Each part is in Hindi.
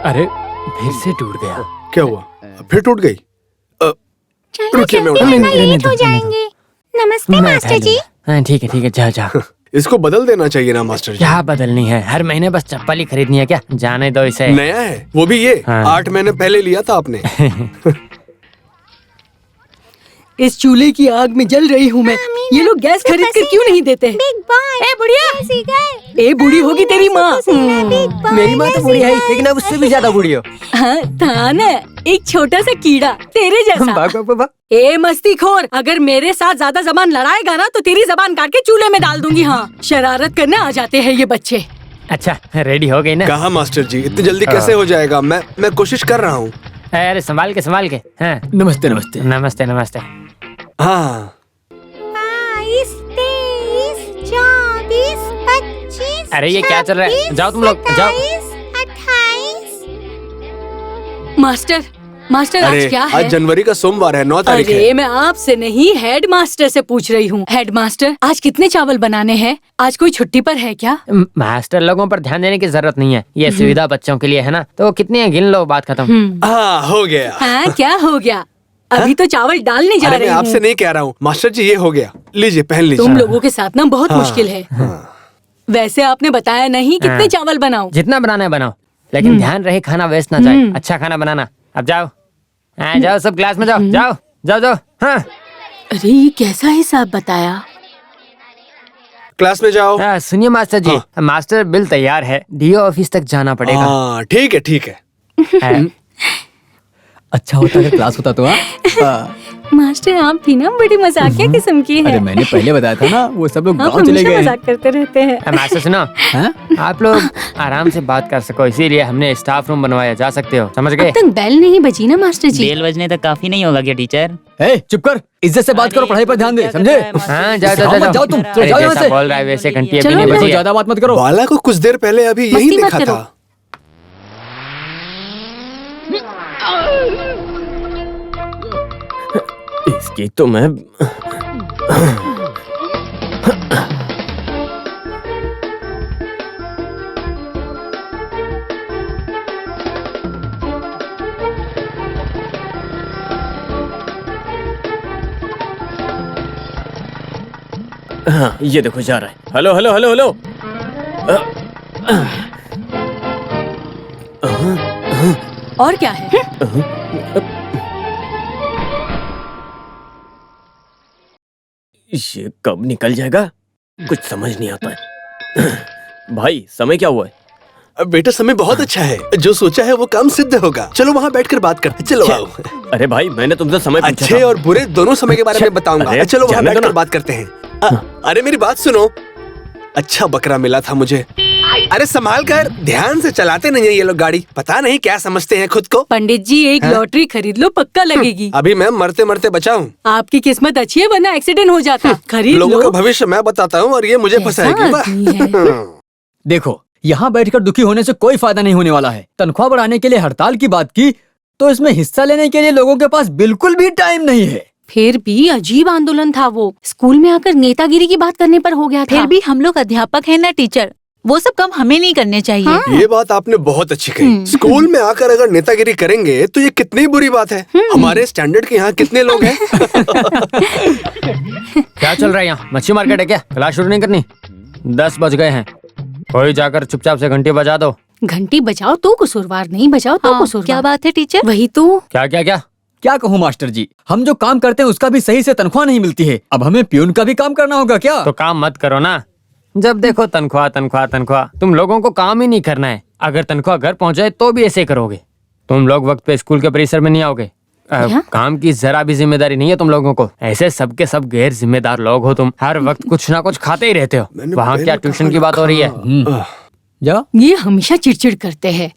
अरे फिर से टूट गया। क्या हुआ? फिर टूट गई? रुकिए मैं लेट हो जाएंगे। नमस्ते मास्टर जी। हाँ ठीक है जाओ जाओ। इसको बदल देना चाहिए ना मास्टर जी। क्या बदलनी है? हर महीने बस चप्पल ही खरीदनी है क्या? जाने दो इसे। नया है वो भी ये। हाँ। 8 महीने पहले लिया था आपने। इस चूल्हे की आग में जल रही हूँ मैं। ये लोग गैस खरीद कर क्यों नहीं देते? Big boy. ए बुढ़िया, ए बूढ़ी होगी तेरी माँ। मेरी माँ तो बूढ़ी है, लेकिन अब उससे भी ज्यादा बूढ़ी हो। हाँ था ना, एक छोटा सा कीड़ा तेरे जैसा। भाग भाग भाग। ए मस्तीखोर, अगर मेरे साथ ज्यादा जबान लड़ाएगा ना तो तेरी जबान काट के चूल्हे में डाल दूंगी। हाँ, शरारत करने आ जाते हैं ये बच्चे। अच्छा रेडी हो गई ना? कहा मास्टर जी, इतनी जल्दी कैसे हो जाएगा? मैं कोशिश कर रहा हूँ। अरे संभाल के हाँ। नमस्ते नमस्ते। नमस्ते। हाँ 22, 23, 24, 25। अरे ये क्या चल रहा है? जाओ तुम लोग, जाओ। 28। मास्टर आज क्या है? आज जनवरी का सोमवार है, 9 तारीख अरे है। मैं आपसे नहीं, हेड मास्टर से पूछ रही हूँ। हेड मास्टर, आज कितने चावल बनाने हैं? आज कोई छुट्टी पर है क्या? मास्टर लोगों पर ध्यान देने की जरूरत नहीं है, ये सुविधा बच्चों के लिए है ना। तो कितने हैं? गिन लो, बात खत्म। हाँ हो गया। हाँ क्या हो गया? अभी तो चावल डालने जा अरे रही मैं आपसे हूँ। नहीं कह रहा हूँ मास्टर जी, ये हो गया। लीजिए पहन लीजिए। तुम लोगों के साथ ना बहुत मुश्किल है। हाँ। वैसे आपने बताया नहीं कितने चावल बनाऊं? जितना बनाना है बनाओ, लेकिन ध्यान रहे खाना वेस्ट ना जाए। अच्छा खाना बनाना। अब जाओ, जाओ सब क्लास में जाओ। जाओ। हाँ अरे ये कैसा हिसाब बताया? क्लास में जाओ। सुनिए मास्टर जी, मास्टर बिल तैयार है, डीओ ऑफिस तक जाना पड़ेगा। हाँ ठीक है। अच्छा होता अगर क्लास होता तो। हाँ मास्टर आप भी ना बड़ी मजाकिया किस्म की है। अरे मैंने पहले बताया था ना, वो सब लोग आप गाँव चले हमेशा गए। मजाक करते रहते हैं। मास्टर सुनो, आप लोग आराम से बात कर सको, इसीलिए हमने स्टाफ रूम बनवाया। जा सकते हो, समझ गए? अब तक बेल नहीं बजी ना मास्टर जी? बेल बजने तक काफी नहीं होगा क्या टीचर? चुप कर, इज्जत से बात करो, पढ़ाई पर ध्यान दे, समझे? हाँ जाओ जाओ तुम, अरे जाओ यहाँ जैसा से। बोल रहा है वैसे घंटी अभी चलो, नहीं चलो, बजी है। ज्यादा बात मत करो। बाला को कुछ देर पहले अभी यही मस्ती मत देखा करो। था। इसकी तो मैं हाँ ये देखो जा रहा है। हेलो। और क्या है? ये कब निकल जाएगा कुछ समझ नहीं आता है। भाई समय क्या हुआ है? अब बेटा समय बहुत अच्छा है, जो सोचा है वो काम सिद्ध होगा। चलो वहाँ बैठकर बात करते। चलो आओ। अरे भाई मैंने तुमसे समय पूछा अच्छे था। और बुरे दोनों समय के बारे में बताऊंगा। अरे, चलो वहाँ जाने दो बैठकर ना। बात करते हैं। अरे मेरी बात सुनो, अच्छा बकरा मिला था मुझे। अरे संभाल कर, ध्यान से चलाते नहीं है ये लोग गाड़ी। पता नहीं क्या समझते हैं खुद को। पंडित जी एक लॉटरी खरीद लो, पक्का लगेगी। अभी मैं मरते मरते बचा हूँ। आपकी किस्मत अच्छी है, वरना एक्सीडेंट हो जाता। खरीद लोगों का लो। भविष्य मैं बताता हूँ और ये मुझे कैसा फंसाएगी। आदमी है? वाह। देखो, यहाँ बैठकर दुखी होने से कोई फायदा नहीं होने वाला है। तनख्वाह बढ़ाने के लिए हड़ताल की बात की तो इसमें हिस्सा लेने के लिए लोगों के पास बिल्कुल भी टाइम नहीं है। फिर भी अजीब आंदोलन था वो। स्कूल में आकर नेतागिरी की बात करने पर हो गया था। फिर भी हम लोग अध्यापक हैं ना टीचर, वो सब काम हमें नहीं करने चाहिए। ये बात आपने बहुत अच्छी कही। स्कूल में आकर अगर नेतागिरी करेंगे तो ये कितनी बुरी बात है। हमारे स्टैंडर्ड के यहाँ कितने लोग हैं? क्या चल रहा है यहाँ? मच्छी मार्केट है क्या? क्लास शुरू नहीं करनी? 10 बज गए हैं। कोई जाकर चुपचाप से घंटी बजा दो। घंटी बजाओ तो कसूरवार, नहीं बजाओ तो कसूरवार। क्या बात है टीचर? वही तो। क्या कहूँ मास्टर जी, हम जो काम करते हैं उसका भी सही से तनख्वाह नहीं मिलती है। अब हमें प्यून का भी काम करना होगा क्या? तो काम मत करो ना। जब देखो तनख्वाह। तुम लोगों को काम ही नहीं करना है। अगर तनख्वाह घर पहुंचाए तो भी ऐसे करोगे। तुम लोग वक्त पे स्कूल के परिसर में नहीं आओगे। काम की जरा भी जिम्मेदारी नहीं है तुम लोगों को। ऐसे सबके सब गैर जिम्मेदार लोग हो तुम। हर वक्त कुछ ना कुछ खाते ही रहते हो। वहाँ क्या ट्यूशन की बात हो रही है? जा। ये हमेशा चिड़चिड़ करते हैं।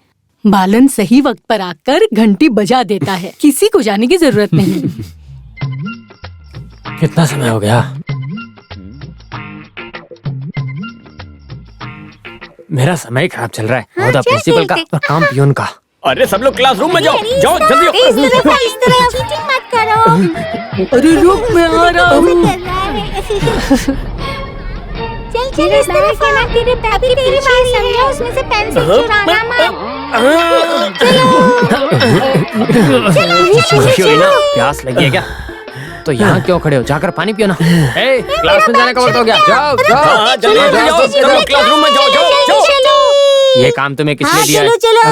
बालन सही वक्त पर आकर घंटी बजा देता है, किसी को जाने की जरूरत नहीं। कितना समय हो गया? मेरा समय खराब चल रहा है। ओहदा प्रिंसिपल का और काम पियून का। अरे सब लोग क्लासरूम में जाओ, जल्दी। इस तरफ चीटिंग मत करो। अरे रुक, मैं आ रहा हूँ। कर रहा है। चल चल इस तरफ आ। तेरे बैग की तेरी बात समझा, उसमें से पेंसिल चुराना मत। क्यों ना प्यास लगी है क्या? तो यहाँ क्यों खड़े हो? जाकर पानी पियो ना। ए, क्लास में जाने का वक्त हो गया। जाओ जाओ जाओ, क्लासरूम में जाओ जाओ जाओ। ये काम तुम्हें किस लिए दिया है? चलो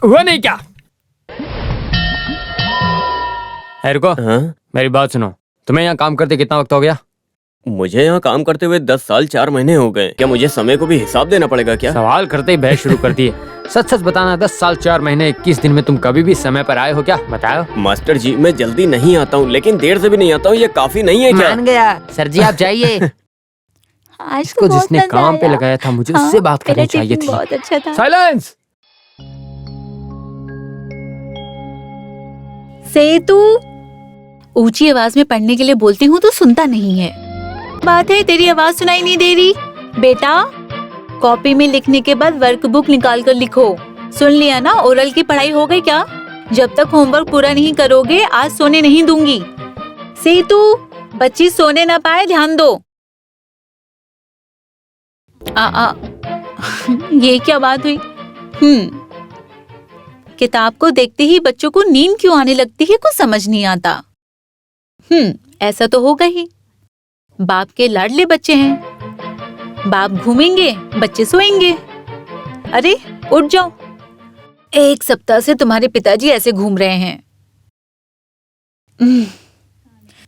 हुआ नहीं क्या? है रुको, मेरी बात सुनो। तुम्हें यहाँ काम करते कितना वक्त हो गया? मुझे यहाँ काम करते हुए 10 साल 4 महीने हो गए। क्या मुझे समय को भी हिसाब देना पड़ेगा क्या? सवाल करते ही बहस शुरू करती है। सच सच बताना, 10 साल 4 महीने 21 दिन में तुम कभी भी समय पर आए हो क्या? बताओ। मास्टर जी, मैं जल्दी नहीं आता हूँ, लेकिन देर से भी नहीं आता हूँ। ये काफी नहीं है क्या? मान गया सर जी, आप जाइए। आज इसको जिसने काम पे लगाया था, मुझे उससे बात करनी चाहिए थी। बहुत अच्छा था। साइलेंस। सेतु, ऊंची आवाज में पढ़ने के लिए बोलती हूँ तो सुनता नहीं है। बात है तेरी आवाज सुनाई नहीं दे रही। बेटा, कॉपी में लिखने के बाद वर्कबुक निकाल कर लिखो। सुन लिया ना? ओरल की पढ़ाई हो गई क्या? जब तक होमवर्क पूरा नहीं करोगे आज सोने नहीं दूंगी। सेतु, बच्ची सोने ना पाए, ध्यान दो। ये क्या बात हुई? किताब को देखते ही बच्चों को नींद क्यों आने लगती है, कुछ समझ नहीं आता। ऐसा तो होगा ही। बाप के लाडले बच्चे हैं। बाप घूमेंगे, बच्चे सोएंगे। अरे उठ जाओ, 1 सप्ताह से तुम्हारे पिताजी ऐसे घूम रहे हैं।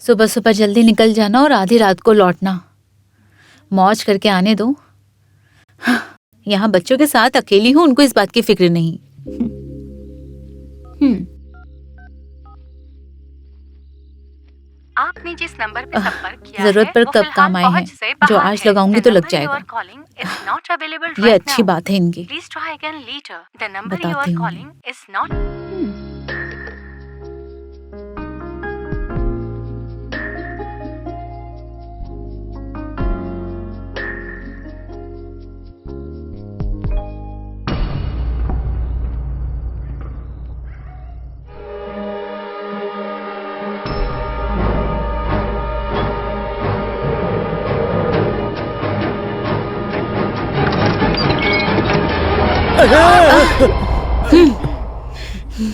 सुबह सुबह जल्दी निकल जाना और आधी रात को लौटना। मौज करके आने दो। यहाँ बच्चों के साथ अकेली हूँ, उनको इस बात की फिक्र नहीं। आपने जिस नंबर पे संपर्क किया जरूरत पर है, वो कब फिलहाल काम आए हैं, पहुंच से जो बाहर आज है। लगाऊंगी The तो लग number you जाएगा। are calling is not available ये right अच्छी now. बात है इनकी। Please try again later. The number you बताती are हूँ। calling is not.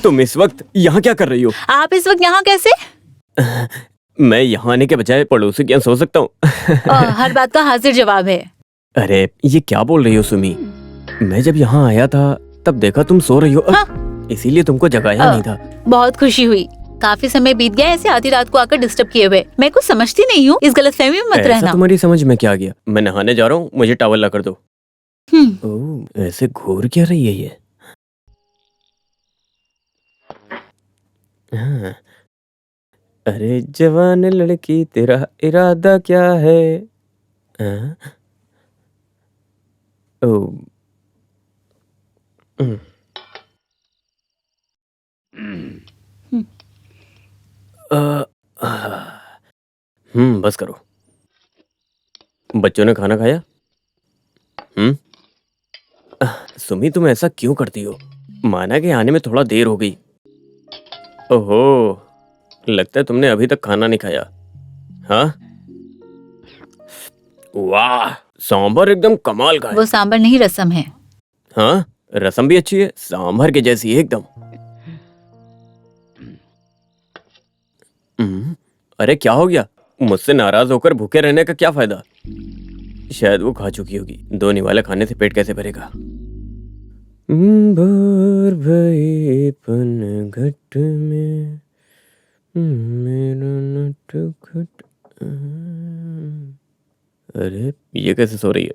तुम इस वक्त यहाँ क्या कर रही हो? आप इस वक्त यहाँ कैसे? मैं यहाँ आने के बजाय पड़ोसी के यहाँ सो सकता हूँ। हर बात का हाजिर जवाब है। अरे ये क्या बोल रही हो सुमी? मैं जब यहाँ आया था तब देखा तुम सो रही हो, इसीलिए तुमको जगाया नहीं था। बहुत खुशी हुई। काफी समय बीत गया ऐसे आधी रात को आकर डिस्टर्ब किए हुए। मैं कुछ समझती नहीं हूँ, इस गलतफहमी में मत ऐसा रहना। तुम्हारी समझ में क्या गया? मैं नहाने जा रहा हूँ, मुझे टॉवल ला कर दो। ओह, ऐसे घूर क्या रही है ये? हाँ। अरे जवान लड़की, तेरा इरादा क्या है? हाँ? ओह। बस करो। बच्चों ने खाना खाया? सुमी, तुम ऐसा क्यों करती हो? माना कि आने में थोड़ा देर हो गई। ओहो, लगता है तुमने अभी तक खाना नहीं खाया। हाँ? वाह, सांभर एकदम कमाल का है। वो सांबर नहीं, रसम है। हाँ, रसम भी अच्छी है, सांभर के जैसी है एकदम। अरे क्या हो गया? मुझसे नाराज होकर भूखे रहने का क्या फायदा? शायद वो खा चुकी होगी। 2 निवाले खाने से पेट कैसे भरेगा? भोर भई पनघट में मेरा नटखट। अरे ये कैसे सो रही है?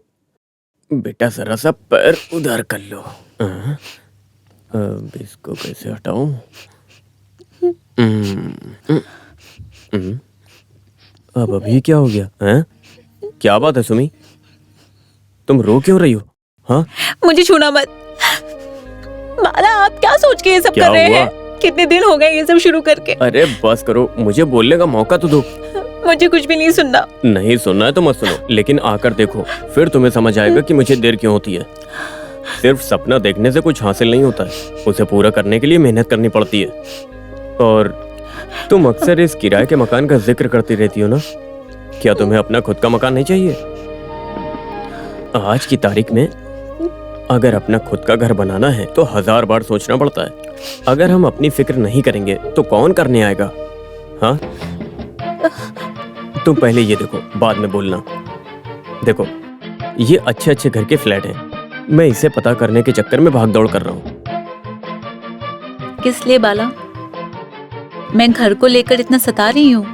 बेटा जरा सा पैर उधर कर लो। अब इसको कैसे हटाऊं? अब अभी क्या हो गया? हैं? क्या बात है सुमी? तुम रो क्यों रही हो? हाँ? मुझे छूना मत। माला, आप क्या सोच के ये सब क्या कर रहे हुआ? हैं? कितने दिन हो गए ये सब शुरू करके। अरे बस करो, मुझे बोलने का मौका तो दो। मुझे कुछ भी नहीं सुनना। नहीं सुनना है तो मत सुनो, लेकिन आकर देखो, फिर तुम्हें समझ आएगा कि मुझे देर क्यों होती है। सिर्फ सपना देखने से कुछ हासिल नहीं होता है, उसे पूरा करने के लिए मेहनत करनी पड़ती है। और तुम अक्सर इस किराए के मकान का जिक्र करती रहती हो ना, क्या तुम्हें अपना खुद का मकान नहीं चाहिए? आज की तारीख में अगर अपना खुद का घर बनाना है तो 1000 बार सोचना पड़ता है। अगर हम अपनी फिक्र नहीं करेंगे तो कौन करने आएगा? हाँ, तुम पहले ये देखो, बाद में बोलना। देखो, ये अच्छे अच्छे घर के फ्लैट हैं, मैं इसे पता करने के चक्कर में भाग दौड़ कर रहा हूँ। किस लिए बाला? मैं घर को लेकर इतना सता रही हूँ,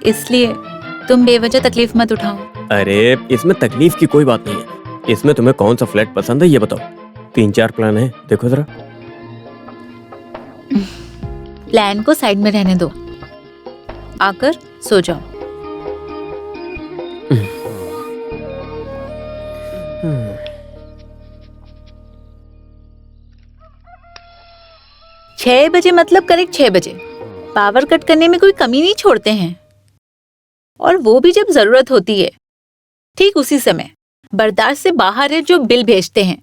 इसलिए तुम बेवजह तकलीफ मत उठाओ। अरे इसमें तकलीफ की कोई बात नहीं है। इसमें तुम्हें कौन सा फ्लैट पसंद है ये बताओ। 3-4 प्लान है, देखो जरा। प्लान को साइड में रहने दो, आकर सो जाओ। छह बजे मतलब करेक्ट 6 बजे। पावर कट करने में कोई कमी नहीं छोड़ते हैं, और वो भी जब जरूरत होती है। ठीक उसी समय बर्दाश्त से बाहर है जो बिल भेजते हैं।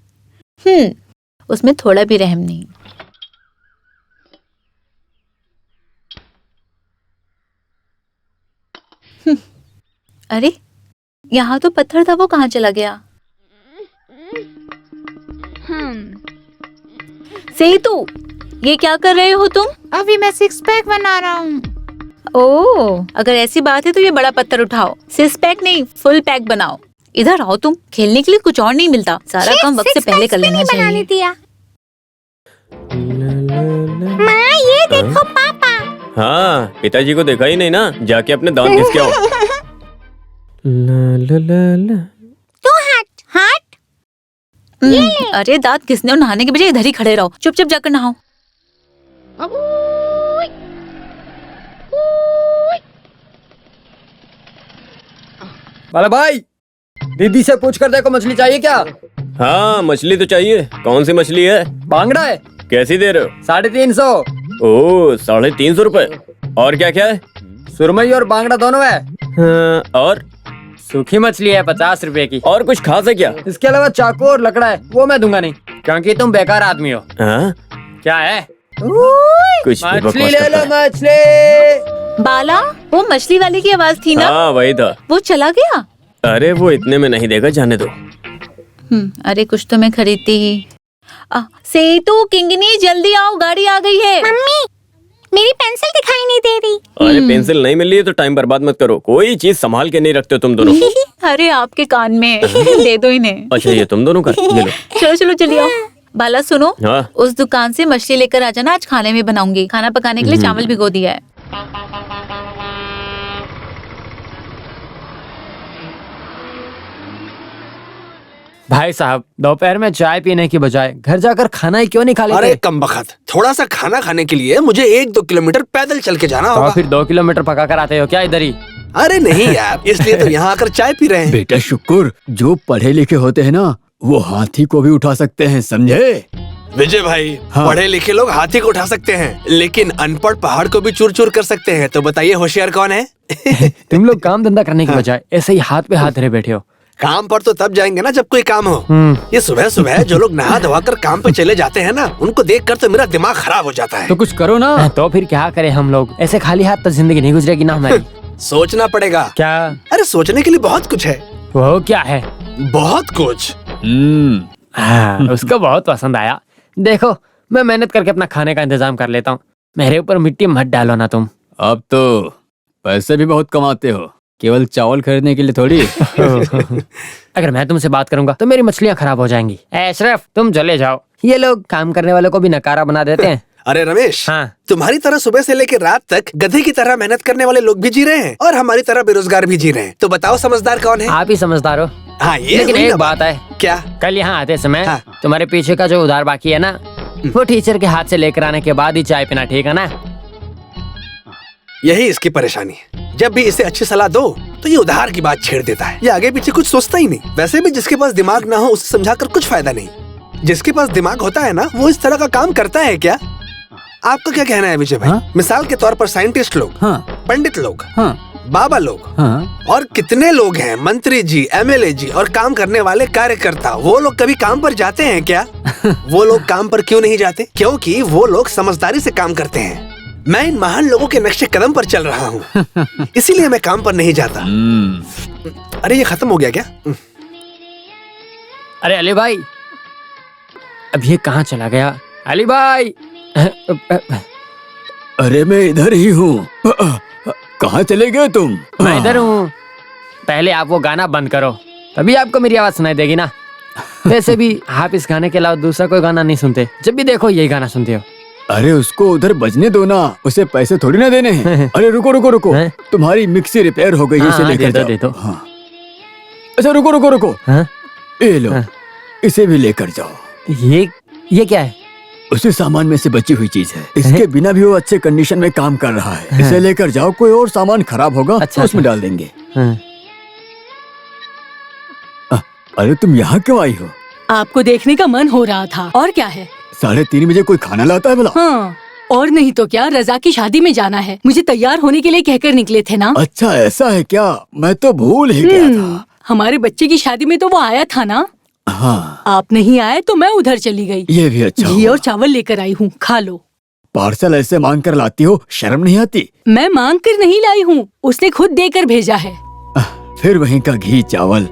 उसमें थोड़ा भी रहम नहीं। अरे यहाँ तो पत्थर था, वो कहाँ चला गया? सेतु, ये क्या कर रहे हो तुम? अभी मैं 6 पैक बना रहा हूँ। ओह, अगर ऐसी बात है तो ये बड़ा पत्थर उठाओ। 6 पैक नहीं, फुल पैक बनाओ। इधर आओ, तुम खेलने के लिए कुछ और नहीं मिलता, सारा काम वक्त से पहले कर लेना चाहिए। दिया। माँ, ये देखो पापा। हाँ, पिताजी को देखा ही नहीं ना, जाके अपने दांत घिस के आओ। तू हट हट। अरे दांत घिसने और नहाने के बजाय इधर ही खड़े रहो, चुपचाप जाकर नहाओ। बाला भाई, दीदी से पूछ कर देखो मछली चाहिए क्या? हाँ, मछली तो चाहिए। कौन सी मछली है? बांगड़ा है। कैसी दे रहे हो? 350। ओह, 350 रुपए। और क्या क्या है? सुरमई और बांगड़ा दोनों है। हाँ, और सूखी मछली है 50 रुपए की। और कुछ खास है क्या? इसके अलावा चाकू और लकड़ा है, वो मैं दूंगा नहीं। क्योंकि तुम बेकार आदमी हो। हाँ? क्या है? कुछ भी मछली बकवास ले करता लो, है। मछली। बाला, वो मछली वाले की आवाज थी ना? हाँ, वही था। वो चला गया? अरे वो इतने में नहीं देगा, जाने दो। अरे कुछ तो मैं खरीदती ही। सेतु, किंगनी, जल्दी आओ, गाड़ी आ गई है। मम्मी, मेरी पेंसिल दिखाई नहीं दे रही। अरे पेंसिल नहीं मिल रही है तो टाइम बर्बाद मत करो। कोई चीज संभाल के नहीं रखते हो तुम दोनों। अरे आपके कान में दे दो इन्हें। अच्छा, ये तुम दोनों का, ये लो। चलो चलो चलिए आओ। बाला सुनो, हाँ? उस दुकान से मछली लेकर आ जाना, आज खाने में बनाऊंगी। खाना पकाने के लिए चावल भिगो दिया है। भाई साहब, दोपहर में चाय पीने की बजाय घर जाकर खाना ही क्यों नहीं खा लेते? अरे कमबख्त, थोड़ा सा खाना खाने के लिए मुझे 1-2 किलोमीटर पैदल चल के जाना तो होगा। फिर 2 किलोमीटर पका कर आते हो क्या इधर ही? अरे नहीं यार, इसलिए तो यहाँ आकर चाय पी रहे हैं। बेटा शुक्र, जो पढ़े लिखे होते हैं ना, वो हाथी को भी उठा सकते हैं, समझे? विजय भाई, हाँ। पढ़े लिखे लोग हाथी को उठा सकते हैं, लेकिन अनपढ़ पहाड़ को भी चूर चूर कर सकते हैं। तो बताइए होशियार कौन है? तुम लोग काम धंधा करने की बजाय ऐसे ही हाथ पे हाथ धरे बैठे हो। काम पर तो तब जाएंगे ना जब कोई काम हो। ये सुबह सुबह जो लोग नहा धोवा कर काम पे चले जाते हैं ना, उनको देखकर तो मेरा दिमाग खराब हो जाता है। तो कुछ करो ना। तो फिर क्या करें हम लोग? ऐसे खाली हाथ तो जिंदगी नहीं गुजरेगी ना हमारी। सोचना पड़ेगा। क्या? अरे सोचने के लिए बहुत कुछ है, वो क्या है? बहुत कुछ। उसको बहुत पसंद आया। देखो, मैं मेहनत करके अपना खाने का इंतजाम कर लेता हूँ, मेरे ऊपर मिट्टी मत डालो ना तुम। अब तो पैसे भी बहुत कमाते हो, केवल चावल खरीदने के लिए थोड़ी। अगर मैं तुमसे बात करूंगा तो मेरी मछलियाँ खराब हो जाएंगी। अशरफ, तुम चले जाओ। ये लोग काम करने वालों को भी नकारा बना देते हैं। अरे रमेश, हाँ। तुम्हारी तरह सुबह से लेकर रात तक गधे की तरह मेहनत करने वाले लोग भी जी रहे हैं और हमारी तरह बेरोजगार भी जी रहे हैं। तो बताओ समझदार कौन है? आप ही समझदार हो। हाँ, ये लेकिन हुई एक ना बात है, क्या? कल यहाँ आते समय हाँ। तुम्हारे पीछे का जो उधार बाकी है ना, वो टीचर के हाथ से लेकर आने के बाद ही चाय पीना, ठीक है ना? यही इसकी परेशानी है। जब भी इसे अच्छी सलाह दो तो ये उधार की बात छेड़ देता है। ये आगे पीछे कुछ सोचता ही नहीं। वैसे भी जिसके पास दिमाग ना हो उसे समझाकर कुछ फायदा नहीं। जिसके पास दिमाग होता है ना, वो इस तरह का काम करता है क्या? आपका क्या कहना है विजय भाई? हाँ? मिसाल के तौर पर साइंटिस्ट लोग, हाँ, पंडित लोग, हाँ, बाबा लोग हाँ और कितने लोग हैं, मंत्री जी, एमएलए जी और काम करने वाले कार्यकर्ता, वो लोग कभी काम पर जाते हैं क्या? वो लोग काम पर क्यों नहीं जाते? क्योंकि वो लोग समझदारी से काम करते हैं। मैं इन महान लोगों के नक्शे कदम पर चल रहा हूँ, इसीलिए मैं काम पर नहीं जाता। अरे ये खत्म हो गया क्या? अरे अली भाई, अब ये कहाँ चला गया? अली भाई! अरे मैं इधर ही हूँ। कहाँ चले गए तुम? मैं इधर हूँ। पहले आप वो गाना बंद करो, तभी आपको मेरी आवाज सुनाई देगी ना। वैसे भी आप इस गाने के अलावा दूसरा कोई गाना नहीं सुनते, जब भी देखो यही गाना सुनते हो। अरे उसको उधर बजने दो ना, उसे पैसे थोड़ी ना देने हैं। अरे रुको रुको रुको, हैं? तुम्हारी मिक्सी रिपेयर हो गई है, इसे हाँ, लेकर दे दो, जाओ। दे दो। हाँ। अच्छा रुको रुको रुको, हाँ? ये लो, हाँ। इसे भी लेकर जाओ। ये क्या है? उसी सामान में से बची हुई चीज है, इसके बिना भी वो अच्छे कंडीशन में काम कर रहा है। इसे लेकर जाओ, कोई और सामान खराब होगा अच्छा, तो उसमें डाल देंगे। हाँ। अरे तुम यहाँ क्यों आई हो? आपको देखने का मन हो रहा था, और क्या है? 3:30 बजे कोई खाना लाता है भला? हाँ, और नहीं तो क्या, रजा की शादी में जाना है। मुझे तैयार होने के लिए कहकर निकले थे ना। अच्छा ऐसा है क्या? मैं तो भूल ही गया था। हमारे बच्चे की शादी में तो वो आया था ना। हाँ आप नहीं आए तो मैं उधर चली गई। ये भी अच्छा घी हुआ। और चावल लेकर आई हूँ, खा लो। पार्सल ऐसे मांग कर लाती हो, शर्म नहीं आती? मैं मांग कर नहीं लाई हूँ, उसने खुद देकर भेजा है। फिर वहीं का घी चावल।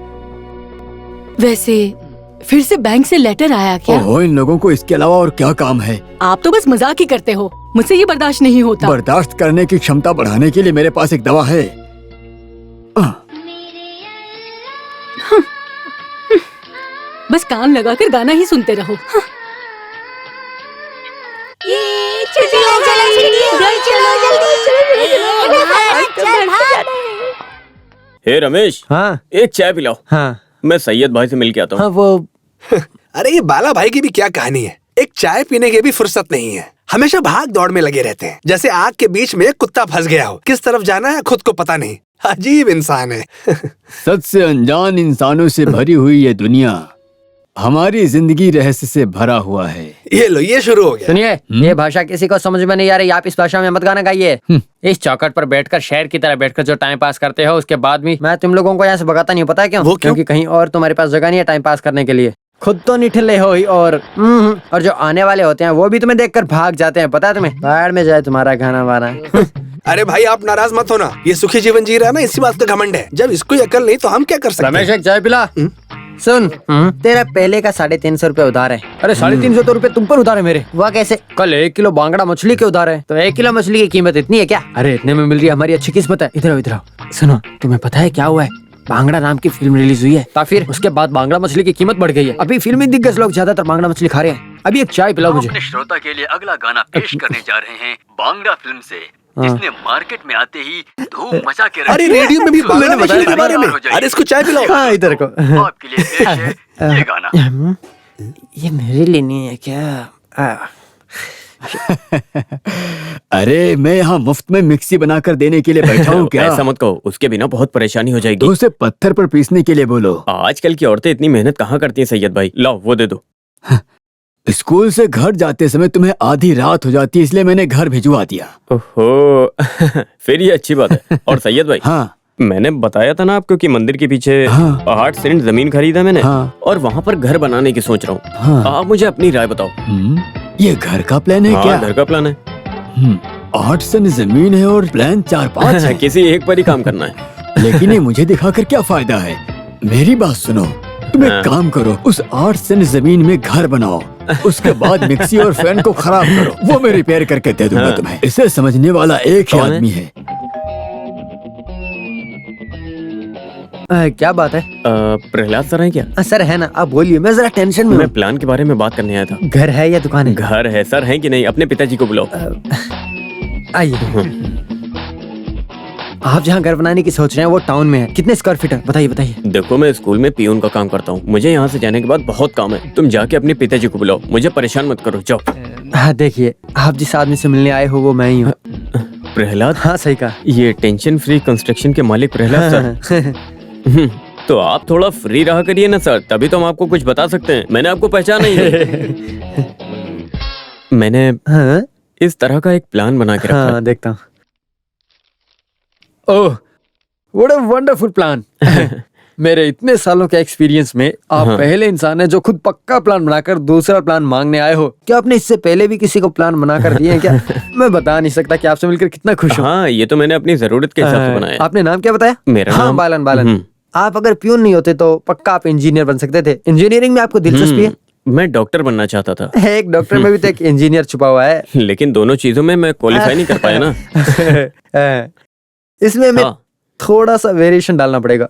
वैसे फिर से बैंक से लेटर आया क्या? ओहो, इन लोगों को इसके अलावा और क्या काम है? आप तो बस मजाक ही करते हो, मुझसे ये बर्दाश्त नहीं होता। बर्दाश्त करने की क्षमता बढ़ाने के लिए मेरे पास एक दवा है। बस कान लगाकर गाना ही सुनते रहो। ये चलो जल्दी। हे रमेश, हाँ एक चाय पिलाओ। हाँ मैं सैयद भाई से मिल के आता हूँ। हाँ वो अरे ये बाला भाई की भी क्या कहानी है, एक चाय पीने की भी फुर्सत नहीं है। हमेशा भाग दौड़ में लगे रहते हैं, जैसे आग के बीच में कुत्ता फंस गया हो। किस तरफ जाना है खुद को पता नहीं। अजीब इंसान है। सच से अनजान इंसानों से भरी हुई ये दुनिया हमारी जिंदगी रहस्य से भरा हुआ है। ये लो, ये शुरू हो गया। सुनिए, ये भाषा किसी को समझ में नहीं आ रही, आप इस भाषा में मत गाना गाइए। इस चौकट पर बैठकर शेर की तरह बैठकर जो टाइम पास करते हो, उसके बाद भी मैं तुम लोगों को यहाँ से भगाता नहीं हूँ। पता है क्यों? वो क्यों? क्योंकि कहीं और तुम्हारे पास जगह नहीं है टाइम पास करने के लिए। खुद तो निठल्ले हो ही, और जो आने वाले होते हैं वो भी तुम्हें देखकर भाग जाते हैं। पता है तुम्हें? बाहर में जाए तुम्हारा खाना वाना। अरे भाई आप नाराज मत होना, ये सुखी जीवन जी रहा है ना, इसी बात का घमंड है। जब इसको अकल नहीं तो हम क्या कर सकते रमेश हैं? एक चाय पिला। सुन, तेरा पहले का 350 रुपए उधार है। अरे 350 तो रुपए तुम पर उधार है मेरे। वह कैसे? कल 1 किलो बांगड़ा मछली के उधार है, तो 1 किलो मछली की कीमत इतनी है क्या? अरे इतने में मिल रही है, हमारी अच्छी किस्मत है। इधर आओ, इधर आओ। सुनो, तुम्हें पता है क्या हुआ है? बांगड़ा नाम की फिल्म रिलीज हुई है, तो फिर उसके बाद बांगड़ा मछली की कीमत बढ़ गई है। अभी फिल्मी दिग्गज लोग ज्यादातर बांगड़ा मछली खा रहे हैं। अभी एक चाय पिलाओ मुझे। अपने श्रोता के लिए अगला गाना पेश करने जा रहे हैं बांग्ड़ा फिल्म से, जिसने मार्केट में आते ही धूम मचा के रखी। अरे रेडियो में भी बांग्ला मैंने मछली बताया के बारे में। हो जाइए। अरे इसको चाय पिलाओ। हाँ इधर को। आपके लिए पेश है ये गाना। ये मेरे लिए नहीं है क्या? अरे मैं यहाँ मुफ्त में मिक्सी बनाकर देने के लिए बैठा हूँ क्या? ऐसा मत कहो, उसके बिना बहुत परेशानी हो तो जाएगी। उसे पत्थर पर पीसने के लिए बोलो। आजकल की औरतें इतनी मेहनत कहाँ करती हैं सैयद भाई। लाओ वो दे दो। स्कूल से घर जाते समय तुम्हें आधी रात हो जाती है, इसलिए मैंने घर भिजवा दिया। ओहो फिर ये अच्छी बात है। और सैयद भाई, हाँ मैंने बताया था ना आपको कि मंदिर के पीछे हाँ। 8 सेंट जमीन खरीदा मैंने, हाँ। और वहाँ पर घर बनाने की सोच रहा हूँ। हाँ। आप मुझे अपनी राय बताओ। ये घर का प्लान है हाँ, क्या? घर का प्लान है। 8 सेंट जमीन है और प्लान 4-5 है। किसी एक पर ही काम करना है। लेकिन ये मुझे दिखाकर क्या फायदा है? मेरी बात सुनो, तुम एक काम करो, उस 8 सेंट जमीन में घर बनाओ, उसके बाद मिक्सी और फैन को खराब करो, वो मैं रिपेयर करके दे दूंगा तुम्हें। इसे समझने वाला एक ही कौन है? आदमी है। क्या बात है? प्रहलाद सर है क्या? सर है ना, आप बोलिए, मैं जरा टेंशन में मैं हूँ। प्लान के बारे में बात करने आया था। घर है या दुकान है? घर है सर, है कि नहीं? अपने पिताजी को बुलाओ। आइए। आप जहाँ घर बनाने की सोच रहे हैं वो टाउन में है। कितने स्क्वायर फीट है? बताइए बताइए। देखो, मैं स्कूल में पियून का काम करता हूँ, मुझे यहाँ से जाने के बाद बहुत काम है। तुम जाके अपने पिताजी को बुलाओ, मुझे परेशान मत करो, जाओ। हाँ देखिए, आप जिस आदमी से मिलने आए हो वो मैं ही हूँ। प्रहलाद? हाँ सही कहा। ये टेंशन फ्री कंस्ट्रक्शन के मालिक प्रहलाद सर। तो आप थोड़ा फ्री रहा करिए ना सर, तभी तो हम आपको कुछ बता सकते हैं। मैंने आपको पहचाना ही नहीं। मैंने इस तरह का एक प्लान बना के रखा है। हाँ देखता हूँ। ओह, व्हाट अ वंडरफुल प्लान। मेरे इतने सालों के एक्सपीरियंस में आप पहले इंसान है जो खुद पक्का प्लान बनाकर दूसरा प्लान मांगने आए हो। क्या आपने इससे पहले भी किसी को प्लान बनाकर दिए हैं क्या? मैं बता नहीं सकता कि आपसे मिलकर कितना खुश हूँ। हाँ, ये तो मैंने अपनी जरूरत के हिसाब से बनाया। आपने नाम क्या बताया? मेरा हाँ, नाम बालन। बालन। आप अगर प्यून नहीं होते तो पक्का आप इंजीनियर बन सकते थे। इंजीनियरिंग में आपको दिलचस्पी है? मैं डॉक्टर बनना चाहता था। एक डॉक्टर में भी तो एक इंजीनियर छुपा हुआ है। लेकिन दोनों चीजों में मैं क्वालिफाई नहीं कर पाया ना। इसमें मैं हाँ। थोड़ा सा वेरिएशन डालना पड़ेगा,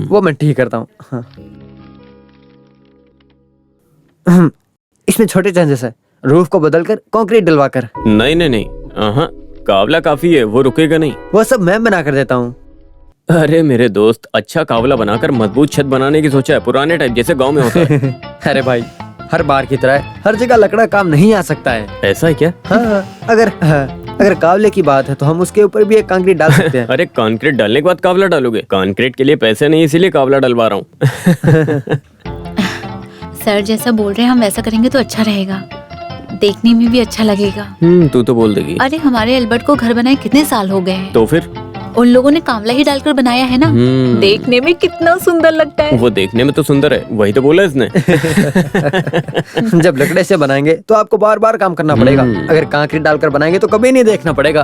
वो मैं ठीक करता हूँ। हाँ। इसमें छोटे चेंजेस है, रूफ को बदलकर कंक्रीट डलवाकर। नहीं नहीं नहीं, कावला काफी है, वो रुकेगा नहीं। वो सब मैं बना कर देता हूँ। अरे मेरे दोस्त, अच्छा कावला बनाकर मजबूत छत बनाने की सोचा है, पुराने टाइप जैसे गांव में होता है। अरे भाई, हर बार की तरह हर जगह लकड़ा काम नहीं आ सकता है। ऐसा है क्या? हाँ, अगर कावले की बात है तो हम उसके ऊपर भी एक कंक्रीट डाल सकते हैं। अरे कंक्रीट डालने के बाद कावला डालोगे? कंक्रीट के लिए पैसे नहीं, इसीलिए कावला डलवा रहा हूँ। सर जैसा बोल रहे हैं हम वैसा करेंगे तो अच्छा रहेगा, देखने में भी अच्छा लगेगा। तू तो बोल देगी। अरे हमारे एल्बर्ट को घर बनाए कितने साल हो गए हैं, तो फिर उन लोगों ने कांवला ही डालकर बनाया है ना। देखने में कितना सुंदर लगता है। वो देखने में तो सुंदर है, वही तो बोला इसने। जब लकड़े से बनाएंगे तो आपको बार बार काम करना पड़ेगा, अगर कंक्रीट डालकर बनाएंगे तो कभी नहीं देखना पड़ेगा।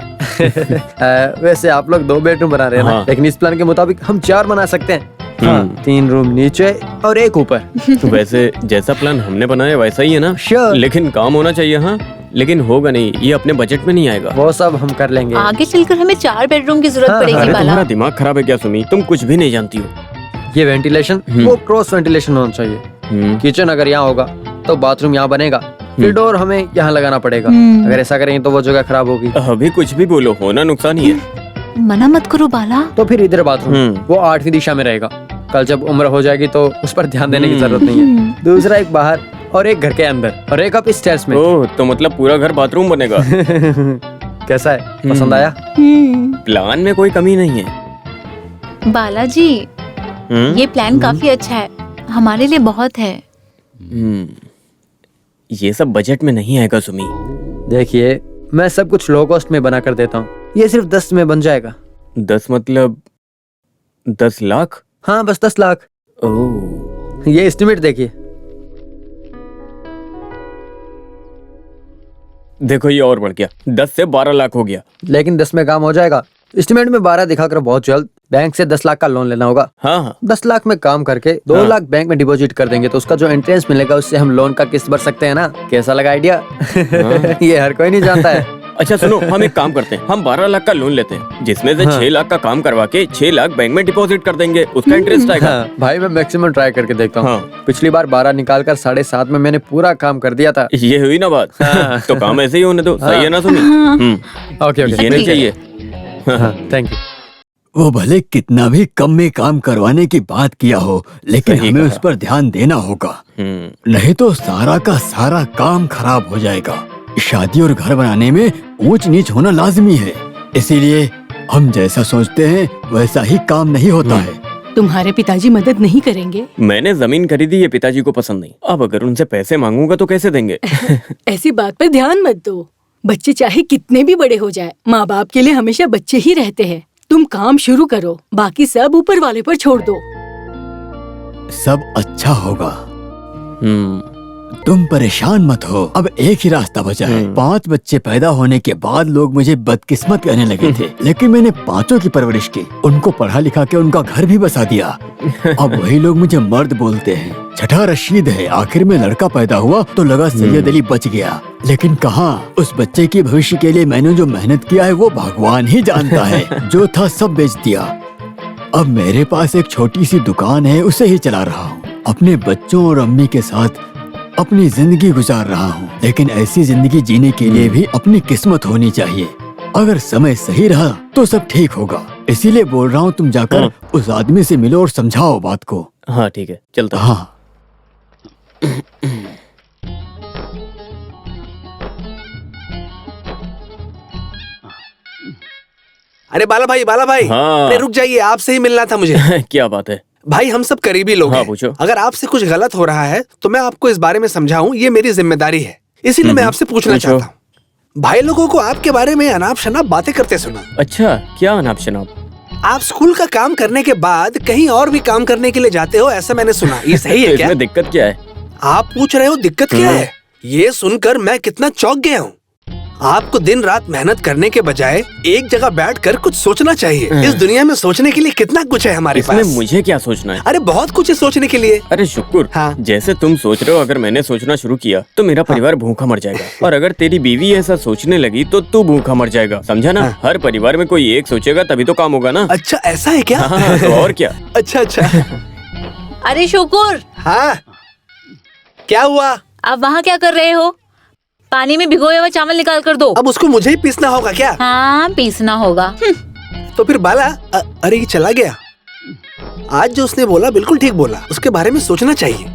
वैसे आप लोग 2 बेडरूम बना रहे हैं ना, लेकिन इस प्लान के मुताबिक हम 4 बना सकते हैं। हाँ, 3 रूम नीचे और 1 ऊपर। वैसे जैसा प्लान हमने बनाया वैसा ही है ना? Sure। लेकिन काम होना चाहिए। हाँ, लेकिन होगा नहीं, ये अपने बजट में नहीं आएगा। वो सब हम कर लेंगे। आगे चलकर हमें 4 बेडरूम की जरूरत पड़ेगी। अरे बाला, तुम्हारा दिमाग खराब है क्या सुमी? तुम कुछ भी नहीं जानती हो। ये वेंटिलेशन वो क्रॉस वेंटिलेशन होना चाहिए। किचन अगर यहाँ होगा तो बाथरूम यहाँ बनेगा, फिर डोर हमें यहाँ लगाना पड़ेगा। अगर ऐसा करेंगे तो वो जगह खराब होगी। अभी कुछ भी बोलो, होना नुकसान ही है। मना मत करो बाला। तो फिर इधर बाथरूम वो 8वीं दिशा में रहेगा। कल जब उम्र हो जाएगी तो उस पर ध्यान देने की जरूरत नहीं है। दूसरा एक बाहर और एक घर के अंदर और एक अप स्टेयर्स में। ओह, तो मतलब पूरा घर बाथरूम बनेगा। कैसा है, पसंद आया? प्लान में कोई कमी नहीं है। बालाजी, ये प्लान काफी अच्छा है, हमारे लिए बहुत है। ये सब बजट में नहीं आएगा सुमी। देखिए, मैं सब कुछ लो कॉस्ट में बना कर देता हूँ, ये सिर्फ 10 में बन जाएगा। 10 मतलब 10 लाख? हाँ, बस 10 लाख। ओह, ये एस्टिमेट देखिए। देखो ये और बढ़ गया, 10 से 12 लाख हो गया। लेकिन 10 में काम हो जाएगा। एस्टिमेट में 12 दिखाकर बहुत जल्द बैंक से 10 लाख का लोन लेना होगा। हाँ। 10 लाख में काम करके 2 लाख बैंक में डिपॉजिट कर देंगे तो उसका जो इंटरेस्ट मिलेगा उससे हम लोन का किस्त भर सकते हैं ना। कैसा लगा आइडिया? ये हर कोई नहीं जानता है। अच्छा सुनो, हम एक काम करते हैं, हम 12 लाख का लोन लेते हैं, जिसमें से 6 लाख का काम करवा के 6 लाख बैंक में डिपॉजिट कर देंगे, उसका इंटरेस्ट आएगा। भाई मैं मैक्सिमम ट्राई करके देखता हूँ। पिछली बार 12 निकालकर 7.5 में मैंने पूरा काम कर दिया था। ये हुई ना बात। तो काम ऐसे ही होने दो, सही है ना सुनी? ओके, ये नहीं चाहिए। Thank you. वो भले कितना भी कम में काम करवाने की बात किया हो, लेकिन हमें उस पर ध्यान देना होगा, नहीं तो सारा का सारा काम खराब हो जाएगा। शादी और घर बनाने में ऊंच नीच होना लाजमी है, इसीलिए हम जैसा सोचते हैं वैसा ही काम नहीं होता है। तुम्हारे पिताजी मदद नहीं करेंगे? मैंने जमीन खरीदी, ये पिताजी को पसंद नहीं। अब अगर उनसे पैसे मांगूंगा तो कैसे देंगे? ऐसी बात पर ध्यान मत दो। बच्चे चाहे कितने भी बड़े हो जाए, माँ बाप के लिए हमेशा बच्चे ही रहते हैं। तुम काम शुरू करो, बाकी सब ऊपर वाले पर छोड़ दो। सब अच्छा होगा, तुम परेशान मत हो। अब एक ही रास्ता बचा है। 5 बच्चे पैदा होने के बाद लोग मुझे बदकिस्मत कहने लगे थे, लेकिन मैंने 5 की परवरिश की, उनको पढ़ा लिखा के उनका घर भी बसा दिया। अब वही लोग मुझे मर्द बोलते हैं। 6ठा रशीद है, आखिर में लड़का पैदा हुआ तो लगा सैयद अली बच गया, लेकिन कहाँ, उस बच्चे के भविष्य के लिए मैंने जो मेहनत किया है वो भगवान ही जानता है। जो था सब बेच दिया। अब मेरे पास एक छोटी सी दुकान है, उसे ही चला रहा हूँ। अपने बच्चों और अम्मी के साथ अपनी जिंदगी गुजार रहा हूँ, लेकिन ऐसी जिंदगी जीने के लिए भी अपनी किस्मत होनी चाहिए। अगर समय सही रहा तो सब ठीक होगा, इसीलिए बोल रहा हूँ तुम जाकर उस आदमी से मिलो और समझाओ बात को। हाँ ठीक है, चलता। हाँ। अरे बाला भाई, हाँ। अरे रुक जाइए, आपसे ही मिलना था मुझे। क्या बात है? भाई हम सब करीबी लोग हाँ, हैं। पूछो। अगर आपसे कुछ गलत हो रहा है तो मैं आपको इस बारे में समझाऊं, ये मेरी जिम्मेदारी है, इसीलिए मैं आपसे पूछना पूछो। चाहता हूँ। भाई लोगों को आपके बारे में अनाप शनाप बातें करते सुना। अच्छा, क्या अनाप शनाप? आप स्कूल का काम करने के बाद कहीं और भी काम करने के लिए जाते हो, ऐसा मैंने सुना। ये सही है क्या? इसमें दिक्कत क्या है? आप पूछ रहे हो दिक्कत क्या है? ये सुनकर मैं कितना चौंक गया हूँ। आपको दिन रात मेहनत करने के बजाय एक जगह बैठकर कुछ सोचना चाहिए। इस दुनिया में सोचने के लिए कितना कुछ है हमारे इसमें पास। मुझे क्या सोचना है? अरे बहुत कुछ है सोचने के लिए। अरे शुक्र, हाँ। जैसे तुम सोच रहे हो, अगर मैंने सोचना शुरू किया तो मेरा परिवार भूखा मर जाएगा, और अगर तेरी बीवी ऐसा सोचने लगी तो तू भूखा मर जाएगा, समझा ना? हर परिवार में कोई एक सोचेगा तभी तो काम होगा ना। अच्छा ऐसा है क्या? हाँ, तो और क्या। अच्छा अच्छा। अरे शुक्र, हाँ क्या हुआ? आप वहाँ क्या कर रहे हो? पानी में भिगोया हुआ चावल निकाल कर दो। अब उसको मुझे ही पीसना होगा क्या? हाँ, पीसना होगा। तो फिर बाला अरे ये चला गया। आज जो उसने बोला बिल्कुल ठीक बोला, उसके बारे में सोचना चाहिए।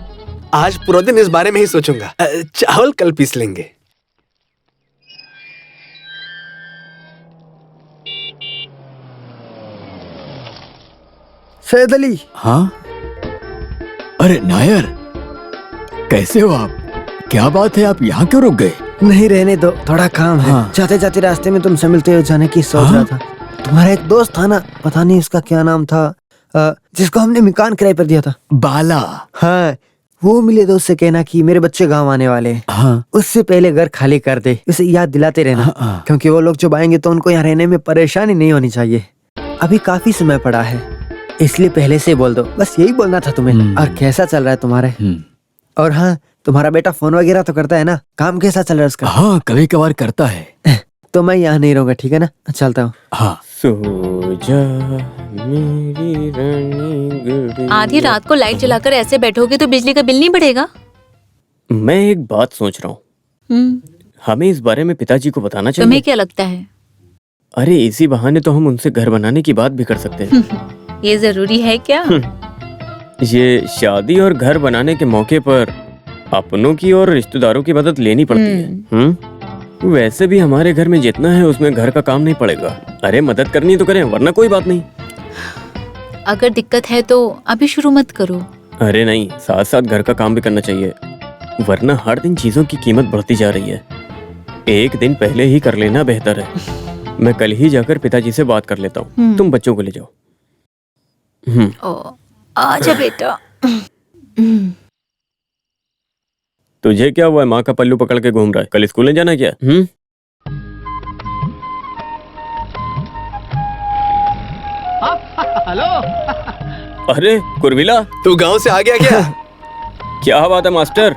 आज पूरा दिन इस बारे में ही सोचूंगा। चावल कल पीस लेंगे। सैयद अली। हाँ? अरे नायर, कैसे हो आप? क्या बात है, आप यहाँ क्यों रुक गए? नहीं रहने दो, थोड़ा काम है। हाँ। जाते जाते रास्ते में तुमसे मिलते हुए जाने की सोच रहा था। तुम्हारा एक दोस्त था ना, पता नहीं उसका क्या नाम था, जिसको हमने मकान किराए पर दिया था। बाला। हाँ, वो मिले तो उससे कहना कि मेरे बच्चे गांव आने वाले हैं। हाँ। उससे पहले घर खाली कर दे, उसे याद दिलाते रहना। हाँ। क्योंकि वो लोग जब आएंगे तो उनको यहाँ रहने में परेशानी नहीं होनी चाहिए। अभी काफी समय पड़ा है, इसलिए पहले से बोल दो। बस यही बोलना था तुम्हें। और कैसा चल रहा है तुम्हारे? और हाँ, तुम्हारा बेटा फोन वगैरह तो करता है ना? काम कैसा चल रहा है उसका? हाँ, कभी कभार करता है। तो मैं यहाँ नहीं रहूंगा, ठीक है ना? चलता हूँ। हाँ। सो जा मेरी रानी गुड़िया। आधी रात को लाइट जलाकर ऐसे बैठोगे तो बिजली का बिल नहीं बढ़ेगा। मैं एक बात सोच रहा हूँ, हमें इस बारे में पिताजी को बताना चाहिए। तुम्हें क्या लगता है? अरे इसी बहाने तो हम उनसे घर बनाने की बात भी कर सकते हैं। ये जरूरी है क्या? ये शादी और घर बनाने के मौके पर अपनों की और रिश्तेदारों की मदद लेनी पड़ती है। वैसे भी हमारे घर में जितना है उसमें घर का काम नहीं पड़ेगा। अरे मदद करनी तो करें, वरना कोई बात नहीं। अगर दिक्कत है तो अभी शुरू मत करो। अरे नहीं, साथ साथ घर का काम भी करना चाहिए, वरना हर दिन चीजों की कीमत बढ़ती जा रही है। एक दिन पहले ही कर लेना बेहतर है। मैं कल ही जाकर पिताजी से बात कर लेता हूँ। तुम बच्चों को ले जाओ। आजा बेटा। तुझे क्या हुआ है? माँ का पल्लू पकड़ के घूम रहा है। कल स्कूल नहीं जाना क्या? हेलो। अरे कुरविला, तू गांव से आ गया क्या? क्या बात है मास्टर।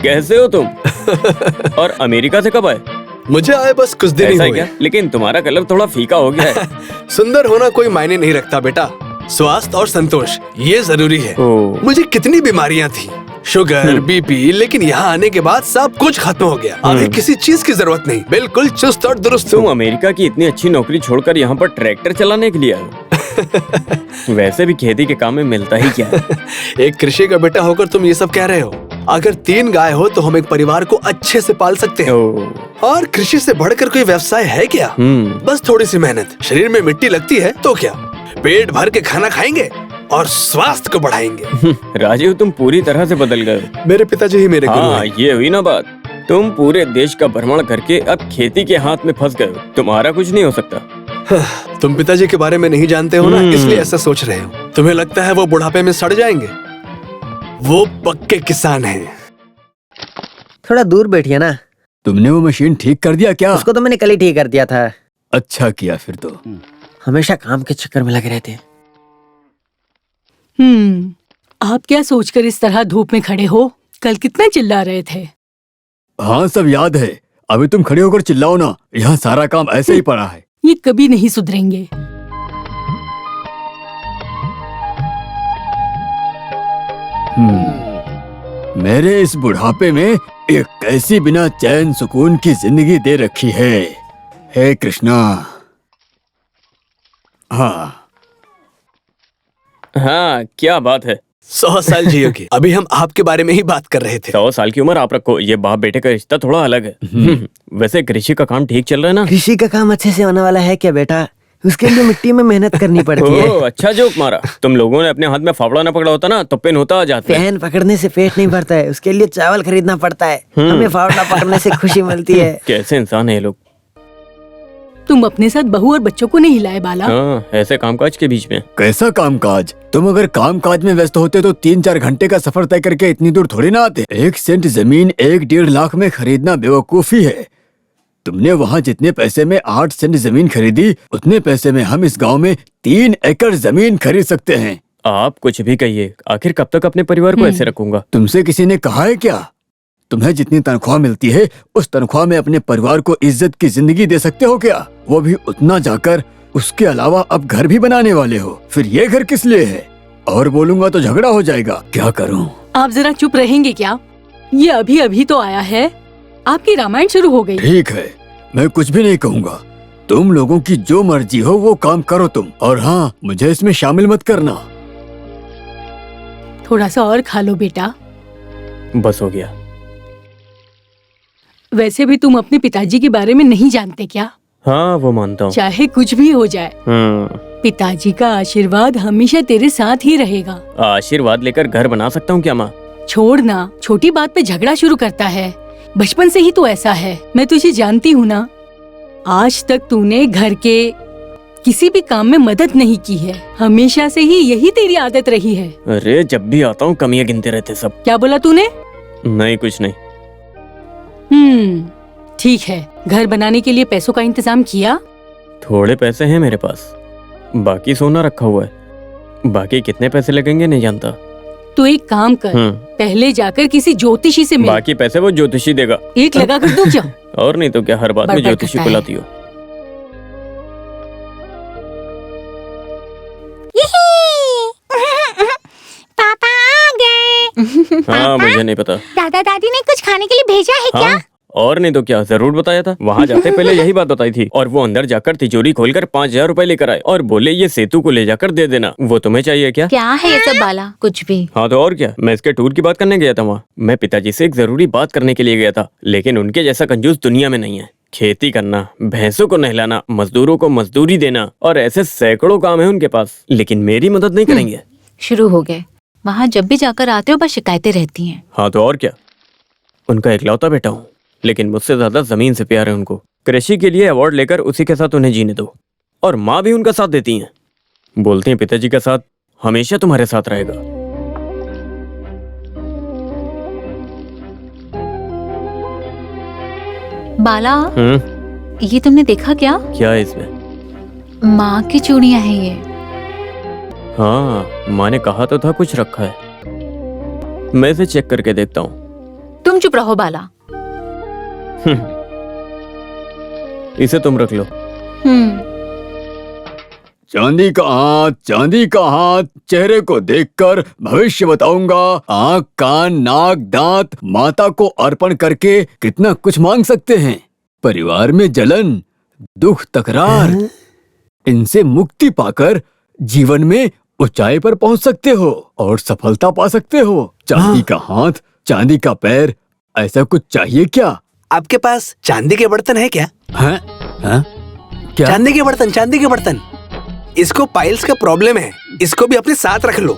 कैसे हो तुम? और अमेरिका से कब आए? मुझे आए बस कुछ दिन ही ऐसा हुए। क्या? लेकिन तुम्हारा कलर थोड़ा फीका हो गया है। सुंदर होना कोई मायने नहीं रखता बेटा, स्वास्थ्य और संतोष ये जरूरी है। मुझे कितनी बीमारियां थी, शुगर, बीपी, लेकिन यहाँ आने के बाद सब कुछ खत्म हो गया। आगे किसी चीज की जरूरत नहीं, बिल्कुल चुस्त और दुरुस्त तुम हूँ। अमेरिका की इतनी अच्छी नौकरी छोड़कर यहाँ पर ट्रैक्टर चलाने के लिए आए हो? वैसे भी खेती के काम में मिलता ही क्या है? एक कृषि का बेटा होकर तुम ये सब कह रहे हो? अगर 3 गाय हो तो हम एक परिवार को अच्छे से पाल सकते हैं। और कृषि से बढ़कर कोई व्यवसाय है क्या? बस थोड़ी सी मेहनत, शरीर में मिट्टी लगती है तो क्या, पेट भर के खाना खाएंगे और स्वास्थ्य को बढ़ाएंगे। राजीव, तुम पूरी तरह से बदल गए। मेरे पिताजी ही मेरे गुरु हाँ, हैं। ये हुई ना बात। तुम पूरे देश का भ्रमण करके अब खेती के हाथ में फंस गए हो। तुम्हारा कुछ नहीं हो सकता। तुम पिताजी के बारे में नहीं जानते हो ना, इसलिए ऐसा सोच रहे हो। तुम्हें लगता है वो बुढ़ापे में सड़ जाएंगे? वो पक्के किसान हैं। थोड़ा दूर बैठिए ना। तुमने वो मशीन ठीक कर दिया क्या? उसको तो मैंने कल ही ठीक कर दिया था। अच्छा किया फिर तो। हमेशा काम के चक्कर में लगे रहते हैं। आप क्या सोचकर इस तरह धूप में खड़े हो? कल कितना चिल्ला रहे थे। हाँ, सब याद है। अभी तुम खड़े होकर चिल्लाओ ना, यहाँ सारा काम ऐसे ही पड़ा है। ये कभी नहीं सुधरेंगे। मेरे इस बुढ़ापे में एक कैसी बिना चैन सुकून की जिंदगी दे रखी है। हे कृष्णा। हाँ हाँ, क्या बात है। 100 साल जियोगे। अभी हम आपके बारे में ही बात कर रहे थे। 100 साल की उम्र आप रखो, ये बाप बेटे का रिश्ता थोड़ा अलग है। वैसे कृषि का काम ठीक चल रहा है ना? कृषि का काम अच्छे से होने वाला है क्या बेटा? उसके लिए मिट्टी में मेहनत करनी पड़ती है। ओह, अच्छा जोक मारा। तुम लोगों ने अपने हाथ में फावड़ा न पकड़ा होता ना तो पेन होता आ जाता। पेन पकड़ने से पेट नहीं भरता है, उसके लिए चावल खरीदना पड़ता है। हमें फावड़ा पकड़ने से खुशी मिलती है। कैसे इंसान है ये लोग। तुम अपने साथ बहू और बच्चों को नहीं लाए बाला। हाँ, ऐसे कामकाज के बीच में। कैसा कामकाज? तुम अगर कामकाज में व्यस्त होते तो 3-4 घंटे का सफर तय करके इतनी दूर थोड़ी ना आते। 1 सेंट जमीन 1-1.5 लाख में खरीदना बेवकूफी है। तुमने वहाँ जितने पैसे में 8 सेंट जमीन खरीदी, उतने पैसे में हम इस गांव में 3 एकड़ जमीन खरीद सकते हैं। आप कुछ भी कहिए, आखिर कब तक अपने परिवार को ऐसे रखूंगा? तुमसे किसी ने कहा है क्या? तुम्हें जितनी तनख्वाह मिलती है उस तनख्वाह में अपने परिवार को इज्जत की जिंदगी दे सकते हो क्या? वो भी उतना जाकर। उसके अलावा अब घर भी बनाने वाले हो, फिर ये घर किस लिए है? और बोलूंगा तो झगड़ा हो जाएगा। क्या करूं? आप जरा चुप रहेंगे क्या? ये अभी अभी तो आया है, आपकी रामायण शुरू हो गई। ठीक है, मैं कुछ भी नहीं कहूँगा। तुम लोगों की जो मर्जी हो वो काम करो तुम, और हाँ, मुझे इसमें शामिल मत करना। थोड़ा सा और खा लो बेटा। बस हो गया। वैसे भी तुम अपने पिताजी के बारे में नहीं जानते क्या? हाँ, वो मानता हूँ। चाहे कुछ भी हो जाए, पिताजी का आशीर्वाद हमेशा तेरे साथ ही रहेगा। आशीर्वाद लेकर घर बना सकता हूँ क्या माँ? छोड़ ना, छोटी बात पे झगड़ा शुरू करता है। बचपन से ही तो ऐसा है, मैं तुझे जानती हूँ ना। आज तक तूने घर के किसी भी काम में मदद नहीं की है, हमेशा से ही यही तेरी आदत रही है। अरे जब भी आता हूँ कमियां गिनते रहते सब। क्या बोला तूने? नहीं, कुछ नहीं। ठीक है। घर बनाने के लिए पैसों का इंतजाम किया? थोड़े पैसे हैं मेरे पास, बाकी सोना रखा हुआ है। बाकी कितने पैसे लगेंगे नहीं जानता। तो एक काम कर, पहले जाकर किसी ज्योतिषी से मिल। बाकी पैसे वो ज्योतिषी देगा। एक लगा कर दूं क्या? और नहीं तो क्या, हर बात में ज्योतिषी को लाती हो। पापा आ गए। हाँ, मुझे नहीं पता। दादा दादी ने कुछ खाने के लिए भेजा है क्या? हाँ, और नहीं तो क्या, जरूर बताया था। वहाँ जाते पहले यही बात बताई थी, और वो अंदर जाकर तिजोरी खोलकर 5,000 रुपए लेकर आए और बोले ये सेतु को ले जाकर दे देना। वो तुम्हें चाहिए क्या? क्या है ये सब बाला? कुछ भी। हाँ तो और क्या, मैं इसके टूर की बात करने गया था वहाँ। मैं पिताजी से एक जरूरी बात करने के लिए गया था, लेकिन उनके जैसा कंजूस दुनिया में नहीं है। खेती करना, भैंसों को नहलाना, मजदूरों को मजदूरी देना, और ऐसे सैकड़ों काम है उनके पास, लेकिन मेरी मदद नहीं करेंगे। शुरू हो गए। वहाँ जब भी जाकर आते हो बस शिकायतें रहती हैं। हाँ तो और क्या, उनका इकलौता बेटा हूँ, लेकिन मुझसे ज्यादा जमीन से प्यार है उनको। कृषि के लिए अवार्ड लेकर उसी के साथ उन्हें जीने दो। और माँ भी उनका साथ देती हैं, बोलती हैं पिताजी का साथ हमेशा तुम्हारे साथ रहेगा। बाला, ये तुमने देखा क्या? क्या है इसमें? माँ की चूड़ियाँ हैं ये। हाँ, माँ ने कहा तो था कुछ रखा है। मैं इसे चेक करके देखता हूँ। तुम चुप रहो बाला। इसे तुम रख लो। चांदी का हाथ, चांदी का हाथ, चेहरे को देखकर भविष्य बताऊंगा। आँख, कान, नाक, दांत माता को अर्पण करके कितना कुछ मांग सकते हैं। परिवार में जलन, दुख, तकरार, इनसे मुक्ति पाकर जीवन में ऊंचाई पर पहुंच सकते हो और सफलता पा सकते हो। चांदी का हाथ, चांदी का पैर, ऐसा कुछ चाहिए क्या? आपके पास चांदी के बर्तन है क्या? हैं? हैं? क्या? चांदी के बर्तन, चांदी के बर्तन। इसको पाइल्स का प्रॉब्लम है, इसको भी अपने साथ रख लो।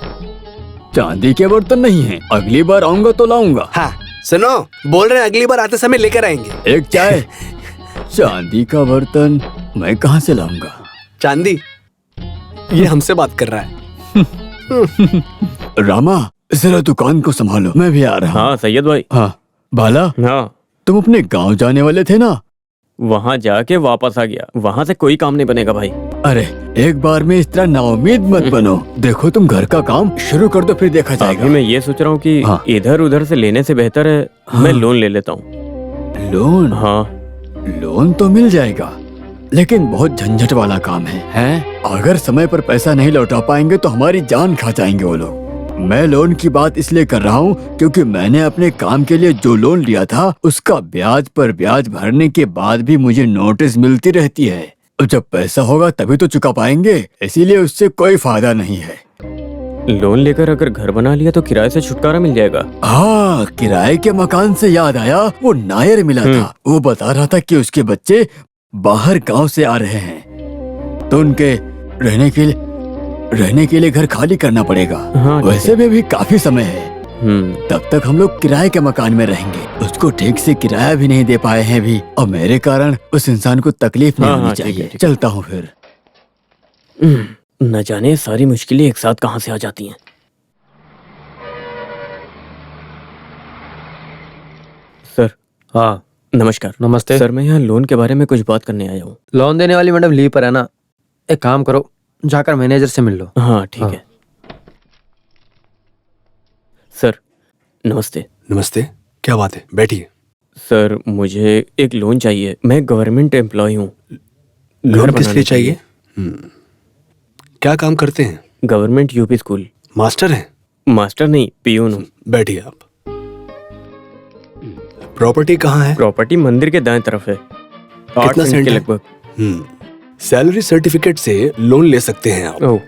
चांदी के बर्तन नहीं है, अगली बार आऊंगा तो लाऊंगा। हाँ सुनो, बोल रहे हैं अगली बार आते समय लेकर आएंगे। एक चाय। चांदी का बर्तन मैं कहाँ से लाऊंगा? चांदी, ये हमसे बात कर रहा है। रामा, जरा दुकान को संभालो, मैं भी आ रहा हूँ। हाँ सैयद भाई। हाँ बाला, हाँ तुम अपने गांव जाने वाले थे ना? वहाँ जाके वापस आ गया, वहाँ से कोई काम नहीं बनेगा भाई। अरे एक बार में इस तरह नाउम्मीद मत बनो। देखो तुम घर का काम शुरू कर दो, फिर देखा जाएगा। अभी मैं ये सोच रहा हूँ कि हाँ। इधर उधर से लेने से बेहतर है मैं लोन ले लेता हूँ। लोन? हाँ, लोन तो मिल जाएगा, लेकिन बहुत झंझट वाला काम है? अगर समय पर पैसा नहीं लौटा पाएंगे तो हमारी जान खा जाएंगे वो लोग। मैं लोन की बात इसलिए कर रहा हूँ क्योंकि मैंने अपने काम के लिए जो लोन लिया था उसका ब्याज पर ब्याज भरने के बाद भी मुझे नोटिस मिलती रहती है। और जब पैसा होगा तभी तो चुका पाएंगे, इसीलिए उससे कोई फायदा नहीं है। लोन लेकर अगर घर बना लिया तो किराए से छुटकारा मिल जाएगा। हाँ, किराए के मकान से याद आया, वो नायर मिला था। वो बता रहा था कि उसके बच्चे बाहर गांव से आ रहे हैं, तो उनके रहने के लिए घर खाली करना पड़ेगा। हाँ, वैसे में भी काफी समय है, तब तक हम लोग किराए के मकान में रहेंगे। उसको ठीक से किराया भी नहीं दे पाए हैं भी, और मेरे कारण उस इंसान को तकलीफ नहीं होनी चाहिए। चलता हूँ फिर। न जाने सारी मुश्किलें एक साथ कहाँ से आ जाती हैं। सर। हाँ नमस्कार। नमस्ते सर, मैं यहाँ लोन के बारे में कुछ बात करने आया हूँ। लोन देने वाली मैडम लीव पर है ना, एक काम करो, जाकर मैनेजर से मिल लो। हाँ ठीक है। सर नमस्ते। नमस्ते, क्या बात है? बैठिए। सर मुझे एक लोन चाहिए। मैं गवर्नमेंट एम्प्लॉय हूँ। लोन किस लिए चाहिए? क्या काम करते हैं? Government UP school. मास्टर हैं? मास्टर नहीं, पियून हूँ। बैठिए आप। प्रॉपर्टी कहाँ है? प्रॉपर्टी मंदिर के दाएं तरफ है। 8 कितना सेंट सेंट के है? लगभग। सैलरी सर्टिफिकेट से लोन ले सकते हैं आप। ओह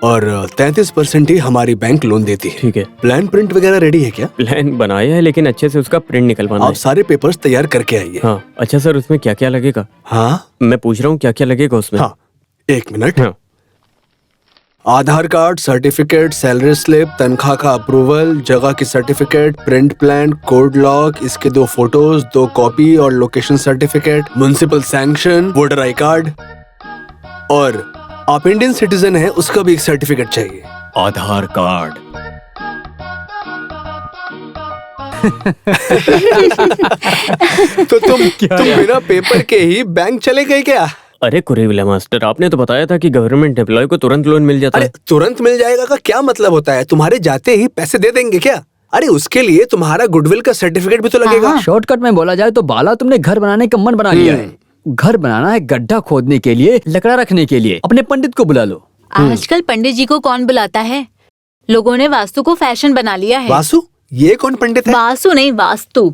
और 33% ही हमारी बैंक लोन देती है। ठीक है। प्लान प्रिंट वगैरह रेडी है क्या? प्लान बनाया है, लेकिन अच्छे से उसका प्रिंट निकलवाना आप है। सारे पेपर्स तैयार करके आइए। हाँ अच्छा सर, उसमें क्या क्या लगेगा? हाँ मैं पूछ रहा हूँ क्या क्या लगेगा उसमें। हाँ, 1 मिनट। हाँ। आधार कार्ड, सर्टिफिकेट, सैलरी स्लिप, तनख्वाह का अप्रूवल, जगह की certificate, print plan, code lock, इसके 2 फोटोज, 2 कॉपी और location certificate, municipal sanction, voter I card, और आप इंडियन सिटीजन हैं उसका भी एक सर्टिफिकेट चाहिए। आधार कार्ड। तो तुम बिना पेपर के ही बैंक चले गए क्या? अरे कुरेविला मास्टर, आपने तो बताया था कि गवर्नमेंट एम्प्लॉय को तुरंत लोन मिल जाता अरे है। तुरंत मिल जाएगा का क्या मतलब होता है? तुम्हारे जाते ही पैसे दे देंगे क्या? अरे उसके लिए तुम्हारा गुडविल का सर्टिफिकेट भी तो लगेगा। शॉर्टकट में बोला जाए तो बाला, तुमने घर बनाने का मन बना लिया है। घर बनाना है, गड्ढा खोदने के लिए, लकड़ा रखने के लिए अपने पंडित को बुला लो। आजकल पंडित जी को कौन बुलाता है? लोगों ने वास्तु को फैशन बना लिया है। वासु? ये कौन पंडित है? वासु नहीं, वास्तु।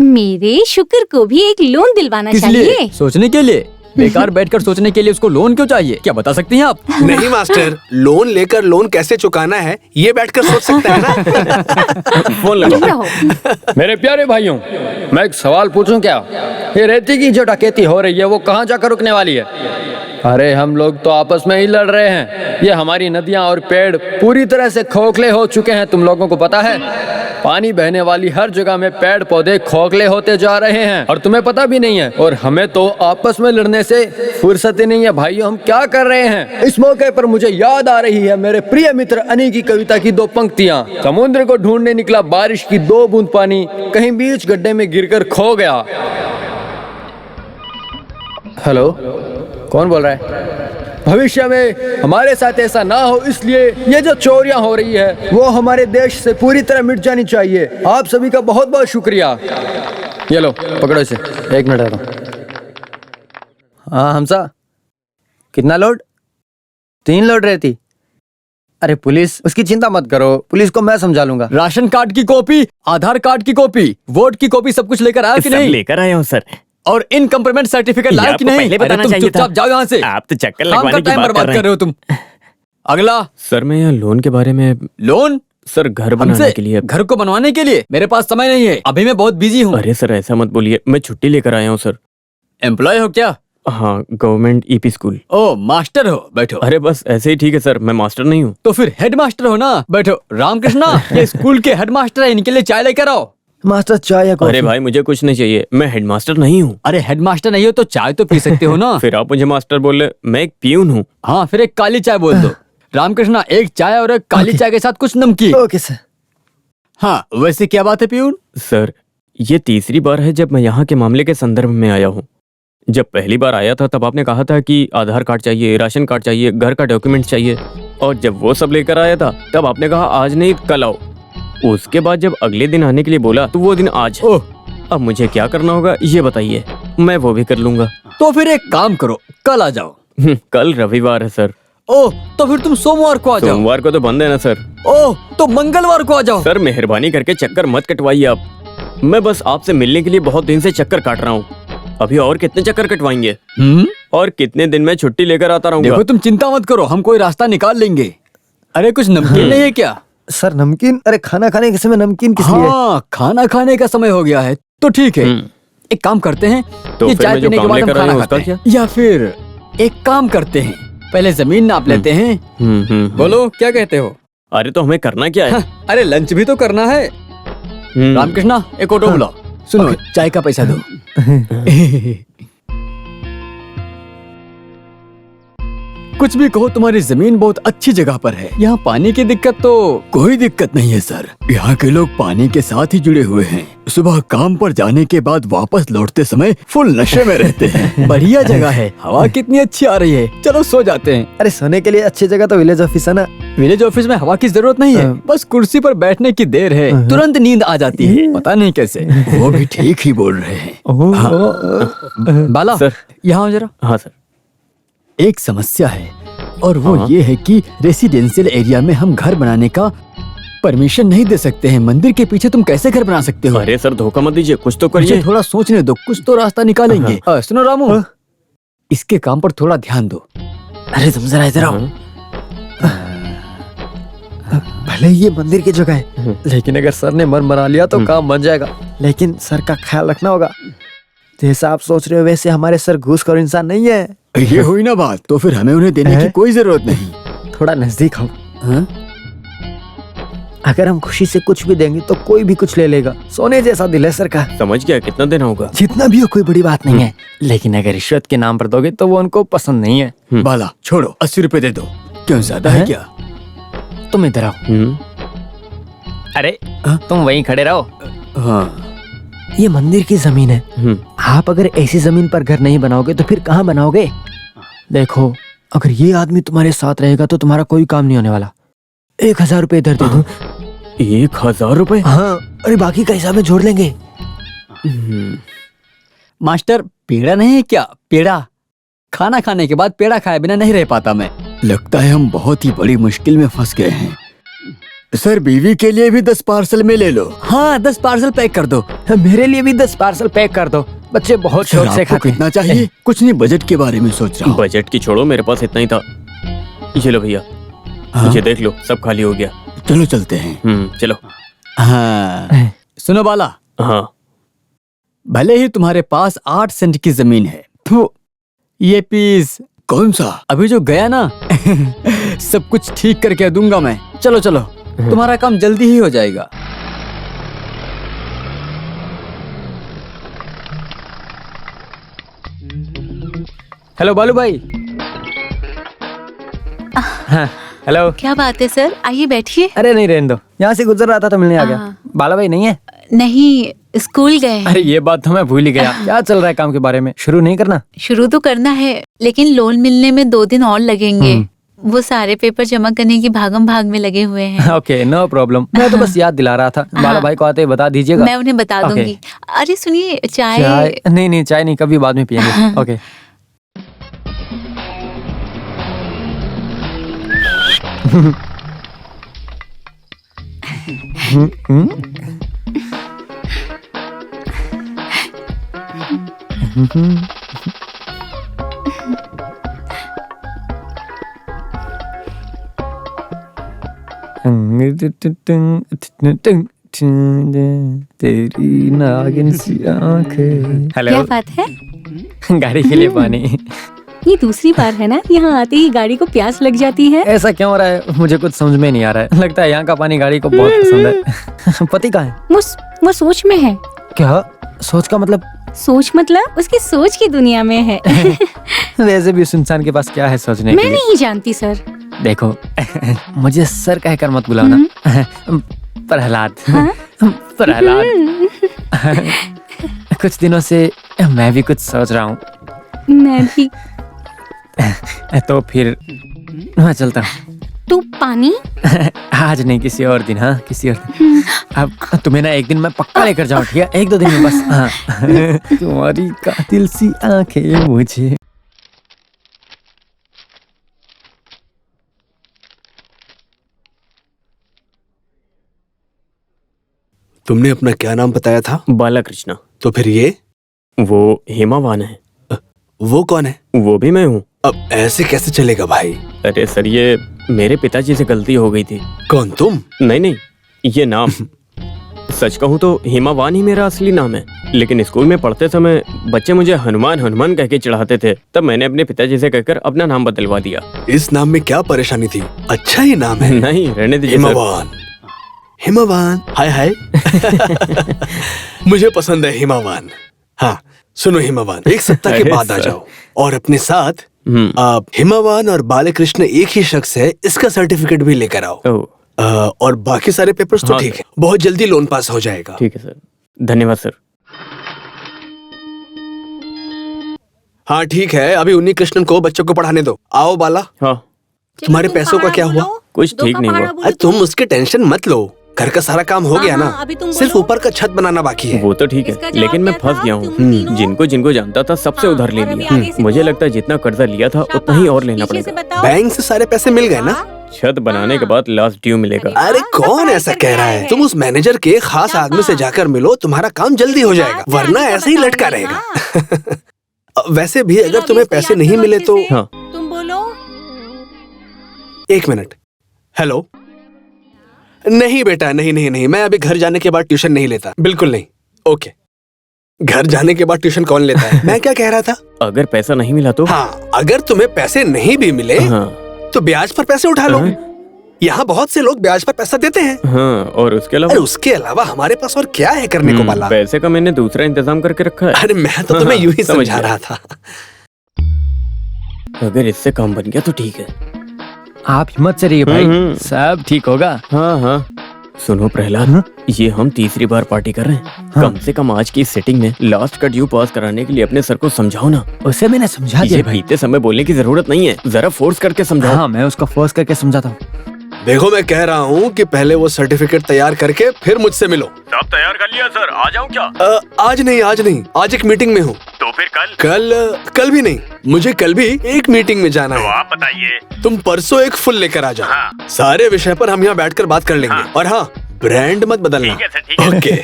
मेरे शुक्र को भी एक लोन दिलवाना किस चाहिए। लिए? सोचने के लिए? बेकार बैठकर सोचने के लिए उसको लोन क्यों चाहिए? क्या बता सकती हैं आप? नहीं मास्टर, लोन लेकर लोन कैसे चुकाना है ये बैठकर सोच सकता है ना। फोन लगाओ। मेरे प्यारे भाइयों, मैं एक सवाल पूछूं क्या? ये रेती की जो डकैती हो रही है वो कहाँ जाकर रुकने वाली है? अरे हम लोग तो आपस में ही लड़ रहे हैं। ये हमारी नदियां और पेड़ पूरी तरह से खोखले हो चुके हैं, तुम लोगों को पता है? पानी बहने वाली हर जगह में पेड़ पौधे खोखले होते जा रहे हैं और तुम्हें पता भी नहीं है। और हमें तो आपस में लड़ने से फुर्सत ही नहीं है। भाइयों, हम क्या कर रहे हैं? इस मौके पर मुझे याद आ रही है मेरे प्रिय मित्र अनी की कविता की 2 पंक्तियां। समुद्र को ढूंढने निकला बारिश की 2 बूंद पानी, कहीं बीच गड्ढे में गिरकर खो गया। हेलो, कौन बोल रहा है? भविष्य में हमारे साथ ऐसा ना हो, इसलिए ये जो चोरियां हो रही है वो हमारे देश से पूरी तरह मिट जानी चाहिए। आप सभी का बहुत बहुत शुक्रिया। ये लो, पकड़ो इसे। 1 मिनट रहो। हाँ हमसा, कितना लोड? 3 लोड रहती। अरे पुलिस, उसकी चिंता मत करो, पुलिस को मैं समझा लूंगा। राशन कार्ड की कॉपी, आधार कार्ड की कॉपी, वोट की कॉपी, सब कुछ लेकर आया कि नहीं? लेकर आया हूँ सर। और इनकम पेमेंट सर्टिफिकेट लाया कि नहीं? पहले बताना तुम चाहिए चुपचाप था। जाओ यहाँ से। आप तो चक्कर काम लगवाने का की टाइम बात बर्बाद कर रहे हो तुम। अगला। सर मैं यहाँ लोन के बारे में। लोन? सर घर बनाने हमसे? के लिए। घर को बनवाने के लिए? मेरे पास समय नहीं है, अभी मैं बहुत बिजी हूँ। अरे सर ऐसा मत बोलिए, मैं छुट्टी लेकर आया हूँ सर। एम्प्लॉय हो क्या? हाँ, गवर्नमेंट ईपी स्कूल। ओ मास्टर हो, बैठो। अरे बस ऐसे ही ठीक है सर, मैं मास्टर नहीं हूँ। तो फिर हेड मास्टर हो ना, बैठो। रामकृष्णा, ये स्कूल के हेड मास्टर है, इनके लिए चाय लेकर आओ। मास्टर चाय या कॉफी? अरे भाई मुझे कुछ नहीं चाहिए, मैं हेडमास्टर नहीं हूँ। अरे हेडमास्टर नहीं हो तो चाय तो पी सकते हो ना। फिर आप मुझे मास्टर बोले, मैं एक पियून हूँ। हाँ, फिर एक काली चाय बोल दो। रामकृष्णा, एक चाय और एक काली चाय के साथ कुछ नमकीन। Okay sir. हाँ, वैसे क्या बात है पियून? सर ये तीसरी बार है जब मैं यहाँ के मामले के संदर्भ में आया हूँ। जब पहली बार आया था तब आपने कहा था कि आधार कार्ड चाहिए, राशन कार्ड चाहिए, घर का डॉक्यूमेंट चाहिए, और जब वो सब लेकर आया था तब आपने कहा आज नहीं कल आओ। उसके बाद जब अगले दिन आने के लिए बोला तो वो दिन आज है। अब मुझे क्या करना होगा ये बताइए, मैं वो भी कर लूंगा। तो फिर एक काम करो, कल आ जाओ। कल रविवार है सर। ओह, तो फिर तुम सोमवार को आ जाओ। सोमवार को तो बंद है ना सर। ओह, तो मंगलवार को आ जाओ। सर मेहरबानी करके चक्कर मत कटवाइए आप। मैं बस आपसे मिलने के लिए बहुत दिन से चक्कर काट रहा हूँ। अभी और कितने चक्कर कटवाएंगे? और कितने दिन में छुट्टी लेकर आता रहूंगा? देखो तुम चिंता मत करो, हम कोई रास्ता निकाल लेंगे। अरे कुछ नमकीन नहीं है क्या? सर नमकीन? अरे खाना खाने के समय नमकीन किस लिए? हाँ, खाना खाने का समय हो गया है तो ठीक है। एक काम करते हैं, तो ये फिर चाय मैं जो पीने के काम बाद हम लेकर आया खाना हूँ खाते उसका हैं। या फिर एक काम करते हैं, पहले जमीन नाप लेते हैं। बोलो क्या कहते हो? अरे तो हमें करना क्या है? अरे लंच भी तो करना है। रामकृष्णा एक ऑटो बुलाओ। सुनो चाय का पैसा दो। कुछ भी कहो, तुम्हारी जमीन बहुत अच्छी जगह पर है। यहाँ पानी की दिक्कत तो कोई दिक्कत नहीं है सर। यहाँ के लोग पानी के साथ ही जुड़े हुए हैं। सुबह काम पर जाने के बाद वापस लौटते समय फुल नशे में रहते हैं। बढ़िया जगह है, हवा कितनी अच्छी आ रही है। चलो सो जाते हैं। अरे सोने के लिए अच्छी जगह तो विलेज ऑफिस है ना। विलेज ऑफिस में हवा की जरूरत नहीं है, बस कुर्सी पर बैठने की देर है, तुरंत नींद आ जाती है। पता नहीं कैसे। वो भी ठीक ही बोल रहे हैं। बाला सर। यहाँ आओ जरा। हाँ सर। एक समस्या है और वो ये है कि रेसिडेंशियल एरिया में हम घर बनाने का परमिशन नहीं दे सकते हैं। मंदिर के पीछे तुम कैसे घर बना सकते हो? अरे सर धोखा मत दीजिए, कुछ तो करिए। मुझे थोड़ा सोचने दो, कुछ तो रास्ता निकालेंगे। सुनो रामू, इसके काम पर थोड़ा ध्यान दो। अरे तुम जरा इधर आओ। भले ही ये मंदिर की जगह है, लेकिन अगर सर ने मन बना लिया तो काम बन जाएगा। लेकिन सर का ख्याल रखना होगा। जैसा आप सोच रहे हो वैसे हमारे सर घूसखोर इंसान नहीं है। ये हुई ना बात, तो फिर हमें उन्हें देने की कोई जरूरत नहीं। थोड़ा नजदीक आओ। अगर हम खुशी से कुछ भी देंगे तो कोई भी कुछ ले लेगा। सोने जैसा दिल है सर का। समझ गया, कितना देना होगा? जितना भी हो कोई बड़ी बात नहीं है। लेकिन अगर रिश्वत के नाम पर दोगे तो वो उनको पसंद नहीं है। बाला छोड़ो, 80 रुपए दे दो। क्यों, ज्यादा है क्या? तुम इधर आओ। अरे तुम वहीं खड़े रहो। हाँ ये मंदिर की जमीन है। आप अगर ऐसी जमीन पर घर नहीं बनाओगे तो फिर कहाँ बनाओगे? देखो, अगर ये आदमी तुम्हारे साथ रहेगा तो तुम्हारा कोई काम नहीं होने वाला। 1000 रुपए इधर दे दो। 1000 रुपए? हाँ, अरे बाकी का हिसाब में जोड़ लेंगे। मास्टर, पेड़ा नहीं है क्या? पेड़ा खाना खाने के बाद पेड़ा खाए बिना नहीं रह पाता मैं। लगता है हम बहुत ही बड़ी मुश्किल में फंस गए हैं। सर बीवी के लिए भी 10 पार्सल में ले लो। हाँ 10 पार्सल पैक कर दो। मेरे लिए भी 10 पार्सल पैक कर दो। बच्चे बहुत शौक से खाते हैं। कितना चाहिए? कुछ नहीं, बजट के बारे में सोच रहा हूँ। बजट की छोड़ो, मेरे पास इतना ही था। ये लो भैया। मुझे देख लो, सब खाली हो गया। चलो चलते हैं। चलो। हाँ सुनो बाला। हाँ भले ही तुम्हारे पास 8 सेंट की जमीन है, तो ये पीस कौन सा अभी जो गया ना सब कुछ ठीक करके दूंगा मैं। चलो चलो, तुम्हारा काम जल्दी ही हो जाएगा। हेलो बालू भाई। हाँ, हेलो। क्या बात है सर, आइए बैठिए। अरे नहीं, रहने दो। यहाँ से गुजर रहा था तो मिलने आ गया। बाला भाई नहीं है? नहीं, स्कूल गए। अरे ये बात तो मैं भूल ही गया। क्या चल रहा है काम के बारे में? शुरू नहीं करना? शुरू तो करना है, लेकिन लोन मिलने में 2 दिन और लगेंगे। वो सारे पेपर जमा करने की भागम भाग में लगे हुए हैं। Okay, no problem. मैं तो बस याद दिला रहा था। बाला भाई को आते ही बता दीजिएगा। मैं उन्हें बता दूंगी। अरे सुनिए, चाय नहीं, चाय नहीं, कभी बाद में पियेंगे। ओके। तेरी नागिन सी आंखें। हेलो। क्या बात है? गाड़ी के लिए पानी। ये दूसरी बार है ना यहाँ आते ही गाड़ी को प्यास लग जाती है। ऐसा क्यों हो रहा है? मुझे कुछ समझ में नहीं आ रहा है। लगता है यहाँ का पानी गाड़ी को बहुत पसंद है। पति कहाँ है? वो सोच में है। क्या सोच का मतलब? सोच मतलब उसकी सोच की दुनिया में है। वैसे भी उस इंसान के पास क्या है सोचने के मैं लिए? नहीं जानती सर। देखो मुझे सर कहकर मत बुलाना। प्रहलाद। प्रहलाद। कुछ दिनों से मैं भी कुछ सोच रहा हूँ। मैं भी। तो फिर मैं चलता हूँ। तू पानी? आज नहीं, किसी और दिन। हाँ किसी और दिन। अब तुम्हें ना एक दिन मैं पक्का लेकर जाऊँ, ठीक है? 1-2 दिन में बस। हाँ। तुम्हारी कातिल सी आंखें मुझे। तुमने अपना क्या नाम बताया था? बालाकृष्णा। तो फिर ये? वो हेमावान है। वो कौन है? वो भी मैं हूँ। अब ऐसे कैसे चलेगा भाई? अरे सर, ये मेरे पिताजी से गलती हो गई थी। कौन, तुम? नहीं, ये नाम। सच कहूँ तो हिमावान ही मेरा असली नाम है, लेकिन स्कूल में पढ़ते समय बच्चे मुझे हनुमान हनुमान कह के चिढ़ाते थे, तब मैंने अपने पिताजी से कहकर अपना नाम बदलवा दिया। इस नाम में क्या परेशानी थी? अच्छा ही नाम है। नहीं, रहने दीजिए सर। हिमावान, हिमावान, हाय हाय। मुझे पसंद है हिमावान। हाँ सुनो हिमावान, एक सप्ताह के बाद आ जाओ और अपने साथ आप हिमावान और बालकृष्ण एक ही शख्स है इसका सर्टिफिकेट भी लेकर आओ। और बाकी सारे पेपर्स तो ठीक है, बहुत जल्दी लोन पास हो जाएगा। ठीक है सर, धन्यवाद सर। हाँ ठीक है, अभी उन्हीं कृष्णन को बच्चों को पढ़ाने दो। आओ बाला। हाँ। तुम्हारे पैसों का क्या हुआ? कुछ ठीक नहीं हुआ। अरे तुम उसकी टेंशन मत लो, घर का सारा काम हो गया ना, सिर्फ ऊपर का छत बनाना बाकी है। वो तो ठीक है, लेकिन मैं फंस गया हूँ। जिनको जिनको जानता था सबसे उधार ले लिया। मुझे लगता है जितना कर्जा लिया था उतना ही और लेना पड़ेगा। बैंक से सारे पैसे मिल गए ना? छत बनाने के बाद लास्ट ड्यू मिलेगा। अरे कौन ऐसा कह रहा है? तुम उस मैनेजर के खास आदमी से जाकर मिलो, तुम्हारा काम जल्दी हो जाएगा, वरना ऐसे ही लटका रहेगा। वैसे भी अगर तुम्हें पैसे नहीं मिले तो तुम बोलो। एक मिनट। हेलो। नहीं बेटा, नहीं नहीं नहीं, मैं अभी घर जाने के बाद ट्यूशन नहीं लेता, बिल्कुल नहीं। ओके, घर जाने के बाद ट्यूशन कौन लेता है? मैं क्या कह रहा था? अगर पैसा नहीं मिला तो? हाँ, अगर तुम्हें पैसे नहीं भी मिले तो ब्याज पर पैसे उठा लो। यहाँ बहुत से लोग ब्याज पर पैसा देते हैं। हाँ, और उसके अलावा? अरे उसके अलावा हमारे पास और क्या है करने को बाला? पैसे का मैंने दूसरा इंतजाम करके रखा है। अरे मैं तो तुम्हें यूं ही समझा रहा था। अगर इससे काम बन गया तो ठीक है। आप हिम्मत से रहिए भाई, सब ठीक होगा। हाँ हाँ। सुनो प्रहलाद, ये हम तीसरी बार पार्टी कर रहे हैं। कम से कम आज की इस सेटिंग में लास्ट का ड्यू पास कराने के लिए अपने सर को समझाओ ना। उसे मैंने समझा दिया भाई। बीते समय बोलने की जरूरत नहीं है, जरा फोर्स करके समझाओ। हाँ, मैं उसको फोर्स करके समझाता हूँ। देखो मैं कह रहा हूँ कि पहले वो सर्टिफिकेट तैयार करके फिर मुझसे मिलो। सब तैयार कर लिया सर, आ जाऊँ क्या? आज नहीं, आज एक मीटिंग में हूँ। तो फिर कल भी नहीं, मुझे कल भी एक मीटिंग में जाना है। आप बताइए। तुम परसों एक फुल लेकर आ जाओ। हाँ। सारे विषय पर हम यहाँ बैठकर बात कर लेंगे। और हाँ, ब्रांड मत बदलना। ओके।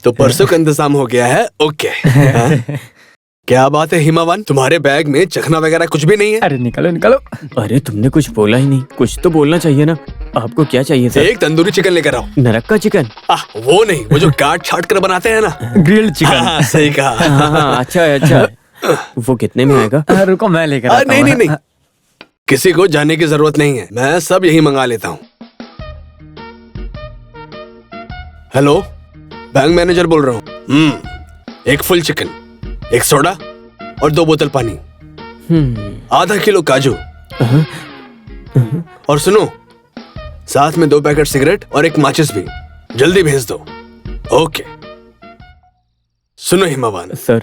तो परसों का इंतजाम हो गया है। ओके। क्या बात है हिमावान, तुम्हारे बैग में चखना वगैरह कुछ भी नहीं है? अरे निकलो निकलो। अरे तुमने कुछ बोला ही नहीं, कुछ तो बोलना चाहिए ना। आपको क्या चाहिए सर? एक तंदूरी चिकन लेकर आओ। नरक का चिकन? वो नहीं, वो जो काट छाट कर बनाते हैं ना, ग्रिल्ड चिकन। हाँ, सही कहा। हाँ, अच्छा है, अच्छा है। वो कितने में आएगा? रुको मैं लेकर आता हूँ। नहीं, किसी को जाने की जरूरत नहीं है, मैं सब यही मंगा लेता हूँ। हेलो, बैंक मैनेजर बोल रहा हूँ। एक फुल चिकन, एक सोडा और 2 बोतल पानी, आधा किलो काजू, और सुनो, साथ में 2 पैकेट सिगरेट और एक माचिस भी। जल्दी भेज दो। ओके। सुनो हिमावान सर,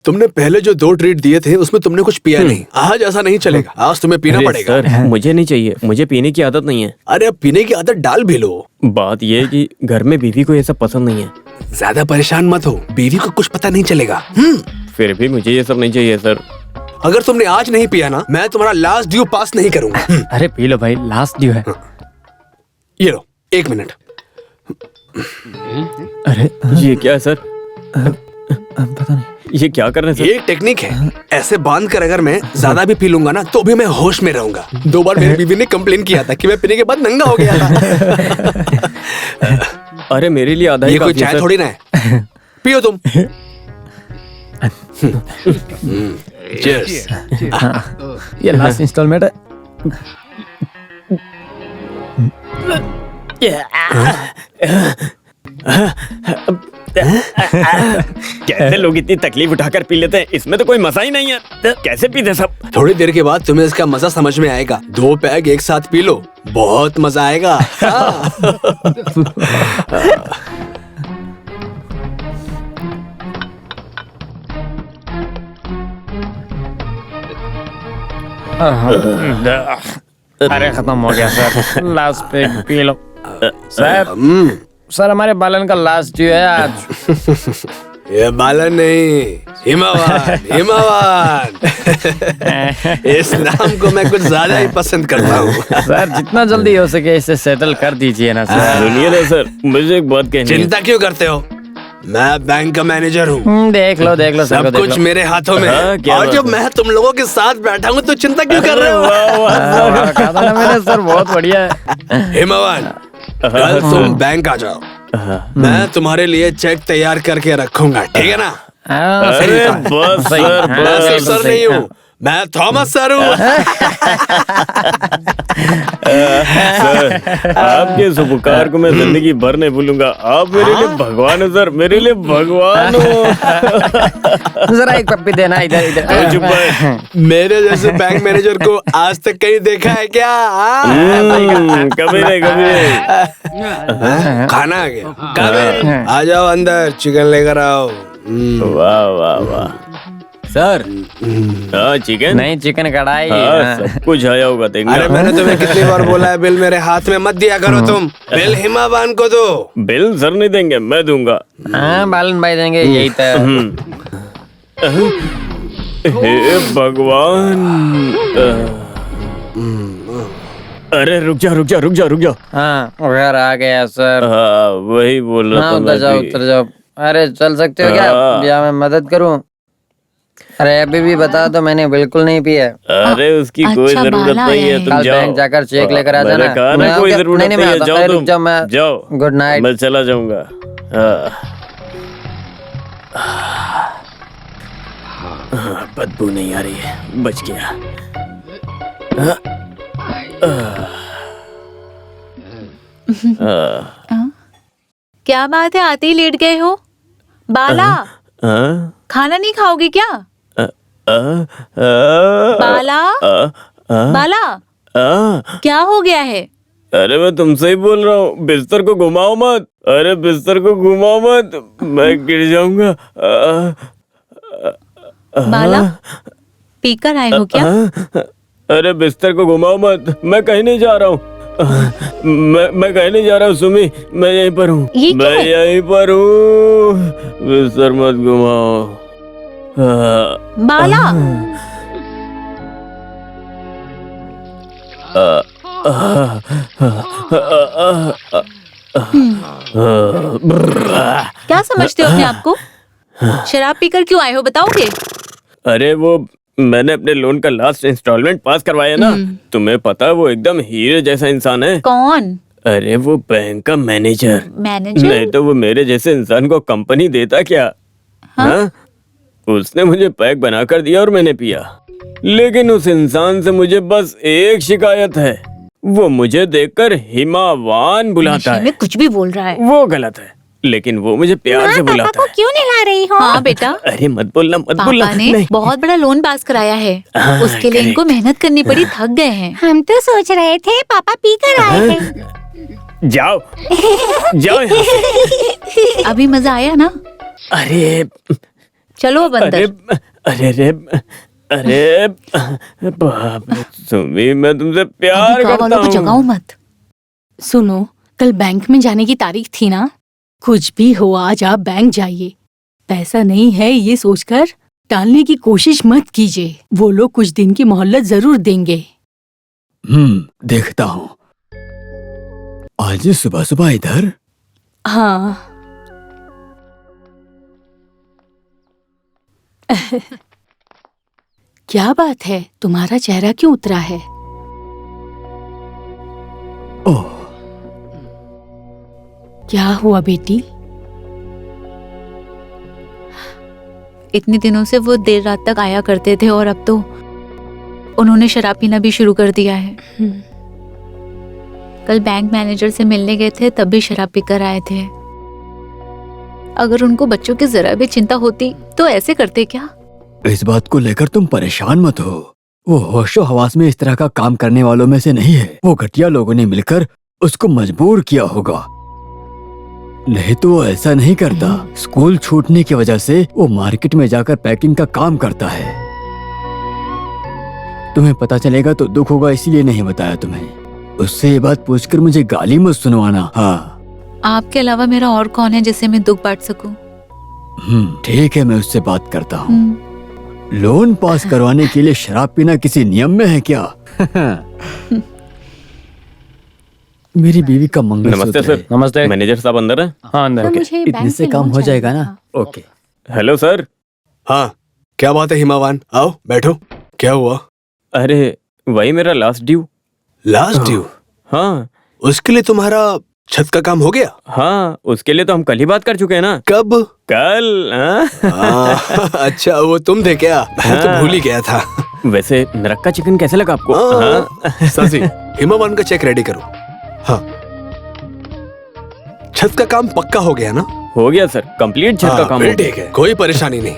तुमने पहले जो 2 ट्रीट दिए थे उसमें तुमने कुछ पिया नहीं। आज ऐसा नहीं चलेगा, आज तुम्हें पीना पड़ेगा। सर, मुझे नहीं चाहिए, मुझे पीने की आदत नहीं है। अरे अब पीने की आदत डाल भी लो। बात ये है कि घर में बीवी को ये सब पसंद नहीं है। ज्यादा परेशान मत हो, बीवी को कुछ पता नहीं चलेगा। फिर भी मुझे ये सब नहीं चाहिए सर। अगर तुमने आज नहीं पिया ना, मैं तुम्हारा लास्ट ड्यू पास नहीं करूंगा। अरे पी लो भाई, लास्ट ड्यू है। ये लो, 1 मिनट। अरे ये क्या है सर? पता नहीं ये क्या कर रहे हैं सर? ये एक टेक्निक है, ऐसे बांध कर अगर मैं ज्यादा भी पी लूंगा ना तो भी मैं होश में रहूंगा। 2 बार मेरी बीवी ने कंप्लेन किया था कि मैं पीने के बाद नंगा हो गया था। अरे मेरे लिए आधा ही ये कोई काफी है, चाय सर। थोड़ी ना है, पियो तुम। Cheers। ये लास्ट इंस्टॉलमेंट है। कैसे लोग इतनी तकलीफ उठाकर पी लेते हैं? इसमें तो कोई मजा ही नहीं है। कैसे पीते सब? थोड़ी देर के बाद तुम्हें इसका मजा समझ में आएगा। 2 पैग एक साथ पी लो, बहुत मजा आएगा। अरे खत्म हो गया सर, लास्ट पे पी लो। सर हमारे बालन का लास्ट ड्यू है आज। ये बालन नहीं, हिमावान। हिमावान। इस नाम को मैं कुछ ज्यादा ही पसंद करता हूँ। सर जितना जल्दी हो सके इसे सेटल कर दीजिए ना सर। सुनिए ना सर, मुझे एक बात कहनी है। चिंता क्यों करते हो? मैं बैंक का मैनेजर हूँ। देख लो सर, सब कुछ मेरे हाथों में है। क्या और बात जब मैं तुम लोगों के साथ बैठा हूँ तो चिंता क्यों कर रहे हो? कहा था ना मैंने सर, बहुत बढ़िया है। हिमावान, कल तुम बैंक आ जाओ, मैं तुम्हारे लिए चेक तैयार करके रखूंगा, ठीक है ना? अरे बस सर, मैं सिर्फ सर नहीं हूँ, मैं थॉमस सर हूँ। सर, आपके इस उपकार को मैं जिंदगी भर नहीं भूलूंगा। आप मेरे लिए भगवान हो सर, मेरे लिए भगवान हो। जरा एक पप्पी देना इधर इधर। चुप है। मेरे जैसे बैंक मैनेजर को आज तक कहीं देखा है क्या? कभी नहीं, कभी नहीं। खाना आ गया, आ जाओ अंदर, चिकन लेकर आओ। वाह वाह वाह सर, हाँ चिकन नहीं, चिकन कढ़ाई। हाँ, सब कुछ आया होगा देखना। अरे मैंने तुम्हें कितनी बार बोला है, बिल मेरे हाथ में मत दिया करो तुम, बिल हिमाबान को दो। बिल सर नहीं देंगे, मैं दूंगा। हाँ, बालन भाई देंगे, यही तो। हे भगवान। अरे रुक जा रुक जा रुक जा रुक जा। हाँ, घर आ गया सर। हाँ वही बोल रहा हाँ, था उतर मैं जाओ भी। उतर जाओ। अरे चल सकते हो क्या? हाँ। या मैं मदद करूं? अरे अभी भी बता दो, मैंने बिल्कुल नहीं पिया। अरे उसकी कोई अच्छा, जरूरत बाला नहीं है, है। तुम कल जाओ। बैंक जाकर चेक लेकर आ मैंने जाना। कहा मैं ना आऊँ कोई क्या? जरूरत नहीं, नहीं मैं है, आता हूँ। जाओ अरे तुम रुक जाओ, मैं जाओ। Good night. मैं चला जाऊंगा। बदबू नहीं आ रही है, बच गया। क्या बात है, आते ही लेट गए हो? बाला, खाना नहीं खाओगे क्या? बाला, बाला, क्या हो गया है? अरे मैं तुमसे ही बोल रहा हूँ, बिस्तर को घुमाओ मत। अरे बिस्तर को घुमाओ मत, मैं गिर जाऊंगा। बाला, पीकर आए हो क्या? अरे बिस्तर को घुमाओ मत, मैं कहीं नहीं जा रहा हूँ। मैं कहीं नहीं जा रहा हूँ सुमी, मैं यहीं पर हूँ। ये क्या मैं है? यहीं पर हूँ, बिस्तर मत घुमाओ। बाला, क्या समझते हो अपने आप को? शराब पीकर क्यों आए हो, बताओगे? अरे वो मैंने अपने लोन का लास्ट इंस्टॉलमेंट पास करवाया ना, तुम्हें पता है वो एकदम हीरे जैसा इंसान है। कौन? अरे वो बैंक का मैनेजर। मैनेजर? नहीं तो वो मेरे जैसे इंसान को कंपनी देता क्या? हाँ? उसने मुझे पैक बना कर दिया और मैंने पिया। लेकिन उस इंसान से मुझे बस एक शिकायत है, वो मुझे देखकर हिमावान बुलाता नशे है। में कुछ भी बोल रहा है। वो गलत है, लेकिन वो मुझे प्यार से बुलाता पापा को है। क्यों नहला रही हो? हाँ बेटा, अरे मत बोलना मत बोलना। पापा ने नहीं। बहुत बड़ा लोन पास कराया है, हाँ, उसके लिए इनको मेहनत करनी पड़ी, थक गए हैं। हम तो सोच रहे थे पापा पी कर आए थे। जाओ जाओ यहाँ से। अभी मजा आया ना? अरे चलो अब अरे अंदर। अरे अरे अरे बाप रे, सुमी मैं तुमसे प्यार अभी गाँव करता वालों को जगाओ हूँ। मत। सुनो, कल बैंक में जाने की तारीख थी ना? कुछ भी हो आज आप बैंक जाइए। पैसा नहीं है ये सोचकर टालने की कोशिश मत कीजिए, वो लोग कुछ दिन की मोहलत जरूर देंगे। देखता हूँ। आज सुबह सुबह इधर? हाँ। क्या बात है, तुम्हारा चेहरा क्यों उतरा है? ओह, क्या हुआ बेटी? इतने दिनों से वो देर रात तक आया करते थे और अब तो उन्होंने शराब पीना भी शुरू कर दिया है। कल बैंक मैनेजर से मिलने गए थे तब भी शराब पीकर आए थे। अगर उनको बच्चों की जरा भी चिंता होती तो ऐसे करते क्या? इस बात को लेकर तुम परेशान मत हो। वो होशो हवास में इस तरह का काम करने वालों में से नहीं है। वो घटिया लोगों ने मिलकर उसको मजबूर किया होगा, नहीं तो वो ऐसा नहीं करता। स्कूल छूटने की वजह से वो मार्केट में जाकर पैकिंग का काम करता है। तुम्हें पता चलेगा तो दुख होगा, इसलिए नहीं बताया तुम्हें। उससे ये बात पूछकर मुझे गाली मत सुनवाना। हाँ, आपके अलावा मेरा और कौन है जिससे मैं दुख बांट सकूं? ठीक है, मैं उससे बात करता हूँ। लोन पास करवाने के लिए शराब पीना किसी नियम में है क्या? मेरी बीवी का नमस्ते मंगलसूत्र सर। है। नमस्ते। मैनेजर साहब अंदर है? हाँ अंदर। मुझे इतने बैंक से में काम लोन हो जाएगा चाहिए ना? था। ओके। Hello sir. हाँ, क्या बात है हिमावान? आओ बैठो। क्या हुआ? अरे वही मेरा लास्ट ड्यू। Last due? हाँ। उसके लिए तुम्हारा छत का काम हो गया? हाँ, उसके लिए तो हम कल ही बात कर चुके हैं ना। कब? कल। अच्छा, वो तुम थे क्या? मैं तो भूल ही गया था। वैसे नरक्का चिकन कैसे लगा आपको? सासी, हिमावन का चेक रेडी करो। हाँ, छत का काम पक्का हो गया ना? हो गया सर, कंप्लीट छत का काम हो ठीक गया। है, कोई परेशानी नहीं।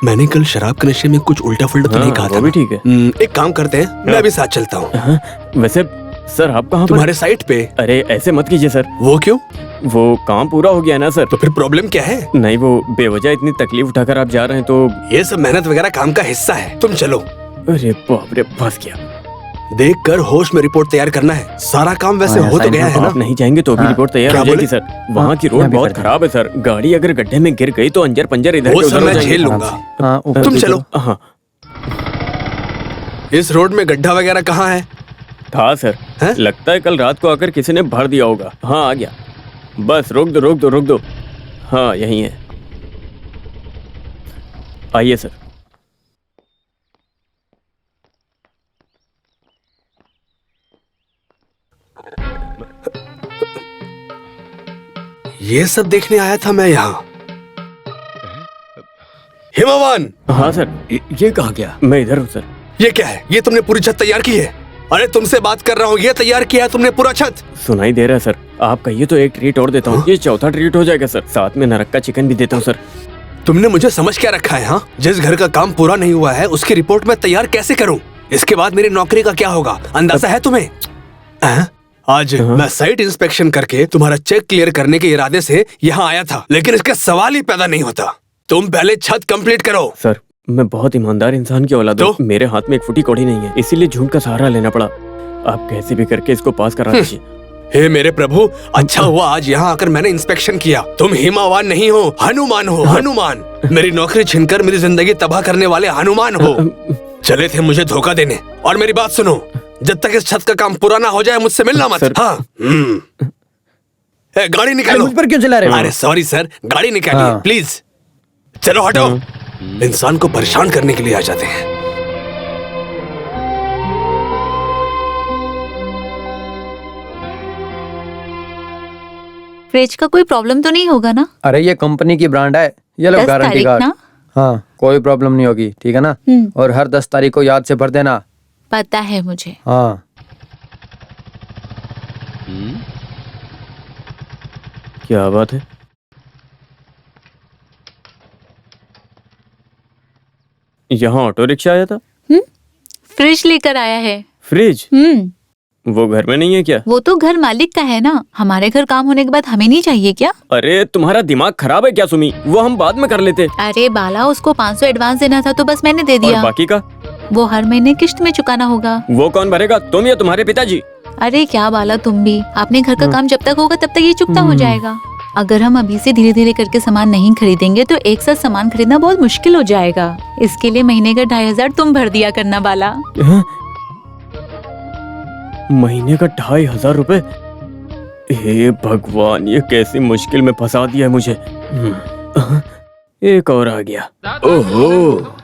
मैंने कल शराब के नशे में कुछ उल्टा फुल्टा तो नहीं कहा था? वो भी ठीक है। एक काम करते हैं, मैं भी साथ चलता हूँ। वैसे सर आप कहाँ पर? तुम्हारे साइट पे। अरे ऐसे मत कीजिए सर। वो क्यों? वो काम पूरा हो गया ना सर। तो फिर प्रॉब्लम क्या है? नहीं, वो बेवजह इतनी तकलीफ उठाकर आप जा रहे हैं तो। ये सब मेहनत वगैरह काम का हिस्सा है, तुम चलो। अरे बाप रे, फंस गया। देख कर होश में रिपोर्ट तैयार करना है। सारा काम वैसे हो तो गया है ना? आप नहीं जाएंगे तो भी रिपोर्ट तैयार क्या हो जाएगी बोले? सर। वहाँ की रोड बहुत खराब है सर। गाड़ी अगर गड्ढे में गिर गई तो अंजर पंजर इधर वो के सब उधर हो मैं जाएंगे। झेल लूंगा। हाँ, ऊपर तुम भी चलो। हाँ, इस रोड में गड्ढा वगैरह कहाँ है? था सर। हैं? लगता है कल रात को आकर किसी ने भर दिया होगा। हाँ, आ गया। बस रोक दो, रोक दो, रोक दो। हाँ, यही है। आइए सर। ये सब देखने आया था मैं यहाँ। हिमावन! हाँ सर। ये कहाँ गया? मैं इधर हूँ सर। ये क्या है? ये तुमने पूरी छत तैयार की है? अरे तुमसे बात कर रहा हूँ, ये तैयार किया है तुमने पूरा छत? सुनाई दे रहा है सर। आप कहिए तो एक ट्रीट और देता हूँ। ये चौथा ट्रीट हो जाएगा सर। साथ में नरक्का चिकन भी देता हूँ सर। तुमने मुझे समझ क्या रखा है? हाँ, जिस घर का काम पूरा नहीं हुआ है उसकी रिपोर्ट मैं तैयार कैसे करूँ? इसके बाद मेरी नौकरी का क्या होगा, अंदाजा है तुम्हें? आज मैं साइट इंस्पेक्शन करके तुम्हारा चेक क्लियर करने के इरादे से यहाँ आया था, लेकिन इसका सवाल ही पैदा नहीं होता। तुम पहले छत कंप्लीट करो। सर, मैं बहुत ईमानदार इंसान की औलाद हूँ। मेरे हाथ में एक फुटी कौड़ी नहीं है, इसीलिए झूठ का सहारा लेना पड़ा। आप कैसे भी करके इसको पास करा दीजिए। हे मेरे प्रभु, अच्छा हुआ आज यहाँ आकर मैंने इंस्पेक्शन किया। तुम हिमावान नहीं हो, हनुमान हो। हनुमान, मेरी नौकरी छीनकर मेरी जिंदगी तबाह करने वाले हनुमान हो। चले थे मुझे धोखा देने। और मेरी बात सुनो, जब तक इस छत का काम पूरा ना हो जाए मुझसे मिलना मत। हाँ। गाड़ी निकालो। मुझ पर क्यों चला रहे हो? अरे सॉरी सर, गाड़ी निकालिए हाँ। प्लीज। चलो हटो। इंसान को परेशान करने के लिए आ जाते हैं। फ्रिज का कोई प्रॉब्लम तो नहीं होगा ना? अरे ये कंपनी की ब्रांड है, ये लो 10 गारंटी तारीख कार्ड। ना? हाँ, कोई प्रॉब्लम नहीं होगी, ठीक है ना? और हर 10 तारीख को याद से भर देना। पता है मुझे। हाँ। क्या बात है? यहाँ ऑटो रिक्शा आया था। फ्रिज लेकर आया है। फ्रिज? वो घर में नहीं है क्या? वो तो घर मालिक का है ना। हमारे घर काम होने के बाद हमें नहीं चाहिए क्या? अरे तुम्हारा दिमाग खराब है क्या सुमी? वो हम बाद में कर लेते। अरे बाला, उसको 500 एडवांस देना था तो बस मैंने दे और दिया। बाकी का? वो हर महीने किश्त में चुकाना होगा। वो कौन भरेगा, तुम या तुम्हारे पिताजी? अरे क्या बाला, तुम भी। आपने घर का काम जब तक होगा तब तक ये चुकता हो जाएगा। अगर हम अभी से धीरे धीरे करके सामान नहीं खरीदेंगे तो एक साथ सामान खरीदना बहुत मुश्किल हो जाएगा। इसके लिए महीने का 2500 तुम भर दिया करना बाला। महीने का 2500 रुपए? हे भगवान, ये कैसी मुश्किल में फंसा दिया है मुझे। एक और आ गया। ओहो,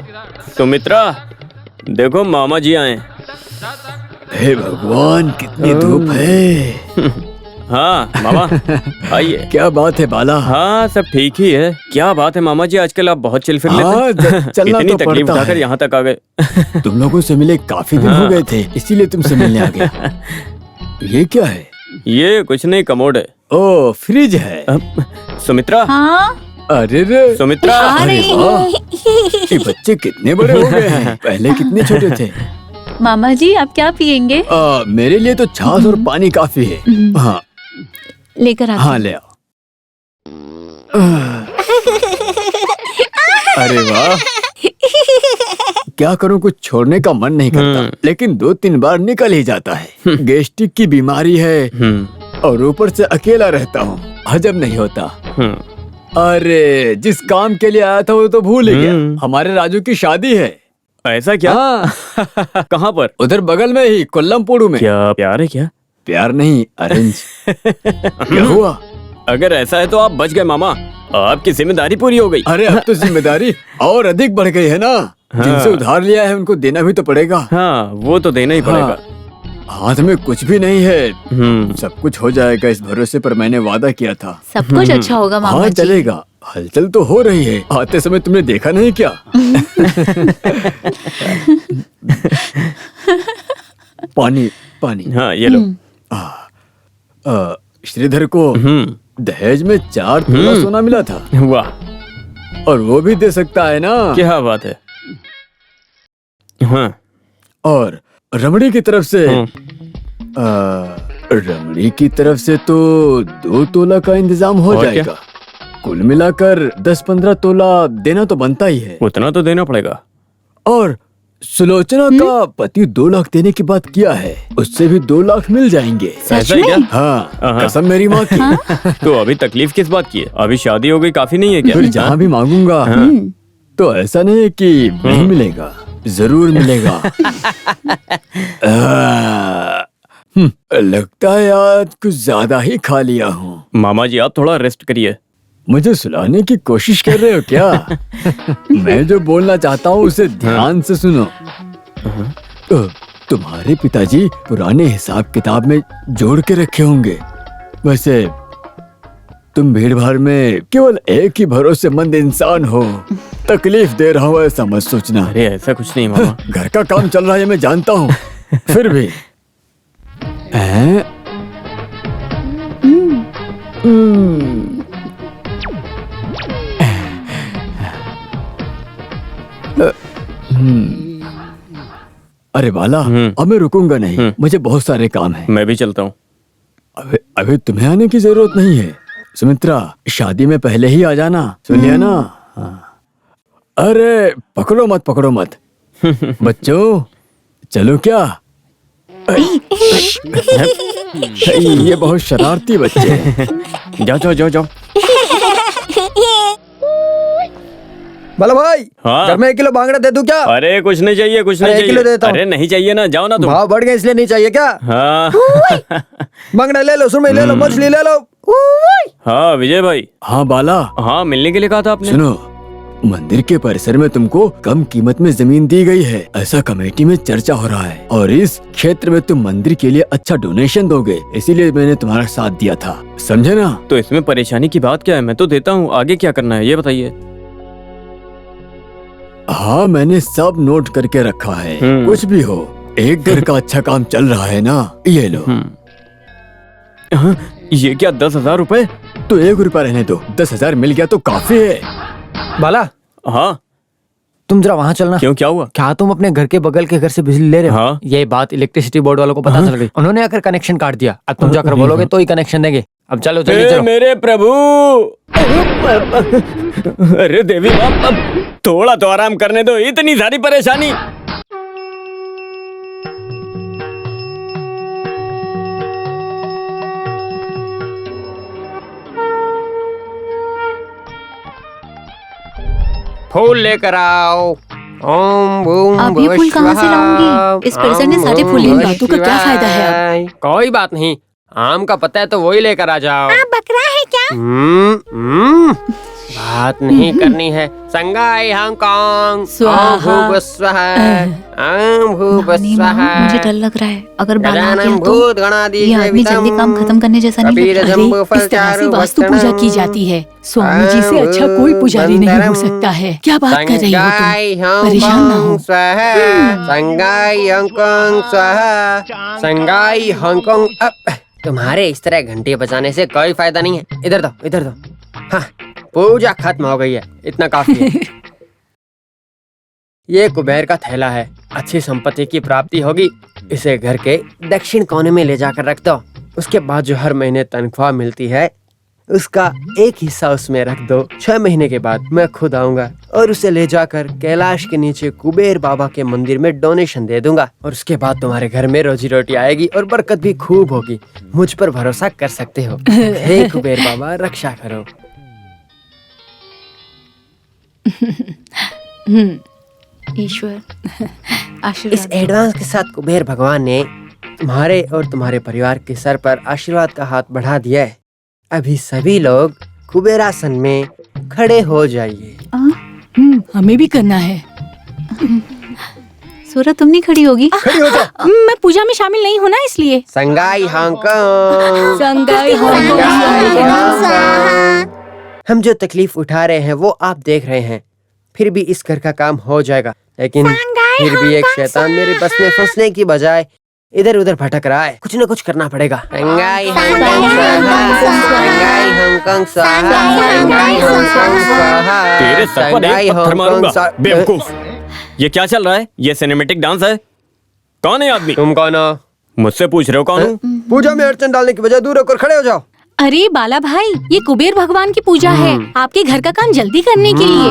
सुमित्रा, देखो मामा जी आए। हे भगवान, कितनी धूप है। हाँ मामा, आइए। क्या बात है बाला? हाँ सब ठीक ही है। क्या बात है मामा जी, आजकल आप बहुत चिल फिर लेते हाँ, हैं। चलना इतनी तो तकलीफ पड़ता उठाकर है। यहाँ तक आ गए। तुम लोगों से मिले काफी दिन हो गए थे, इसीलिए तुमसे मिलने आ गया। ये क्या है? ये कुछ नहीं, कमोड है। ओ, फ्रिज है। सुमित्रा। हाँ? अरे रे सुमित्रा। अरे वाह, ये बच्चे कितने बड़े हो गए हैं, पहले कितने छोटे थे। मामा जी, आप क्या पियेंगे? मेरे लिए तो छाछ और पानी काफी है। हाँ लेकर आती हाँ, ले आओ। अरे वाह, क्या करूं, कुछ छोड़ने का मन नहीं करता, लेकिन 2-3 बार निकल ही जाता है। गैस्ट्रिक की बीमारी है और ऊपर से अकेला रहता हूँ, हजम नहीं होता। अरे जिस काम के लिए आया था वो तो भूल ही गया। हमारे राजू की शादी है। ऐसा क्या? हाँ। कहाँ पर? उधर बगल में ही, कोल्लमपुर में। क्या प्यार है क्या? प्यार नहीं, अरेंज। क्या हुआ? अगर ऐसा है तो आप बच गए मामा, आपकी जिम्मेदारी पूरी हो गई। अरे अब तो जिम्मेदारी और अधिक बढ़ गई है ना। जिनसे उधार लिया है उनको देना भी तो पड़ेगा। हाँ, वो तो देना ही पड़ेगा। हाथ में कुछ भी नहीं है। सब कुछ हो जाएगा इस भरोसे पर मैंने वादा किया था। सब कुछ अच्छा होगा मामा हाँ जी। चलेगा, हलचल तो हो रही है। आते समय तुमने देखा नहीं क्या? पानी पानी। हाँ ये लो। श्रीधर को दहेज में 4 तोला सोना मिला था। वाह, और वो भी दे सकता है ना? क्या बात है। हाँ, और रमणी की तरफ से रमणी की तरफ से तो 2 तोला का इंतजाम हो और जाएगा। क्या? कुल मिलाकर 10-15 तोला देना तो बनता ही है। उतना तो देना पड़ेगा। और सुलोचना का पति 2 लाख देने की बात किया है, उससे भी 2 लाख मिल जाएंगे। ऐसा ही क्या? हाँ, कसम मेरी माँ की। तो अभी तकलीफ किस बात की है? अभी शादी हो गई, काफी नहीं है क्या? फिर जहाँ भी मांगूंगा तो ऐसा नहीं है कि नहीं मिलेगा, जरूर मिलेगा। लगता है आज कुछ ज्यादा ही खा लिया हूँ। मामा जी आप थोड़ा रेस्ट करिए। मुझे सुलाने की कोशिश कर रहे हो क्या? मैं जो बोलना चाहता हूँ उसे ध्यान से सुनो। तुम्हारे पिताजी पुराने हिसाब किताब में जोड़ के रखे होंगे। वैसे तुम भीड़ भाड़ में केवल एक ही भरोसेमंद इंसान हो। तकलीफ दे रहा हूँ ऐसा मत सोचना। अरे ऐसा कुछ नहीं मामा। घर का काम चल रहा है मैं जानता हूँ, फिर भी अरे बाला, अब मैं रुकूंगा नहीं। मुझे बहुत सारे काम हैं। मैं भी चलता हूँ। अभी तुम्हें आने की जरूरत नहीं है। सुमित्रा, शादी में पहले ही आ जाना, सुन लिया ना? हाँ। अरे पकड़ो मत बच्चों, चलो क्या? ये बहुत शरारती बच्चे हैं। जाओ। बाला भाई, हाँ? घर में 1 किलो बांगड़ा दे दूं क्या? अरे कुछ नहीं चाहिए, कुछ नहीं 1 किलो चाहिए। देता हूँ। अरे नहीं चाहिए ना, जाओ ना तुम। भाव बढ़ गए इसलिए नहीं चाहिए क्या? हाँ। बांगड़ा ले लो, सुरमई ले लो, मछली ले लो। हाँ विजय भाई। हाँ बाला, हाँ मिलने के लिए कहा था आपने। सुनो, मंदिर के परिसर में तुमको कम कीमत में जमीन दी गई है, ऐसा कमेटी में चर्चा हो रहा है। और इस क्षेत्र में तुम मंदिर के लिए अच्छा डोनेशन दोगे, इसीलिए मैंने तुम्हारा साथ दिया था, समझे ना? तो इसमें परेशानी की बात क्या है? मैं तो देता हूँ, आगे क्या करना है ये बताइए। हाँ मैंने सब नोट करके रखा है। कुछ भी हो, एक घर का अच्छा काम चल रहा है ना, ये लो। हाँ, ये क्या 10,000 रुपए? तो 1 रुपया रहने दो, 10,000 मिल गया तो काफी है। बाला, हाँ तुम जरा वहाँ चलना। क्यों, क्या हुआ? क्या तुम अपने घर के बगल के घर से बिजली ले रहे हो? हाँ। ये बात इलेक्ट्रिसिटी बोर्ड वालों को पता चल गई। उन्होंने आकर कनेक्शन काट दिया। अब तुम जाकर बोलोगे तो ही कनेक्शन देंगे। अब चलो जल्दी हे चलो। मेरे प्रभु। अरे देवी बाप, अब थोड़ा तो आराम करने दो, इतनी सारी परेशानी। फूल लेकर आओ। ओम बूम अब ये फूल कहाँ से लाऊंगी? इस परिसर ने सारे फूल इन बातों का क्या फायदा है अब? कोई बात नहीं, आम का पता है तो वही लेकर आ जाओ। बकरा है क्या? बात नहीं करनी है। संगाई हांगकांग। स्वाहा। ओम भूव स्वाहा। ओम भूव नानी माँ, स्वाहा। मुझे डर लग रहा है, अगर बाला आ गजानन गया तो भूत गणाधि ये आदमी जल्दी काम खत्म करने जैसा नहीं कबीर लगता। जम्बो अरे, इस तरह से फलचारु वास्तु पूजा की जाती है। स्वामी जी से अच्छा कोई पुजारी नहीं हो सकता है। क्या बात कर रही हो तुम? परेशान ना हो। संगाई हांगकांग स्वाहा। संगाई हांगकांग। तुम्हारे इस तरह घंटे बजाने से कोई फायदा नहीं है। इधर दो, इधर दो। हाँ, पूजा खत्म हो गई है, इतना काफी है। ये कुबेर का थैला है, अच्छी संपत्ति की प्राप्ति होगी। इसे घर के दक्षिण कोने में ले जाकर रख दो। उसके बाद जो हर महीने तनख्वाह मिलती है उसका एक हिस्सा उसमें रख दो। 6 महीने के बाद मैं खुद आऊंगा और उसे ले जाकर कैलाश के नीचे कुबेर बाबा के मंदिर में डोनेशन दे दूंगा। और उसके बाद तुम्हारे घर में रोजी रोटी आएगी और बरकत भी खूब होगी। मुझ पर भरोसा कर सकते हो। हे कुबेर बाबा, रक्षा करो। ईश्वर इस आशीर्वाद। एडवांस के साथ कुबेर भगवान ने तुम्हारे और तुम्हारे परिवार के सर पर आशीर्वाद का हाथ बढ़ा दिया है। अभी सभी लोग कुबेरासन में खड़े हो जाइए। हमें भी करना है। हो रहा, तुम नहीं खड़ी होगी? खड़ी हो जाओ। मैं पूजा में शामिल नहीं हूँ ना, इसलिए। संगाई हांगकांग। संगाई हम जो तकलीफ उठा रहे हैं वो आप देख रहे हैं, फिर भी इस घर का काम हो जाएगा, लेकिन फिर भी एक शैतान मेरे बस में फंसने की बजाय इधर उधर भटक रहा है। कुछ न कुछ करना पड़ेगा। संगाई हांगकांग स्वाहा, संगाई हांगकांग स्वाहा, संगाई हांगकांग स्वाहा, तेरे सर पर संगाई एक पत्थर हांगकांग मारूंगा, स्वा- बेवकूफ। ये क्या चल रहा है? ये सिनेमैटिक डांस है? कौन है आदमी? तुम कौन हो? मुझसे पूछ रहे हो कौन हूँ? पूजा में अड़चन डालने की बजाय दूर होकर खड़े हो जाओ। अरे बाला भाई, ये कुबेर भगवान की पूजा है, आपके घर का काम जल्दी करने के लिए।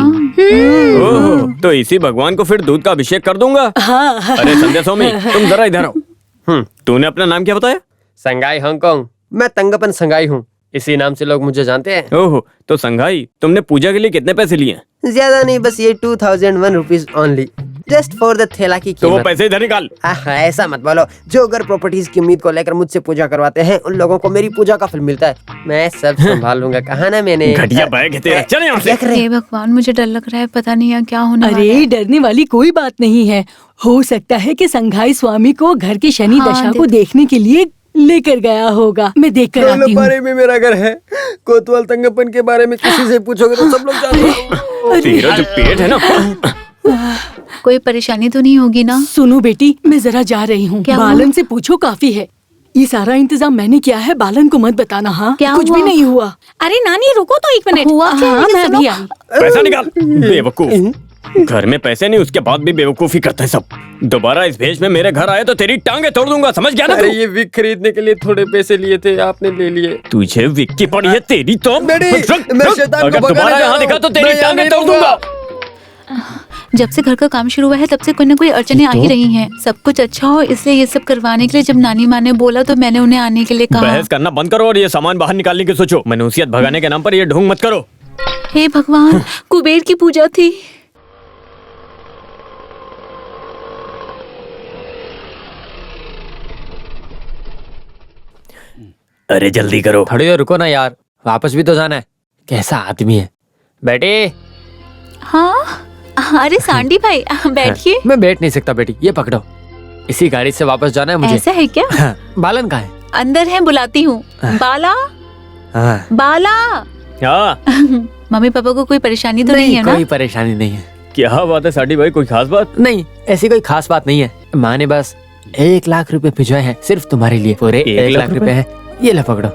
ओह, तो इसी भगवान को फिर दूध का अभिषेक कर दूंगा। हाँ। अरे संध्या स्वामी, तुम जरा इधर आओ। तूने अपना नाम क्या बताया? संगाई हांगकांग। मैं तंगपन संगाई हूँ, इसी नाम से लोग मुझे जानते हैं। ओहो, तो संघाई, तुमने पूजा के लिए कितने पैसे लिए? ज्यादा नहीं, बस ये 2001 rupees only, just for the थैला की तो वो कीमत। पैसे इधर निकाल। ऐसा मत बोलो। जो घर प्रॉपर्टीज की उम्मीद को लेकर मुझसे पूजा करवाते हैं, उन लोगों को मेरी पूजा का फल मिलता है। मैं सब संभाल लूंगा, कहा ना मैंने। घटिया बैग है तेरा, चल यहाँ से। क्या कर रहे हे भगवान, मुझे डर लग रहा है, पता नहीं यहाँ क्या होने वाला अरे है। डरने वाली कोई बात नहीं है। हो सकता है कि संघाई स्वामी को घर की शनि हाँ, दशा को देखने के लिए लेकर गया होगा। मैं देख कर आती हूँ। बारे में मेरा घर है। कोतवाल तंगपन के बारे में किसी से पूछोगे तो सब लोग जानते हैं। तेरा जो पेट है ना, कोई परेशानी तो नहीं होगी ना? सुनो बेटी, मैं जरा जा रही हूँ। क्या हुआ? बालन से पूछो, काफी है। ये सारा इंतजाम मैंने किया है, बालन को मत बताना। हाँ, क्या कुछ हुआ? भी नहीं हुआ। अरे नानी रुको तो 1 मिनट। हुआ क्या? हाँ, मुझे मैं सुनो। अभी आई। पैसा निकाल। बेवकूफ, घर में पैसे नहीं, उसके बाद भी बेवकूफी करते हैं सब। दोबारा इस भेष में मेरे घर आए तो तेरी टांगे तोड़ दूंगा, समझ गया ना? अरे ये विग खरीदने के लिए थोड़े पैसे लिए थे, आपने ले लिए। तुझे विक की पड़ी है तेरी तो। बेटी, रुक, मैं रुक। शैतान को अगर भगाने दोबारा जा यहाँ रहा दिखा हूँ। तो तेरी मैं यहाँ टांगे नहीं तोड़ दूंगा। जब से घर का काम शुरू हुआ है तब से कोई ना कोई अड़चने आ ही रही हैं। सब कुछ अच्छा हो इसलिए ये सब करवाने के लिए जब नानी माँ ने बोला तो मैंने उन्हें आने के लिए कहा। बहस करना बंद करो और ये सामान बाहर निकालने की सोचो। मनुष्यत भगाने के नाम पर ये ढोंग मत करो। हे भगवान, कुबेर की पूजा थी। अरे जल्दी करो। थोड़ी देर रुको ना यार, वापस भी तो जाना है। कैसा आदमी है। बेटी, हाँ, अरे सांडी भाई बैठिए। मैं बैठ नहीं सकता बेटी, ये पकड़ो। इसी गाड़ी से वापस जाना है मुझे। ऐसा है क्या? हाँ, बालन कहाँ है? अंदर है, बुलाती हूँ। बाला, हाँ, बाला। हाँ, मम्मी पापा को कोई परेशानी तो नहीं है ना? कोई परेशानी नहीं है। क्या बात है साडी भाई, कोई खास बात? नहीं, ऐसी कोई खास बात नहीं है। माँ ने बस 1 लाख रुपए भिजवाए हैं सिर्फ तुम्हारे लिए। पूरे 1 लाख रुपए हैं, ये ले पकड़ो।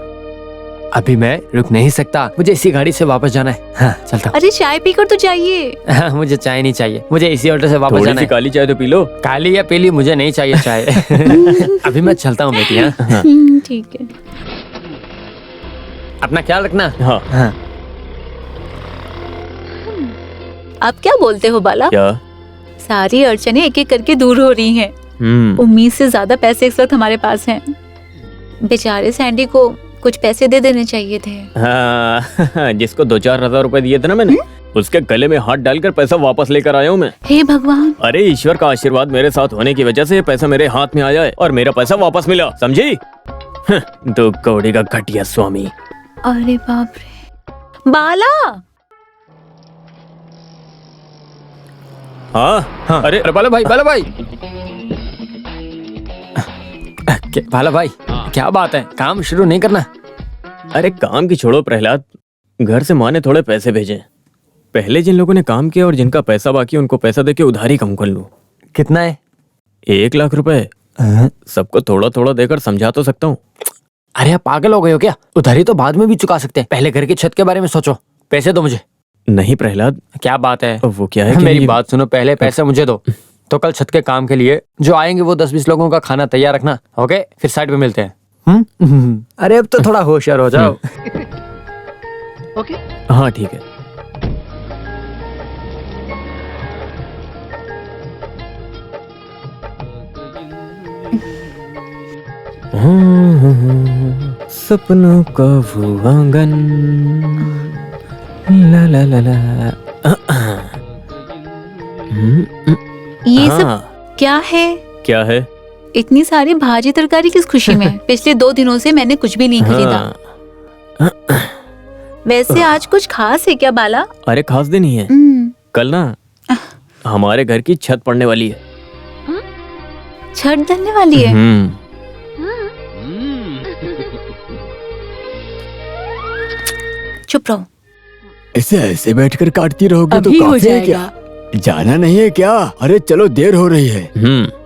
अभी मैं रुक नहीं सकता, मुझे इसी गाड़ी से वापस जाना है। हाँ, चलता हूँ। अरे चाय पीकर तो जाइए। हाँ, मुझे चाय नहीं चाहिए, मुझे इसी ऑटो से वापस थोड़ी जाना सी है। काली चाय तो पी लो। काली या पीली मुझे नहीं चाहिए चाय। अभी मैं चलता हूँ बेटी। हाँ, ठीक है। अपना ख्याल रखना। हाँ, हाँ, आप क्या बोलते हो बाला? क्या? सारी अड़चने एक एक करके दूर हो रही हैं। उम्मीद से ज्यादा पैसे इस वक्त हमारे पास हैं। बेचारे सैंडी को कुछ पैसे दे देने चाहिए थे। हाँ, जिसको 2-4 हजार रुपए दिए थे ना मैंने, उसके गले में हाथ डालकर पैसा वापस लेकर आया हूँ मैं। हे भगवान, अरे ईश्वर का आशीर्वाद मेरे साथ होने की वजह से ये पैसा मेरे हाथ में आया है और मेरा पैसा वापस मिला, समझी? 2 कौड़ी का घटिया स्वामी। अरे बाप रे। बाला, हाँ, हाँ। अरे अरे बाला भाई, बाला भाई। बाला भाई, क्या बात है, काम शुरू नहीं करना? अरे काम की छोड़ो प्रहलाद, घर से माँ ने थोड़े पैसे भेजे। पहले जिन लोगों ने काम किया और जिनका पैसा बाकी उनको पैसा देके उधारी कम कर लूं। कितना है? 1 लाख रुपए। सबको थोड़ा थोड़ा देकर समझा तो सकता हूँ। अरे आप पागल हो गए हो क्या? उधारी तो बाद में भी चुका सकते हैं, पहले घर की छत के बारे में सोचो। पैसे दो मुझे। नहीं प्रहलाद, क्या बात है? वो क्या है कि मेरी बात सुनो, पहले पैसे मुझे दो, तो कल छत के काम के लिए जो आएंगे वो 10-20 लोगों का खाना तैयार रखना। ओके, फिर साइड पे मिलते हैं। अरे अब तो थोड़ा होशियार हो जाओ। हाँ ठीक है। सपनों का वो आंगन, ला ला ला ला। ये हाँ, सब क्या है? क्या है? इतनी सारी भाजी तरकारी किस खुशी में? पिछले 2 दिनों से मैंने कुछ भी नहीं खरीदा। हाँ, वैसे आज कुछ खास है क्या बाला? अरे खास दिन ही है। हम्म, कल ना हमारे घर की छत पड़ने वाली है। छत ढलने वाली है। चुप रहो। इसे ऐसे बैठकर काटती रहोगे तो अभी हो काफी है क्या? जाएगा। जाना नहीं है क्या? अरे चलो, देर हो रही है।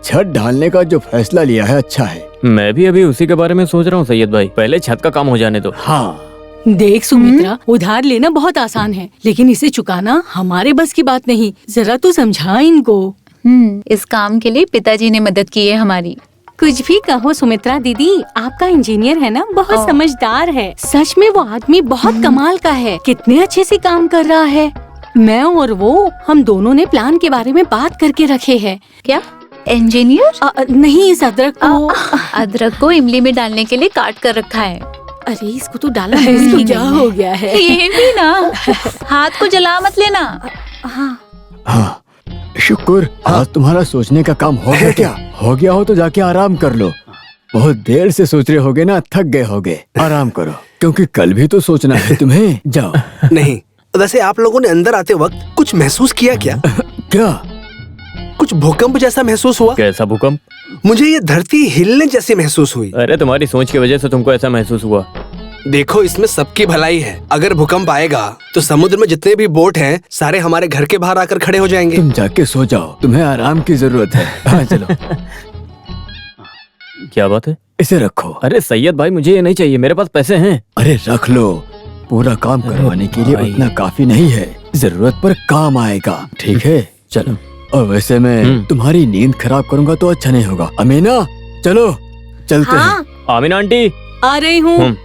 छत ढालने का जो फैसला लिया है अच्छा है। मैं भी अभी उसी के बारे में सोच रहा हूँ सैयद भाई, पहले छत का काम हो जाने दो। हाँ, देख सुमित्रा, उधार लेना बहुत आसान है, लेकिन इसे चुकाना हमारे बस की बात नहीं। जरा तू समझा इनको। इस काम के लिए पिताजी ने मदद की है हमारी। कुछ भी कहो सुमित्रा दीदी, आपका इंजीनियर है ना, बहुत समझदार है। सच में वो आदमी बहुत कमाल का है, कितने अच्छे से काम कर रहा है। मैं और वो, हम दोनों ने प्लान के बारे में बात करके रखे हैं। क्या इंजीनियर? नहीं, इस अदरक को अदरक को इमली में डालने के लिए काट कर रखा है। अरे इसको तो डाला है, इसको क्या हो गया है? ये भी ना, हाथ को जला मत लेना। हाँ, शुक्र। आज तुम्हारा सोचने का काम हो गया क्या? हो गया हो तो जाके आराम कर लो। बहुत देर से सोच रहे होगे ना, थक गए होगे। आराम करो, क्योंकि कल भी तो सोचना है तुम्हें। जाओ। नहीं, वैसे आप लोगों ने अंदर आते वक्त कुछ महसूस किया क्या? क्या? कुछ भूकंप जैसा महसूस हुआ? कैसा भूकंप? मुझे ये धरती हिलने जैसी महसूस हुई। अरे तुम्हारी सोच की वजह से तुमको ऐसा महसूस हुआ। देखो, इसमें सबकी भलाई है। अगर भूकंप आएगा तो समुद्र में जितने भी बोट हैं सारे हमारे घर के बाहर आकर खड़े हो जाएंगे। तुम जाके सो जाओ, तुम्हें आराम की जरूरत है। हाँ, चलो। क्या बात है? इसे रखो। अरे सैयद भाई, मुझे ये नहीं चाहिए, मेरे पास पैसे हैं। अरे रख लो, पूरा काम करवाने के लिए उतना काफी नहीं है, जरूरत पर काम आएगा। ठीक है, चलो। और वैसे मैं तुम्हारी नींद खराब करूंगा तो अच्छा नहीं होगा। अमीना, चलो चलते हैं। आमीना आंटी, आ रही हूँ।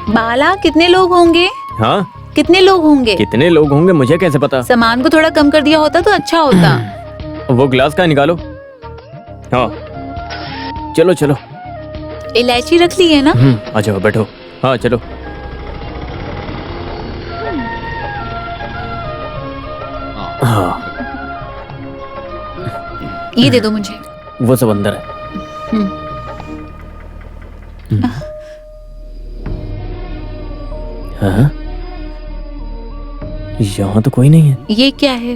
बाला, कितने लोग होंगे? हाँ, कितने लोग होंगे? कितने लोग होंगे मुझे कैसे पता? सामान को थोड़ा कम कर दिया होता तो अच्छा होता। वो गिलास का निकालो। हाँ, चलो चलो। इलायची रख ली है ना? आ जाओ, बैठो। हाँ, चलो। हाँ, ये दे दो मुझे। वो सब अंदर है। हाँ? यहाँ तो कोई नहीं है। ये क्या है?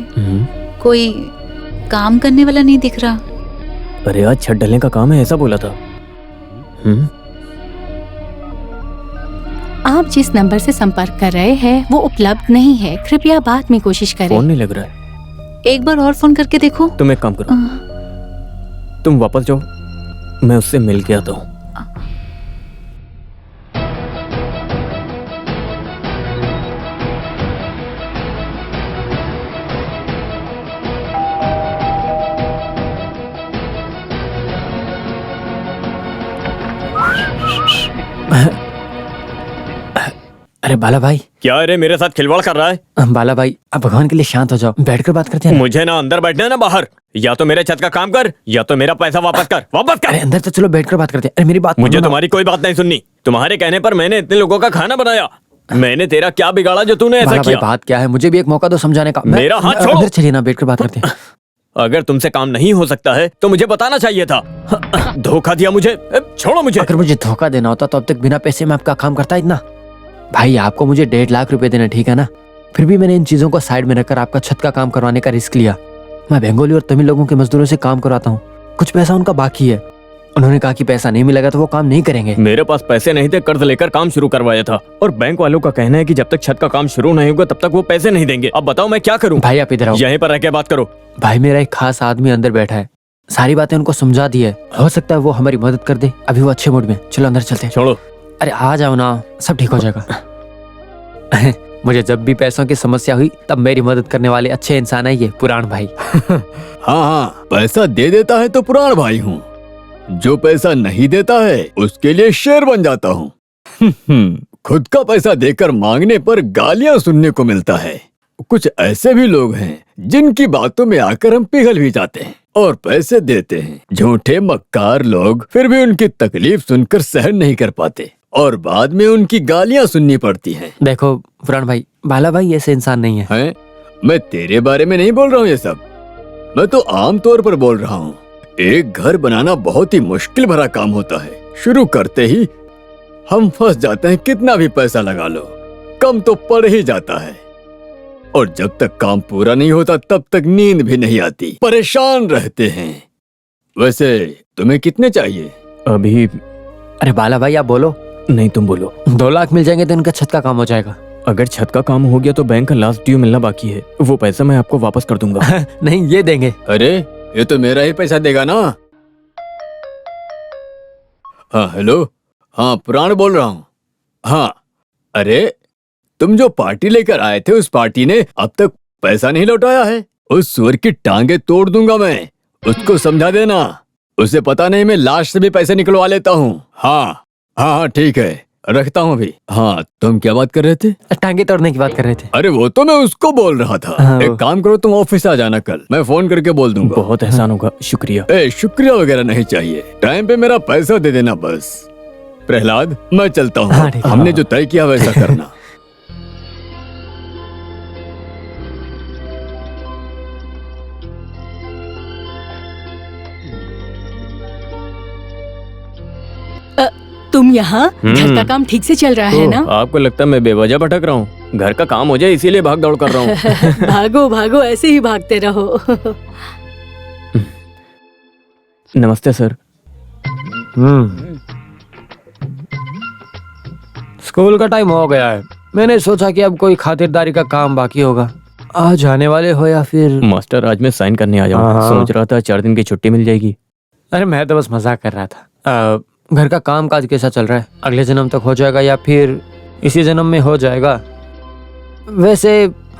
कोई काम करने वाला नहीं दिख रहा। अरे आज छत ढलने का काम है, ऐसा बोला था। आप जिस नंबर से संपर्क कर रहे हैं वो उपलब्ध नहीं है, कृपया बाद में कोशिश करें। फोन नहीं लग रहा है। एक बार और फोन करके देखो। तुम एक काम करो, तुम वापस जाओ, मैं उससे मिल के आता हूँ। अरे बाला भाई। क्या? अरे मेरे साथ खिलवाड़ कर रहा है? बाला भाई, आप भगवान के लिए शांत हो जाओ, बैठकर बात करते हैं। मुझे ना अंदर बैठना है ना बाहर। या तो मेरे छत का काम कर, या तो मेरा पैसा वापस कर। वापस कर। अरे अंदर तो चलो, बैठकर बात करते हैं। अरे मेरी बात मुझे तुम्हारी कोई बात नहीं सुननी। तुम्हारे कहने पर मैंने इतने लोगों का खाना बनाया। मैंने तेरा क्या बिगाड़ा जो तूने ऐसा किया? बात क्या है, मुझे भी एक मौका दो समझाने का। मेरा हाथ छोड़ो। अंदर चलिए ना, बैठकर बात करते हैं। अगर तुमसे काम नहीं हो सकता है तो मुझे बताना चाहिए था। धोखा दिया मुझे। छोड़ो मुझे। अगर मुझे धोखा देना होता तो अब तक बिना पैसे में आपका काम करता इतना। भाई आपको मुझे 1.5 लाख रुपए देना, ठीक है ना? फिर भी मैंने इन चीजों को साइड में रखकर आपका छत का काम करवाने का रिस्क लिया। मैं बंगाली और तमिल लोगों के मजदूरों से काम करवाता हूँ, कुछ पैसा उनका बाकी है। उन्होंने कहा कि पैसा नहीं मिलेगा तो वो काम नहीं करेंगे। मेरे पास पैसे नहीं थे, कर्ज लेकर काम शुरू करवाया था। और बैंक वालों का कहना है कि जब तक छत का काम शुरू नहीं होगा तब तक वो पैसे नहीं देंगे। अब बताओ मैं क्या करूं? भाई आप इधर आओ। यहीं पर रह के बात करो। भाई मेरा एक खास आदमी अंदर बैठा है, सारी बातें उनको समझा दी है, हो सकता है वो हमारी मदद कर दे। अभी वो अच्छे मूड में, चलो अंदर चलते हैं। छोड़ो। अरे आ जाओ ना, सब ठीक हो जाएगा। मुझे जब भी पैसों की समस्या हुई तब मेरी मदद करने वाले अच्छे इंसान है ये पुराण भाई। हाँ, पैसा दे देता है तो पुराण भाई हूँ, जो पैसा नहीं देता है उसके लिए शेर बन जाता हूँ। खुद का पैसा देकर मांगने पर गालियां सुनने को मिलता है। कुछ ऐसे भी लोग हैं जिनकी बातों में आकर हम पिघल भी जाते हैं और पैसे देते हैं। झूठे मक्कार लोग फिर भी उनकी तकलीफ सुनकर सहन नहीं कर पाते और बाद में उनकी गालियां सुननी पड़ती हैं। देखो पुराण भाई, बाला भाई ऐसे इंसान नहीं है। मैं तेरे बारे में नहीं बोल रहा हूँ ये सब, मैं तो आम तौर पर बोल रहा हूँ। एक घर बनाना बहुत ही मुश्किल भरा काम होता है। शुरू करते ही हम फंस जाते हैं, कितना भी पैसा लगा लो। कम तो पड़ ही जाता है, और जब तक काम पूरा नहीं होता तब तक नींद भी नहीं आती, परेशान रहते हैं। वैसे तुम्हें कितने चाहिए? अभी अरे बाला भाई आप बोलो। नहीं, तुम बोलो। 2 लाख मिल जाएंगे तो इनका छत का काम हो जाएगा। अगर छत का काम हो गया तो बैंक का लास्ट ड्यू मिलना बाकी है, वो पैसा मैं आपको वापस कर दूंगा। नहीं, ये देंगे। अरे ये तो मेरा ही पैसा देगा ना। हाँ हेलो, हाँ पुराण बोल रहा हूँ। हाँ अरे तुम जो पार्टी लेकर आए थे उस पार्टी ने अब तक पैसा नहीं लौटाया है। उस सुअर की टांगे तोड़ दूंगा मैं, उसको समझा देना। उसे पता नहीं मैं लाश से भी पैसे निकलवा लेता हूँ। हाँ हाँ हाँ ठीक है, रखता हूँ अभी। हाँ तुम क्या बात कर रहे थे? टांगे तोड़ने की बात कर रहे थे। अरे वो तो मैं उसको बोल रहा था। हाँ। एक काम करो, तुम ऑफिस आ जाना कल, मैं फोन करके बोल दूंगा। बहुत एहसान होगा, शुक्रिया। शुक्रिया वगैरह नहीं चाहिए, टाइम पे मेरा पैसा दे देना बस। प्रहलाद मैं चलता हूँ। हाँ, ठीक है। हमने जो तय किया वैसा करना। तुम यहाँ घर का काम ठीक से चल रहा है ना? आपको लगता है मैं बेवजह भटक रहा हूँ? घर का काम हो जाए इसीलिए भाग दौड़ कर रहा हूँ। भागो भागो, ऐसे ही भागते रहो। नमस्ते सर। स्कूल का टाइम हो गया है, मैंने सोचा कि अब कोई खातिरदारी का काम बाकी होगा। आज आने वाले हो या फिर? मास्टर आज मैं साइन करने आया हूँ, हाँ। सोच रहा था 4 दिन की छुट्टी मिल जाएगी। अरे मैं तो बस मजाक कर रहा था। घर का काम काज कैसा चल रहा है? अगले जन्म तक हो जाएगा या फिर इसी जन्म में हो जाएगा? वैसे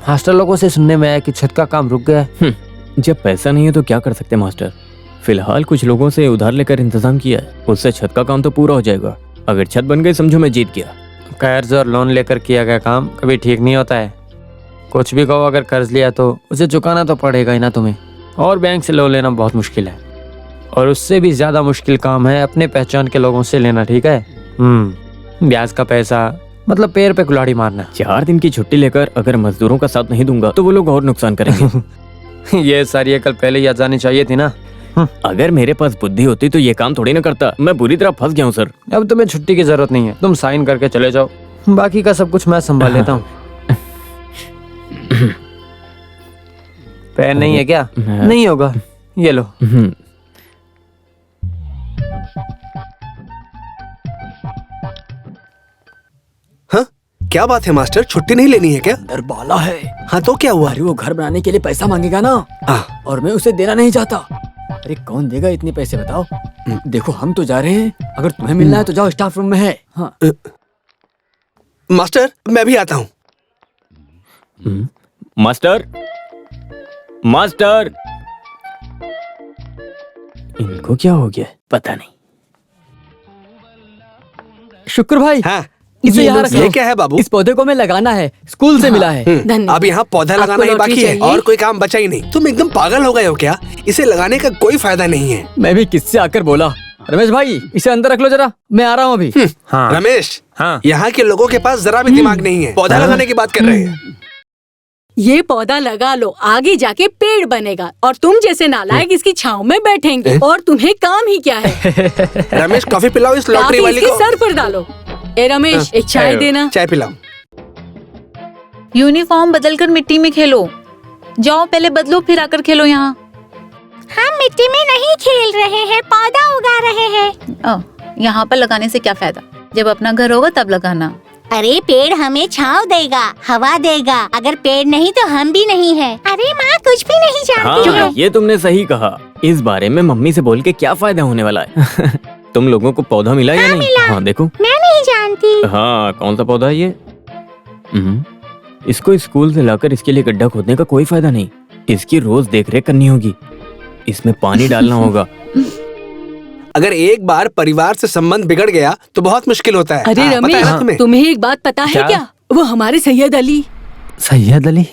हॉस्टल लोगों से सुनने में आया कि छत का काम रुक गया है। जब पैसा नहीं है तो क्या कर सकते मास्टर। फिलहाल कुछ लोगों से उधार लेकर इंतजाम किया है, उससे छत का काम तो पूरा हो जाएगा। अगर छत बन गई समझो मैं जीत गया। कर्ज और लोन लेकर किया गया काम कभी ठीक नहीं होता है। कुछ भी कहो, अगर कर्ज लिया तो उसे चुकाना तो पड़ेगा ही ना तुम्हें। और बैंक से लोन लेना बहुत मुश्किल है, और उससे भी ज्यादा मुश्किल काम है अपने पहचान के लोगों से लेना। ठीक है? ब्याज का पैसा मतलब पैर पे कुल्हाड़ी मारना। 4 दिन की छुट्टी लेकर अगर मजदूरों का साथ नहीं दूंगा तो वो लोग और नुकसान करेंगे। ये सारी अकल पहले ही आ जानी चाहिए थी ना। अगर मेरे पास बुद्धि होती तो ये काम थोड़ी ना करता। मैं बुरी तरह फंस गया हूँ सर। अब तुम्हें छुट्टी की जरूरत नहीं है, तुम साइन करके चले जाओ, बाकी का सब कुछ मैं संभाल लेता हूँ। पेन नहीं है क्या? नहीं होगा, ये लो। हाँ क्या बात है मास्टर, छुट्टी नहीं लेनी है क्या? अंदर बाला है। हाँ तो क्या हुआ? अरे वो घर बनाने के लिए पैसा मांगेगा ना, और मैं उसे देना नहीं चाहता। अरे कौन देगा इतने पैसे बताओ? देखो हम तो जा रहे हैं, अगर तुम्हें मिलना है तो जाओ, स्टाफ रूम में है। हाँ। मास्टर मैं भी आता हूँ। मास्टर, मास्टर, इनको क्या हो गया पता नहीं। शुक्र भाई। हाँ इसे यहाँ रखो। ये क्या है बाबू? इस पौधे को मैं लगाना है, स्कूल से मिला है। धन्यवाद। अब यहाँ पौधा आपको लगाना ही लॉटरी बाकी है चाहिए? और कोई काम बचा ही नहीं। तुम एकदम पागल हो गए हो क्या? इसे लगाने का कोई फायदा नहीं है। मैं भी किससे आकर बोला। रमेश भाई इसे अंदर रख लो जरा, मैं आ रहा हूँ अभी। हाँ। रमेश, हाँ। यहाँ के लोगों के पास जरा भी दिमाग नहीं है, पौधा लगाने की बात कर रहे हैं। ये पौधा लगा लो, आगे जाके पेड़ बनेगा, और तुम जैसे नालायक इसकी छांव में बैठेंगे, और तुम्हें काम ही क्या है? रमेश कॉफी पिलाओ इस लॉटरी काफी वाली इसके को। सर पर डालो। ए रमेश, एक चाय देना। चाय पिलाओ। यूनिफॉर्म बदलकर मिट्टी में खेलो। जाओ पहले बदलो फिर आकर खेलो यहाँ। हम मिट्टी में नहीं खेल रहे हैं, पौधा उगा रहे हैं। यहाँ पर लगाने से क्या फायदा, जब अपना घर होगा तब लगाना। अरे पेड़ हमें छांव देगा, हवा देगा, अगर पेड़ नहीं तो हम भी नहीं है। अरे माँ कुछ भी नहीं जानती है। हाँ ये तुमने सही कहा। इस बारे में मम्मी से बोल के क्या फायदा होने वाला है। तुम लोगों को पौधा मिला या नहीं? हाँ देखो। मैं नहीं जानती। हाँ कौन सा पौधा है ये? इसको स्कूल से लाकर इसके लिए गड्ढा खोदने का कोई फायदा नहीं। इसकी रोज देखरेख करनी होगी, इसमें पानी डालना होगा। अगर एक बार परिवार से संबंध बिगड़ गया तो बहुत मुश्किल होता है। अरे पता है ना रमेश, तुम्हें एक बात पता है क्या? वो हमारे सैयद अली। सैयद अली?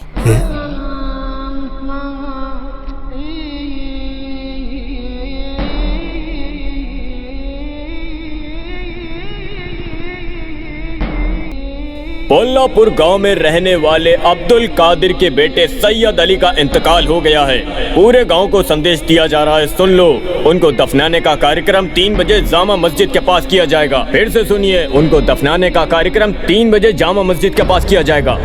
पोल्लापुर गांव में रहने वाले अब्दुल कादिर के बेटे सैयद अली का इंतकाल हो गया है। पूरे गांव को संदेश दिया जा रहा है, सुन लो। उनको दफनाने का कार्यक्रम 3 बजे जामा मस्जिद के पास किया जाएगा। फिर से सुनिए, उनको दफनाने का कार्यक्रम 3 बजे जामा मस्जिद के पास किया जाएगा।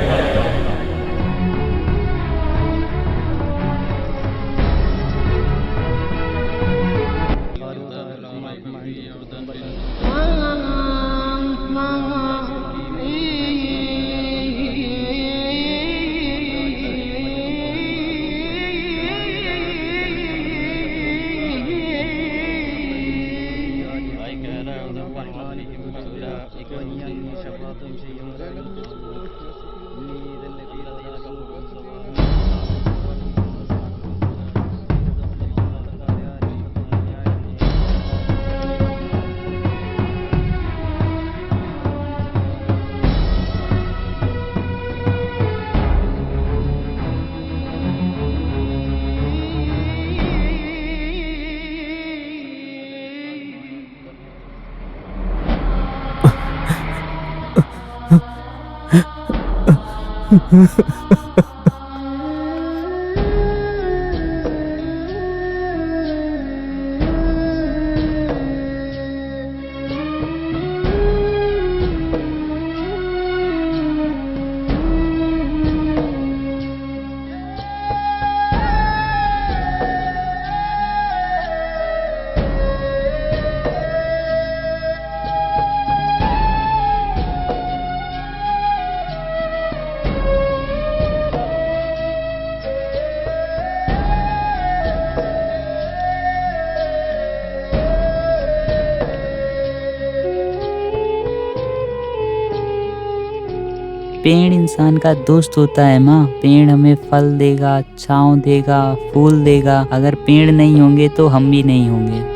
पेड़ इंसान का दोस्त होता है माँ। पेड़ हमें फल देगा, छांव देगा, फूल देगा। अगर पेड़ नहीं होंगे तो हम भी नहीं होंगे।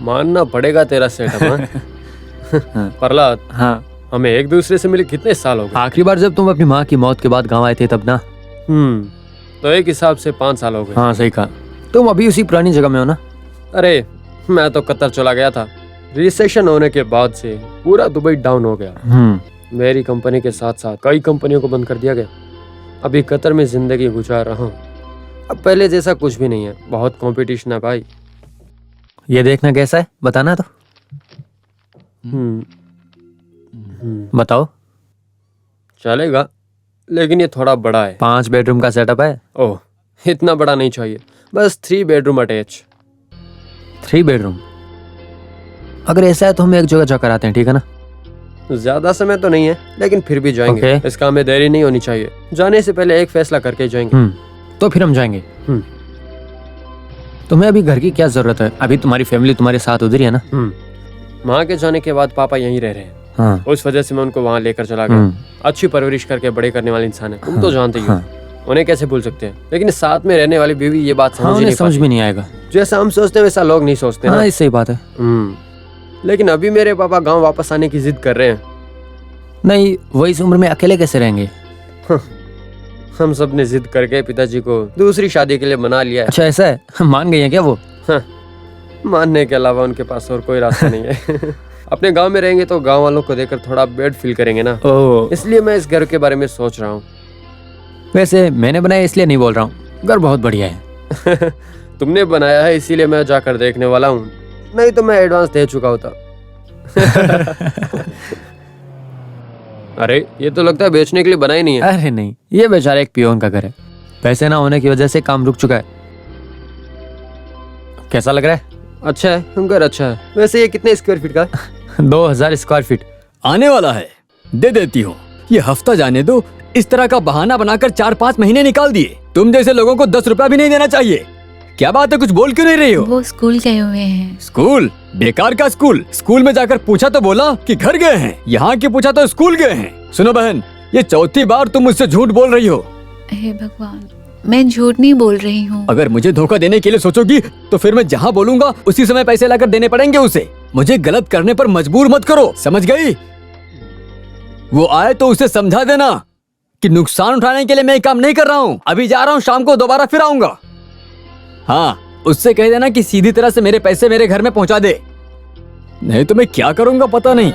मानना पड़ेगा तेरा सेटअप। प्रहलाद, हाँ, हमें एक दूसरे से मिले कितने साल हो गए? आखिरी बार जब तुम अपनी माँ की मौत के बाद गांव आए थे तब ना। तो एक हिसाब से 5 साल हो गए। हाँ सही कहा। तुम अभी उसी पुरानी जगह में हो ना? अरे मैं तो कतर चला गया था। रिसेशन होने के बाद से पूरा दुबई डाउन हो गया। मेरी कंपनी के साथ साथ कई कंपनियों को बंद कर दिया गया। अभी कतर में जिंदगी गुजार रहा हूँ। अब पहले जैसा कुछ भी नहीं है, बहुत कंपटीशन है भाई। ये देखना कैसा है, बताना तो। बताओ। चलेगा, लेकिन ये थोड़ा बड़ा है। 5 बेडरूम का सेटअप है। ओह, इतना बड़ा नहीं चाहिए, बस 3 बेडरूम अटैच। 3 बेडरूम? अगर ऐसा है तो हम एक जगह जाकर आते हैं, ठीक है ना? ज्यादा समय तो नहीं है, लेकिन फिर भी जाएंगे। इस काम में देरी नहीं होनी चाहिए। जाने से पहले एक फैसला करके जाएंगे। तो फिर हम जाएंगे। तुम्हें अभी घर की क्या जरूरत है? अभी तुम्हारी फैमिली तुम्हारे साथ उधर ही है ना? माँ के जाने के बाद पापा यहीं रह रहे हैं। हाँ। उस वजह से मैं उनको वहाँ लेकर चला गया। अच्छी परवरिश करके बड़े करने वाले इंसान है। तुम तो जानते ही हो। उन्हें कैसे भूल सकते हैं? लेकिन साथ में रहने वाली बीवी ये बात समझ में नहीं आएगा। जैसा हम सोचते हैं वैसा लोग नहीं सोचते। हाँ, सही बात है। लेकिन अभी मेरे पापा गाँव वापस आने की जिद कर रहे हैं। नहीं, वो इस उम्र में अकेले कैसे रहेंगे? हम सब ने जिद करके पिताजी को दूसरी शादी के लिए मना लिया है। अच्छा ऐसा है? मान गए हैं क्या वो? मानने के अलावा उनके पास और कोई रास्ता नहीं है। अपने गांव में रहेंगे तो गांव वालों को देखकर थोड़ा बेड फील करेंगे ना। इसलिए मैं इस घर के बारे में सोच रहा हूँ। वैसे मैंने बनाया इसलिए नहीं बोल रहा हूँ, घर बहुत बढ़िया है। तुमने बनाया है इसीलिए मैं जाकर देखने वाला हूँ, नहीं तो मैं एडवांस दे चुका होता। अरे ये तो लगता है बेचने के लिए बना ही नहीं है। अरे नहीं, ये बेचारा एक पियोन का घर है। पैसे ना होने की वजह से काम रुक चुका है। कैसा लग रहा है? अच्छा है, घर अच्छा है। वैसे ये कितने स्क्वायर फीट का है? 2000 स्क्वायर फीट। आने वाला है, दे देती हूँ। ये हफ्ता जाने दो। इस तरह का बहाना बनाकर 4-5 महीने निकाल दिए। तुम जैसे लोगों को 10 रुपया भी नहीं देना चाहिए। क्या बात है, कुछ बोल क्यों नहीं रही हो? वो स्कूल गए हुए हैं। स्कूल? बेकार का स्कूल। स्कूल में जाकर पूछा तो बोला कि घर गए हैं। यहाँ की पूछा तो स्कूल गए हैं। सुनो बहन, ये 4थी बार तुम मुझसे झूठ बोल रही हो। हे भगवान, मैं झूठ नहीं बोल रही हूँ। अगर मुझे धोखा देने के लिए सोचोगी तो फिर मैं जहाँ बोलूंगा उसी समय पैसे लाकर देने पड़ेंगे उसे। मुझे गलत करने पर मजबूर मत करो, समझ गई? वो आए तो उसे समझा देना कि नुकसान उठाने के लिए मैं काम नहीं कर रहा हूँ। अभी जा रहा हूँ, शाम को दोबारा फिर आऊंगा। हाँ, उससे कह देना कि सीधी तरह से मेरे पैसे मेरे घर में पहुंचा दे, नहीं तो मैं क्या करूंगा पता नहीं।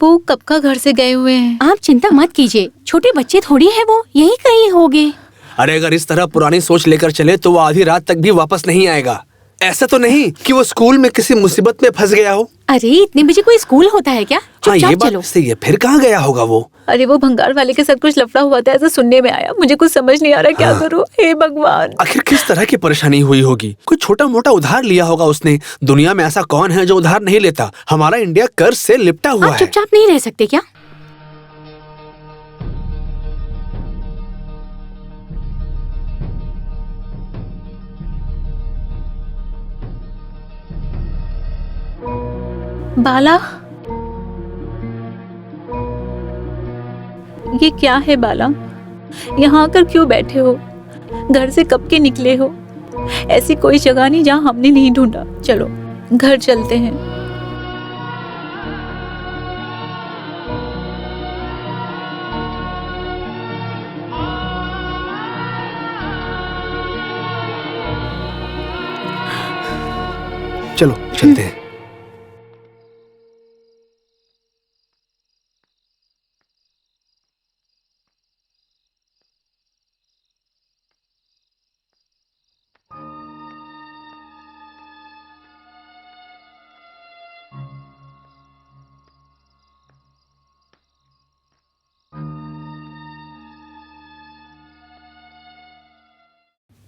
वो कब का घर से गए हुए हैं? आप चिंता मत कीजिए, छोटे बच्चे थोड़ी है, वो यही कहीं होंगे। अरे अगर इस तरह पुरानी सोच लेकर चले तो वो आधी रात तक भी वापस नहीं आएगा। ऐसा तो नहीं कि वो स्कूल में किसी मुसीबत में फंस गया हो। अरे इतने बजे कोई स्कूल होता है क्या? हाँ, ये चुपचाप बात चलो। सही है। फिर कहाँ गया होगा वो? अरे वो भंगार वाले के साथ कुछ लफड़ा हुआ था, ऐसा सुनने में आया। मुझे कुछ समझ नहीं आ रहा, क्या करूं? हे भगवान, आखिर किस तरह की परेशानी हुई होगी? कोई छोटा मोटा उधार लिया होगा उसने। दुनिया में ऐसा कौन है जो उधार नहीं लेता? हमारा इंडिया कर्ज से लिपटा हुआ आप है। चुपचाप नहीं रह सकते क्या? बाला, ये क्या है बाला? यहाँ आकर क्यों बैठे हो? घर से कब के निकले हो? ऐसी कोई जगह नहीं जहाँ हमने नहीं ढूंढा। चलो घर चलते हैं। चलो चलते हैं।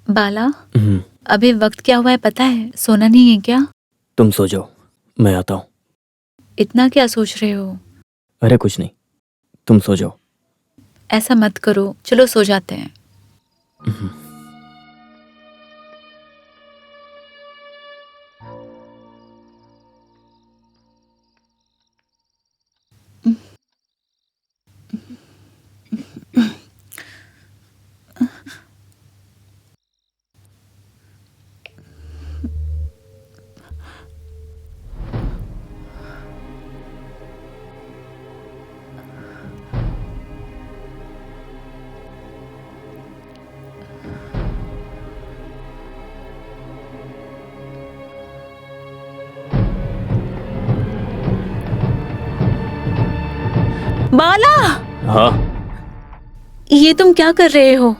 बाला, अभी वक्त क्या हुआ है पता है? सोना नहीं है क्या? तुम सो जाओ, मैं आता हूँ। इतना क्या सोच रहे हो? अरे कुछ नहीं, तुम सो जाओ। ऐसा मत करो, चलो सो जाते हैं। बाला, हाँ, ये तुम क्या कर रहे हो?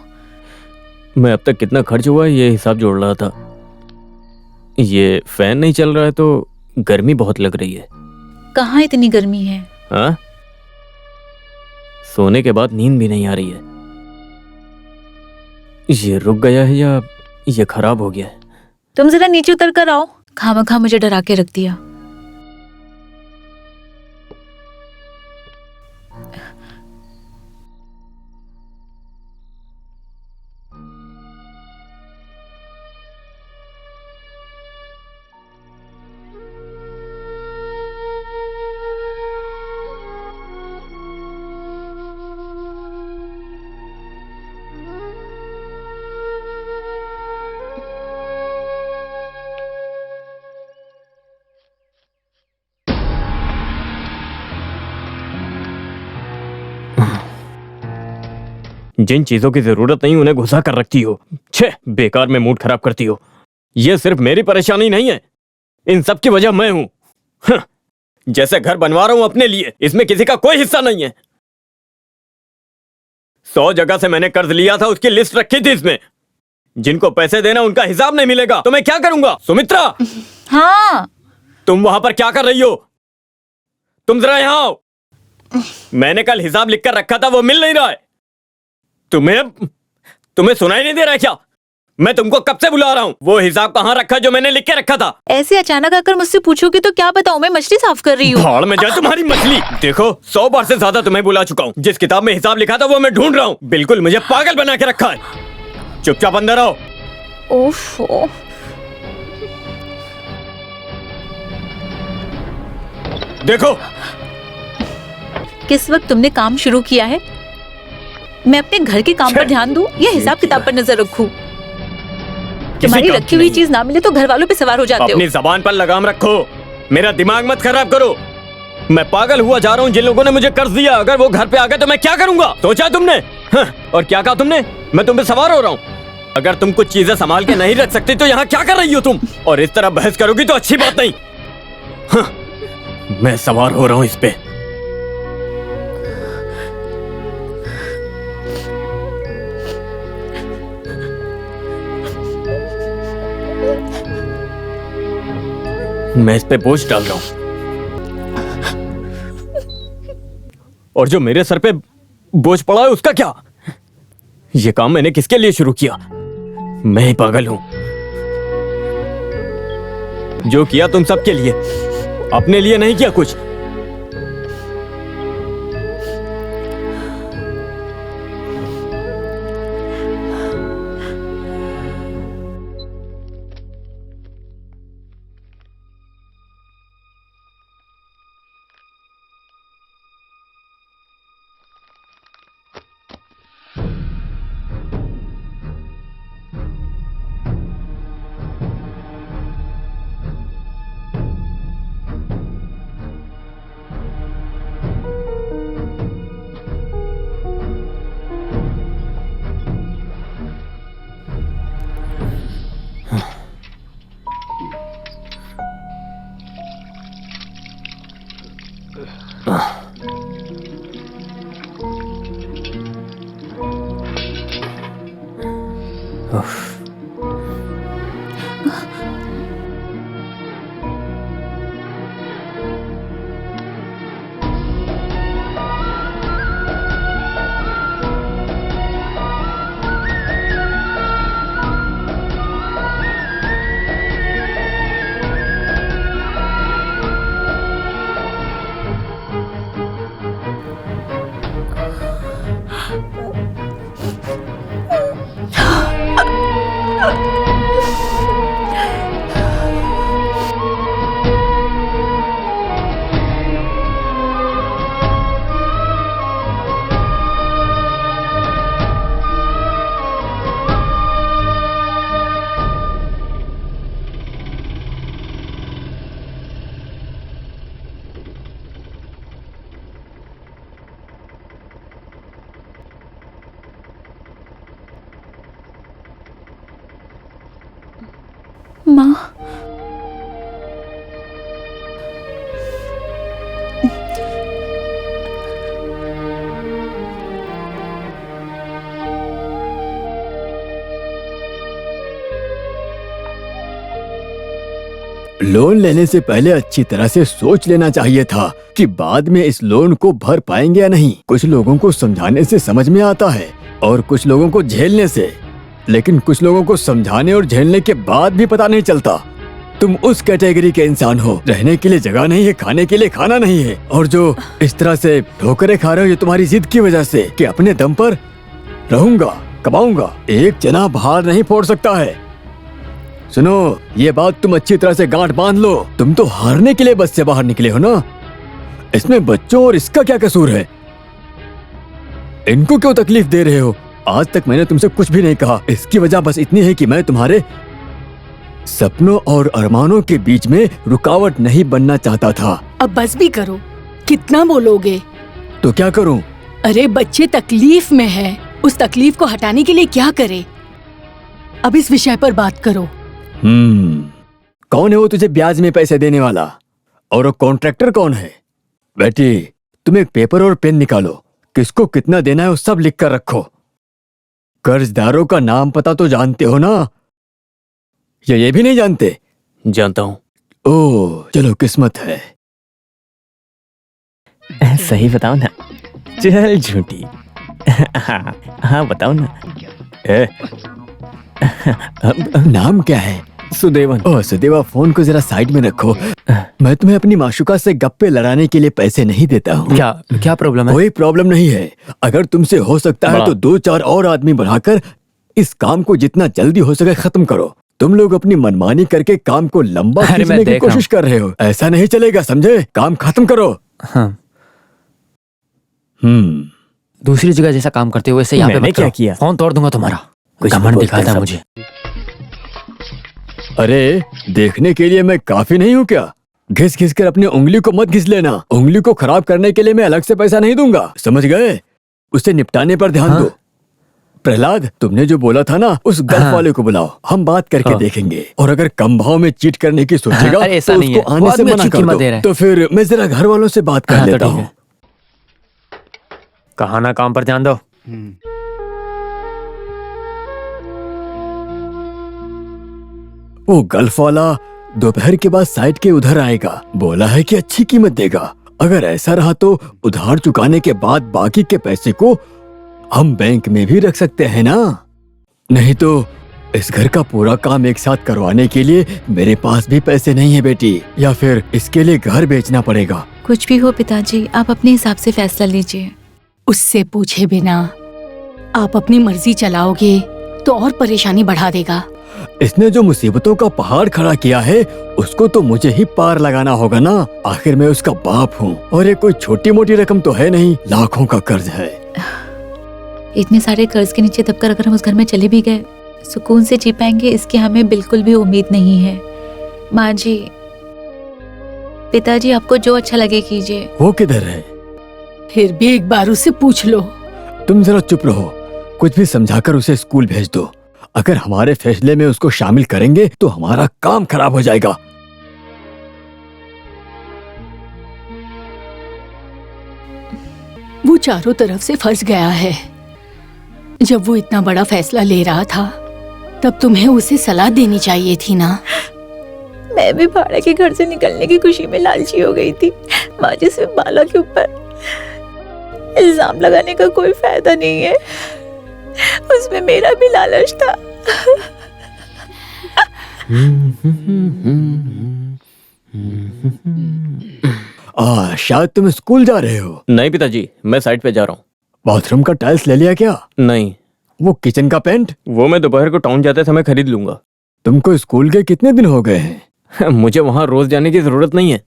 मैं अब तक कितना खर्च हुआ है ये हिसाब जोड़ रहा था। ये फैन नहीं चल रहा है तो गर्मी बहुत लग रही है। कहाँ इतनी गर्मी है? हाँ, सोने के बाद नींद भी नहीं आ रही है। ये रुक गया है या ये खराब हो गया है? तुम जरा नीचे उतर कर आओ। खामखा मुझे डरा के रख दिया। जिन चीजों की जरूरत नहीं उन्हें घुसा कर रखती हो। छे, बेकार में मूड खराब करती हो। ये सिर्फ मेरी परेशानी नहीं है, इन सब की वजह मैं हूं। जैसे घर बनवा रहा हूं अपने लिए, इसमें किसी का कोई हिस्सा नहीं है। 100 जगह से मैंने कर्ज लिया था, उसकी लिस्ट रखी थी इसमें। जिनको पैसे देना उनका हिसाब नहीं मिलेगा तो मैं क्या करूंगा? सुमित्रा, हाँ तुम वहां पर क्या कर रही हो? तुम जरा यहाँ आओ। मैंने कल हिसाब लिख कर रखा था, वो मिल नहीं रहा है। तुम्हें सुनाई नहीं दे रहा है क्या? मैं तुमको कब से बुला रहा हूँ। वो हिसाब कहाँ रखा जो मैंने लिख के रखा था? ऐसे अचानक आकर मुझसे पूछोगे तो क्या बताऊँ? मैं मछली साफ कर रही हूँ। भाड़ में जाए तुम्हारी मछली। देखो 100 बार से ज्यादा तुम्हें बुला चुका हूँ। जिस किताब में हिसाब लिखा था वो मैं ढूंढ रहा हूँ। बिल्कुल मुझे पागल बना के रखा है। चुपचाप अंदर आओ। ओफो, देखो किस वक्त तुमने काम शुरू किया है? मैं अपने घर के काम पर ध्यान दूं या हिसाब किताब पर नजर रखूं? तुम्हारी रखी हुई चीज ना मिले तो घर वालों पे सवार हो जाते हो। अपनी जबान पर लगाम रखो, मेरा दिमाग मत खराब करो। मैं पागल हुआ जा रहा हूँ। जिन लोगों ने मुझे कर्ज दिया, अगर वो घर पे आ गए तो मैं क्या करूंगा? सोचा तुमने? हाँ, और क्या कहा तुमने? मैं तुम पे सवार हो रहा हूँ। अगर तुम कुछ चीजें संभाल के नहीं रख सकती तो यहाँ क्या कर रही हो तुम? और इस तरह बहस करोगी तो अच्छी बात नहीं। हाँ, मैं सवार हो रहा हूँ इस पे। मैं इस पे बोझ डाल रहा हूं। और जो मेरे सर पे बोझ पड़ा है उसका क्या? ये काम मैंने किसके लिए शुरू किया? मैं ही पागल हूं। जो किया तुम सबके लिए, अपने लिए नहीं किया कुछ। माँ, लोन लेने से पहले अच्छी तरह से सोच लेना चाहिए था कि बाद में इस लोन को भर पाएंगे या नहीं। कुछ लोगों को समझाने से समझ में आता है और कुछ लोगों को झेलने से, लेकिन कुछ लोगों को समझाने और झेलने के बाद भी पता नहीं चलता। तुम उस कैटेगरी के इंसान हो, रहने के लिए जगह नहीं है, खाने के लिए खाना नहीं है, और जो इस तरह से ठोकरें खा रहे हो ये तुम्हारी जिद की वजह से कि अपने दम पर रहूंगा, कमाऊंगा। एक जना बाहर नहीं फोड़ सकता है। सुनो, ये बात तुम अच्छी तरह से गांठ बांध लो। तुम तो हारने के लिए बस से बाहर निकले हो ना। इसमें बच्चों और इसका क्या कसूर है? इनको क्यों तकलीफ दे रहे हो? आज तक मैंने तुमसे कुछ भी नहीं कहा। इसकी वजह बस इतनी है कि मैं तुम्हारे सपनों और अरमानों के बीच में रुकावट नहीं बनना चाहता था। अब बस भी करो, कितना बोलोगे? तो क्या करूं? अरे बच्चे तकलीफ में है, उस तकलीफ को हटाने के लिए क्या करे? अब इस विषय पर बात करो। कौन है वो तुझे ब्याज में पैसे देने वाला? और वो कॉन्ट्रैक्टर कौन है? बेटी, तुम एक पेपर और पेन निकालो, किसको कितना देना है वो सब लिख कर रखो। कर्जदारों का नाम पता तो जानते हो ना, या ये भी नहीं जानते? जानता हूँ। ओह चलो, किस्मत है। सही बताओ ना। चल झूठी। हाँ बताओ ना। नाम क्या है? सुदेवन। ओह सुदेवा, फोन को जरा साइड में रखो। मैं तुम्हें अपनी माशुका से गप्पे लड़ाने के लिए पैसे नहीं देता हूँ। क्या क्या प्रॉब्लम है? कोई प्रॉब्लम नहीं है। अगर तुमसे हो सकता है तो 2-4 और आदमी बढ़ाकर इस काम को जितना जल्दी हो सके खत्म करो। तुम लोग अपनी मनमानी करके काम को लंबा खींचने की कोशिश कर रहे हो। ऐसा नहीं चलेगा, समझे? काम खत्म करो। हाँ। दूसरी जगह जैसा काम करते हुए वैसे यहाँ पे मैंने मत क्या करो। किया? फोन तोड़ दूंगा तुम्हारा। कुछ घमंड बोलते दिखाता है सब। मुझे। अरे देखने के लिए मैं काफी नहीं हूँ क्या? घिस घिस कर अपनी उंगली को मत घिस लेना। उंगली को खराब करने के लिए मैं अलग से पैसा नहीं दूंगा, समझ गए? उसे निपटाने पर ध्यान दो। प्रहलाद, तुमने जो बोला था ना, उस गल्फ वाले को बुलाओ, हम बात करके देखेंगे। और अगर कम भाव में चीट करने की सोचेगा अरे ऐसा तो नहीं उसको है। आने वो से आदमी मना अच्छी कर कीमत दो। दे रहा है। तो फिर मैं जरा घर वालों से बात कर हाँ, तो लेता ठीक हूँ। है। कहा ना काम पर ध्यान दो। वो गल्फ वाला दोपहर के बाद साइट के उधर आएगा। बोला है कि अच्छी कीमत देगा। अगर ऐसा रहा तो उधार चुकाने के बाद बाकी के पैसे को हम बैंक में भी रख सकते हैं ना। नहीं तो इस घर का पूरा काम एक साथ करवाने के लिए मेरे पास भी पैसे नहीं है बेटी, या फिर इसके लिए घर बेचना पड़ेगा। कुछ भी हो पिताजी, आप अपने हिसाब से फैसला लीजिए। उससे पूछे बिना आप अपनी मर्जी चलाओगे तो और परेशानी बढ़ा देगा। इसने जो मुसीबतों का पहाड़ खड़ा किया है उसको तो मुझे ही पार लगाना होगा ना। आखिर मैं उसका बाप हूँ और ये कोई छोटी मोटी रकम तो है नहीं, लाखों का कर्ज है। इतने सारे कर्ज के नीचे दबकर अगर हम उस घर में चले भी गए, सुकून से जी पाएंगे इसकी हमें बिल्कुल भी उम्मीद नहीं है। माँ जी, पिताजी आपको जो अच्छा लगे कीजिए। वो किधर है? फिर भी एक बार उससे पूछ लो। तुम जरा चुप रहो, कुछ भी समझाकर उसे स्कूल भेज दो। अगर हमारे फैसले में उसको शामिल करेंगे तो हमारा काम खराब हो जाएगा। वो चारों तरफ से फंस गया है। जब वो इतना बड़ा फैसला ले रहा था तब तुम्हें उसे सलाह देनी चाहिए थी ना। मैं भी भाड़े के घर से निकलने की खुशी में लालची हो गई थी। माँ जी, सिर्फ बाला के ऊपर इल्जाम लगाने का कोई फायदा नहीं है। उसमें मेरा भी लालच था। शायद तुम स्कूल जा रहे हो। नहीं पिताजी, मैं साइट पे जा रहा हूँ। बाथरूम का टाइल्स ले लिया क्या? नहीं। वो किचन का पेंट? वो मैं दोपहर को टाउन जाते समय खरीद लूंगा। तुमको स्कूल के कितने दिन हो गए हैं? मुझे वहाँ रोज जाने की जरूरत नहीं है।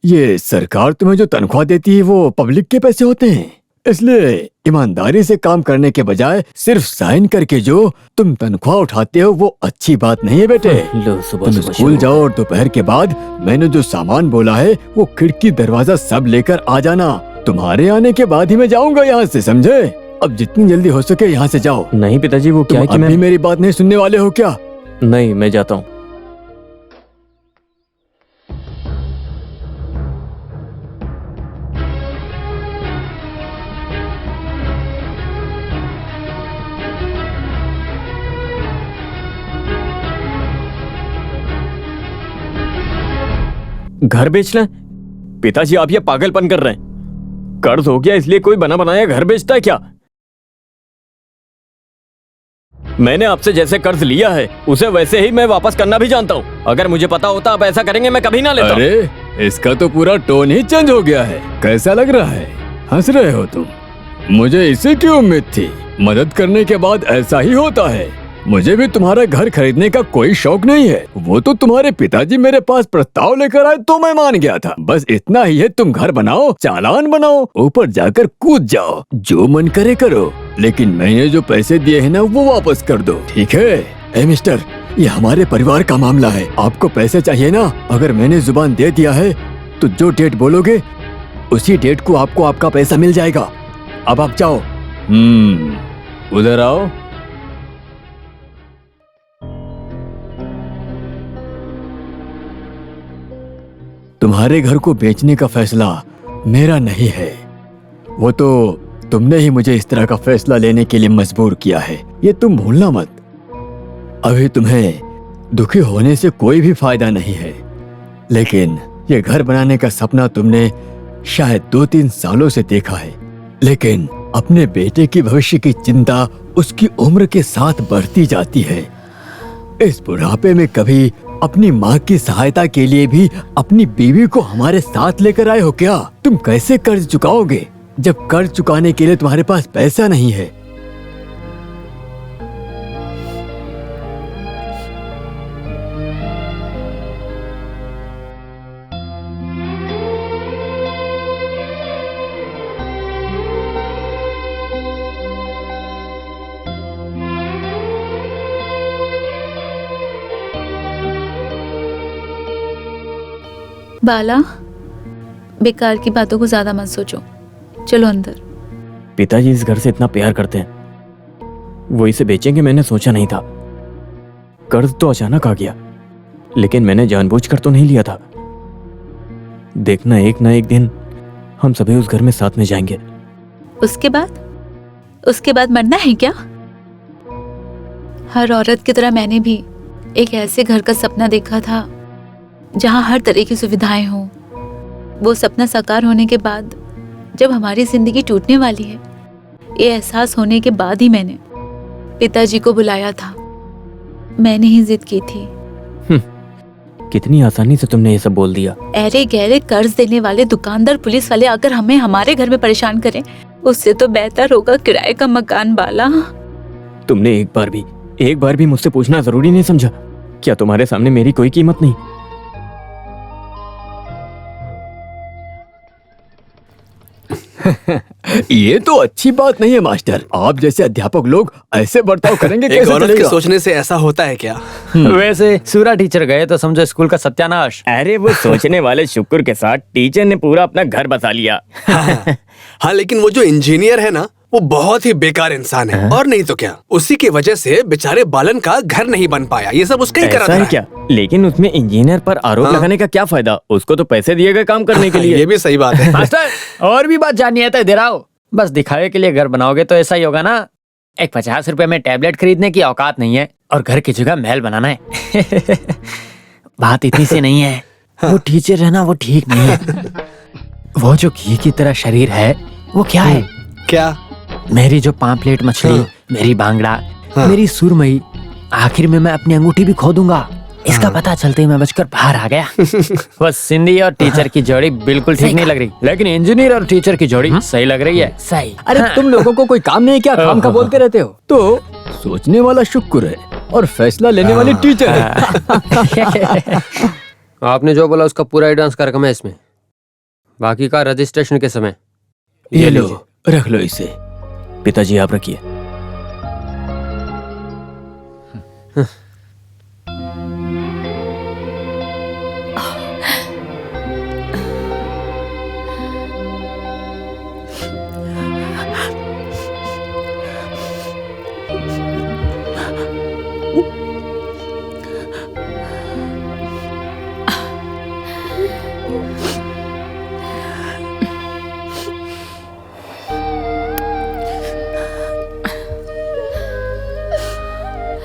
ये सरकार तुम्हें जो तनख्वाह देती है वो पब्लिक के पैसे होते हैं, इसलिए ईमानदारी से काम करने के बजाय सिर्फ साइन करके जो तुम तनख्वाह उठाते हो वो अच्छी बात नहीं है बेटे। लो, सुबह तुम सुबह स्कूल जाओ और दोपहर के बाद मैंने जो सामान बोला है वो खिड़की दरवाजा सब लेकर आ जाना। तुम्हारे आने के बाद ही मैं जाऊंगा यहाँ से, समझे? अब जितनी जल्दी हो सके यहाँ से जाओ। नहीं पिताजी, वो क्या है कि अभी मेरी बात नहीं सुनने वाले हो क्या? नहीं, मैं जाता हूँ। घर बेच लें? पिताजी, आप ये पागलपन कर रहे हैं। कर्ज हो गया इसलिए कोई बना बनाया घर बेचता है क्या? मैंने आपसे जैसे कर्ज लिया है उसे वैसे ही मैं वापस करना भी जानता हूँ। अगर मुझे पता होता आप ऐसा करेंगे मैं कभी ना लेता। अरे इसका तो पूरा टोन ही चेंज हो गया है। कैसा लग रहा है? हंस रहे हो तुम? मुझे इसी की उम्मीद थी। मदद करने के बाद ऐसा ही होता है। मुझे भी तुम्हारा घर खरीदने का कोई शौक नहीं है। वो तो तुम्हारे पिताजी मेरे पास प्रस्ताव लेकर आए तो मैं मान गया था। बस इतना ही है, तुम घर बनाओ, चालान बनाओ, ऊपर जाकर कूद जाओ, जो मन करे करो, लेकिन मैंने जो पैसे दिए हैं ना वो वापस कर दो, ठीक है? ए मिस्टर, ये हमारे परिवार का मामला है। आपको पैसे चाहिए ना? अगर मैंने जुबान दे दिया है तो जो डेट बोलोगे उसी डेट को आपको आपका पैसा मिल जाएगा। अब आप जाओ। उधर आओ। तुम्हारे घर को बेचने का फैसला मेरा नहीं है, वो तो तुमने ही मुझे इस तरह का फैसला लेने के लिए मजबूर किया है, ये तुम भूलना मत। अभी तुम्हें दुखी होने से कोई भी फायदा नहीं है, लेकिन ये घर बनाने का सपना तुमने शायद 2-3 सालों से देखा है, लेकिन अपने बेटे की भविष्य की चिंता उसकी उम्र के साथ बढ़ती जाती है। इस बुढ़ापे में कभी अपनी माँ की सहायता के लिए भी अपनी बीवी को हमारे साथ लेकर आए हो क्या? तुम कैसे कर्ज चुकाओगे जब कर्ज चुकाने के लिए तुम्हारे पास पैसा नहीं है? बाला, बेकार की बातों को ज्यादा मत सोचो, चलो अंदर। पिताजी इस घर से इतना प्यार करते हैं, वो इसे बेचेंगे मैंने सोचा नहीं था। कर्ज तो अचानक आ गया, लेकिन मैंने जानबूझकर तो नहीं लिया था। देखना एक ना एक दिन हम सभी उस घर में साथ में जाएंगे। उसके बाद मरना है क्या? हर औरत की तरह मैंने भी एक ऐसे घर का सपना देखा था जहां हर तरह की सुविधाएं हों। वो सपना साकार होने के बाद जब हमारी जिंदगी टूटने वाली है, ये एहसास होने के बाद ही मैंने पिताजी को बुलाया था। मैंने ही जिद की थी। कितनी आसानी से तुमने ये सब बोल दिया। अरे गहरे कर्ज देने वाले दुकानदार, पुलिस वाले अगर हमें हमारे घर में परेशान करें, उससे तो बेहतर होगा किराए का मकान। बाला, तुमने एक बार भी मुझसे पूछना जरूरी नहीं समझा? क्या तुम्हारे सामने मेरी कोई कीमत नहीं? ये तो अच्छी बात नहीं है मास्टर। आप जैसे अध्यापक लोग ऐसे बर्ताव करेंगे एक कैसे औरत के चलेगा? सोचने से ऐसा होता है क्या? वैसे सूरा टीचर गए तो समझो स्कूल का सत्यानाश। अरे वो सोचने वाले शुक्र के साथ टीचर ने पूरा अपना घर बसा लिया। हाँ, लेकिन वो जो इंजीनियर है ना, वो बहुत ही बेकार इंसान है। और नहीं तो क्या, उसी की वजह से बेचारे बालन का घर नहीं बन पाया। ये सब उसका ही करा ऐसा था। है क्या? लेकिन उसमें इंजीनियर पर आरोप लगाने का क्या फायदा? उसको तो पैसे दिए गए काम करने के लिए। ये भी सही बात है। मास्टर, और भी बात जाननी है तो इधर आओ। बस दिखावे के लिए घर बनाओगे तो ऐसा ही होगा ना। एक 50 रुपए में टैबलेट खरीदने की औकात नहीं है और घर की जगह महल बनाना है। बात इतनी सी नहीं है। वो टीचर है ना, वो ठीक नहीं है। वो जो घी की तरह शरीर है, वो क्या है? क्या? मेरी जो पांपलेट मछली, मेरी बांगड़ा, मेरी सुरमई, आखिर में मैं अपनी अंगूठी भी खो दूंगा। इसका पता चलते ही मैं बचकर बाहर आ गया। बस सिंधी और टीचर की जोड़ी बिल्कुल ठीक नहीं लग रही, लेकिन इंजीनियर और टीचर की जोड़ी सही लग रही है। सही। अरे तुम लोगों को कोई काम नहीं, क्या काम का बोलते रहते हो? तो सोचने वाला शुक्र है और फैसला लेने वाली टीचर है। आपने जो बोला उसका पूरा एडवांस का रकम है इसमें, बाकी का रजिस्ट्रेशन के समय। ये लो, रख लो इसे। पिताजी आप रखिए।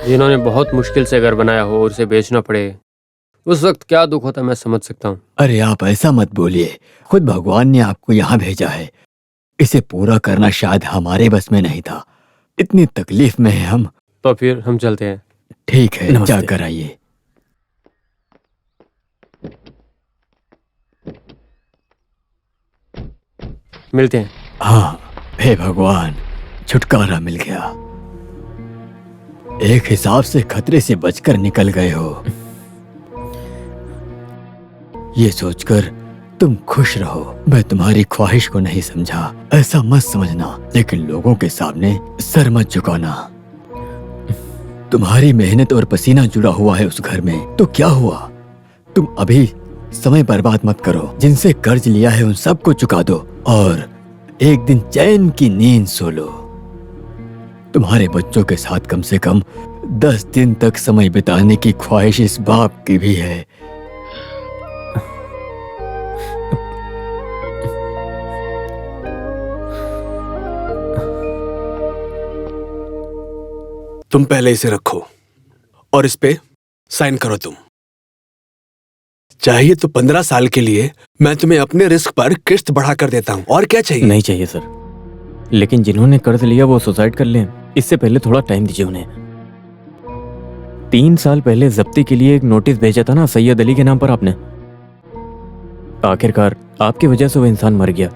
जिन्होंने बहुत मुश्किल से घर बनाया हो और उसे बेचना पड़े, उस वक्त क्या दुख होता है मैं समझ सकता हूँ। अरे आप ऐसा मत बोलिए, खुद भगवान ने आपको यहाँ भेजा है। इसे पूरा करना शायद हमारे बस में नहीं था। इतनी तकलीफ में है हम। तो फिर हम चलते हैं। ठीक है, जाकर आइए। मिलते हैं। हाँ, हे भगवान, छुटकारा मिल गया। एक हिसाब से खतरे से बचकर निकल गए हो। ये सोचकर तुम खुश रहो। मैं तुम्हारी ख्वाहिश को नहीं समझा, ऐसा मत समझना, लेकिन लोगों के सामने सर मत झुकाना। तुम्हारी मेहनत और पसीना जुड़ा हुआ है उस घर में, तो क्या हुआ? तुम अभी समय बर्बाद मत करो। जिनसे कर्ज लिया है उन सबको चुका दो और एक दिन चैन की नींद सो लो। तुम्हारे बच्चों के साथ कम से कम 10 दिन तक समय बिताने की ख्वाहिश इस बाप की भी है। तुम पहले इसे रखो और इस पे साइन करो तुम। चाहिए तो 15 साल के लिए मैं तुम्हें अपने रिस्क पर किस्त बढ़ा कर देता हूँ। और क्या चाहिए? नहीं चाहिए सर, लेकिन जिन्होंने कर्ज लिया वो सुसाइड कर लें, इससे पहले थोड़ा टाइम दीजिए उन्हें। 3 साल पहले जब्ती के लिए एक नोटिस भेजा था ना सैयद अली के नाम पर आपने। आखिरकार आपकी वजह से वो इंसान मर गया।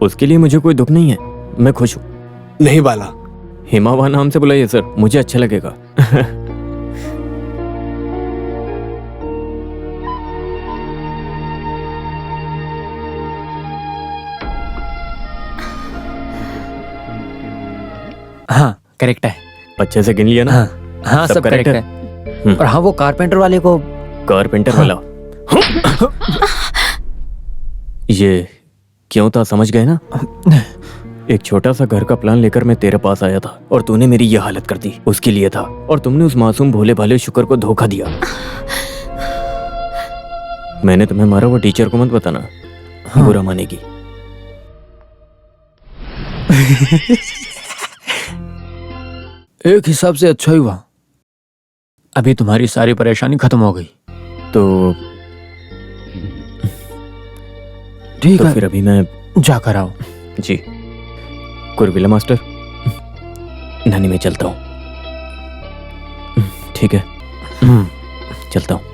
उसके लिए मुझे कोई दुख नहीं है, मैं खुश हूँ। नहीं बाला, हिमावा नाम से बुलाइए सर, मुझे अच्छा लगेगा। हाँ करेक्ट है। अच्छे से गिन लिया ना? हाँ सब करेक्ट है। और हाँ वो कारपेंटर वाले को कारपेंटर वाला ये क्यों था समझ गए ना? एक छोटा सा घर का प्लान लेकर मैं तेरे पास आया था और तूने मेरी ये हालत कर दी, उसके लिए था। और तुमने उस मासूम भोले भाले शुक्र को धोखा दिया। मैंने तुम्हें मारा वो टीचर को मत बताना, बुरा मानेगी। एक हिसाब से अच्छा ही हुआ, अभी तुम्हारी सारी परेशानी खत्म हो गई। तो ठीक है, फिर अभी मैं जाकर आओ। जी कुरविला मास्टर, नानी मैं चलता हूँ। ठीक है, चलता हूँ।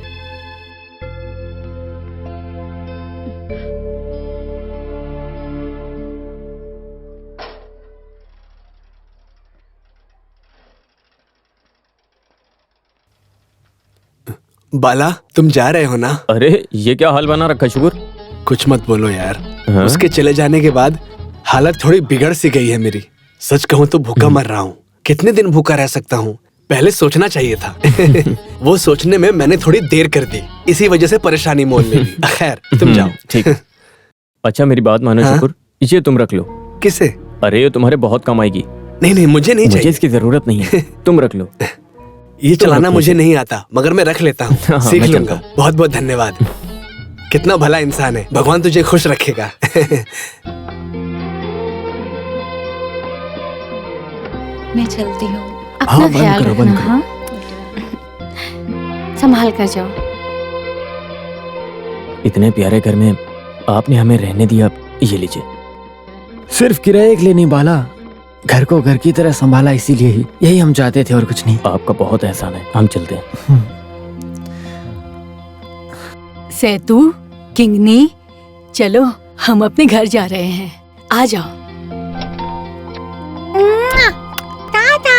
बाला तुम जा रहे हो ना? अरे ये क्या हाल बना रखा शुक्र? कुछ मत बोलो यार। हाँ? उसके चले जाने के बाद हालत थोड़ी बिगड़ सी गई है मेरी। सच कहूँ तो भूखा मर रहा हूँ। कितने दिन भूखा रह सकता हूँ? पहले सोचना चाहिए था। वो सोचने में मैंने थोड़ी देर कर दी, इसी वजह से परेशानी मोल ले ली। खैर तुम जाओ। ठीक। अच्छा मेरी बात मानो शुक्र, ये तुम रख लो। किसे? अरे ये तुम्हारे बहुत काम आएगी। नहीं नहीं मुझे नहीं चाहिए। मुझे इसकी जरूरत नहीं है, तुम रख लो। ये चलाना मुझे नहीं आता, मगर मैं रख लेता हूँ। हाँ, सीख मैं लूंगा। बहुत बहुत धन्यवाद। कितना भला इंसान है, भगवान तुझे खुश रखेगा। मैं चलती हूँ। अपना ख्याल रखना। हाँ संभाल कर जाओ। इतने प्यारे घर में आपने हमें रहने दिया, ये लीजिए। सिर्फ किराए के लिए नहीं बाला, घर को घर की तरह संभाला, इसीलिए ही यही हम चाहते थे और कुछ नहीं। आपका बहुत एहसान है, हम चलते हैं। सेतु, किंगनी, चलो हम अपने घर जा रहे हैं, आ जाओ। टाटा।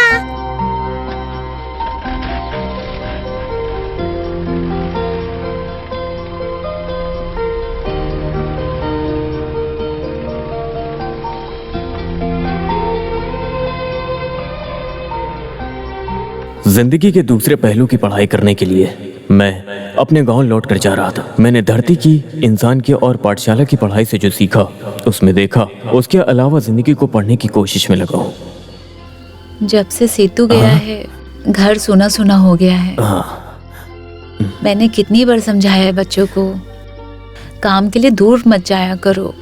जिंदगी के दूसरे पहलू की पढ़ाई करने के लिए मैं अपने गांव लौट कर जा रहा था। मैंने धरती की, इंसान की और पाठशाला की पढ़ाई से जो सीखा उसमें देखा, उसके अलावा जिंदगी को पढ़ने की कोशिश में लगा हूँ। जब से सेतु गया है घर सुना सुना हो गया है। मैंने कितनी बार समझाया है बच्चों को, काम के लिए दूर मत जाया करो,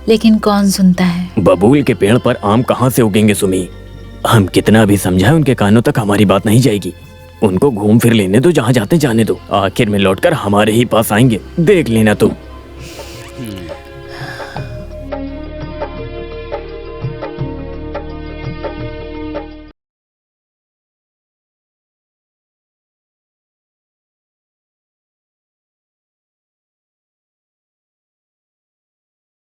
लेकिन कौन सुनता है। बबूल के पेड़ पर आम कहाँ से उगेंगे सुमी? हम कितना भी समझाएं उनके कानों तक हमारी बात नहीं जाएगी। उनको घूम फिर लेने दो, जहाँ जाते जाने दो, आखिर में लौटकर हमारे ही पास आएंगे, देख लेना तुम।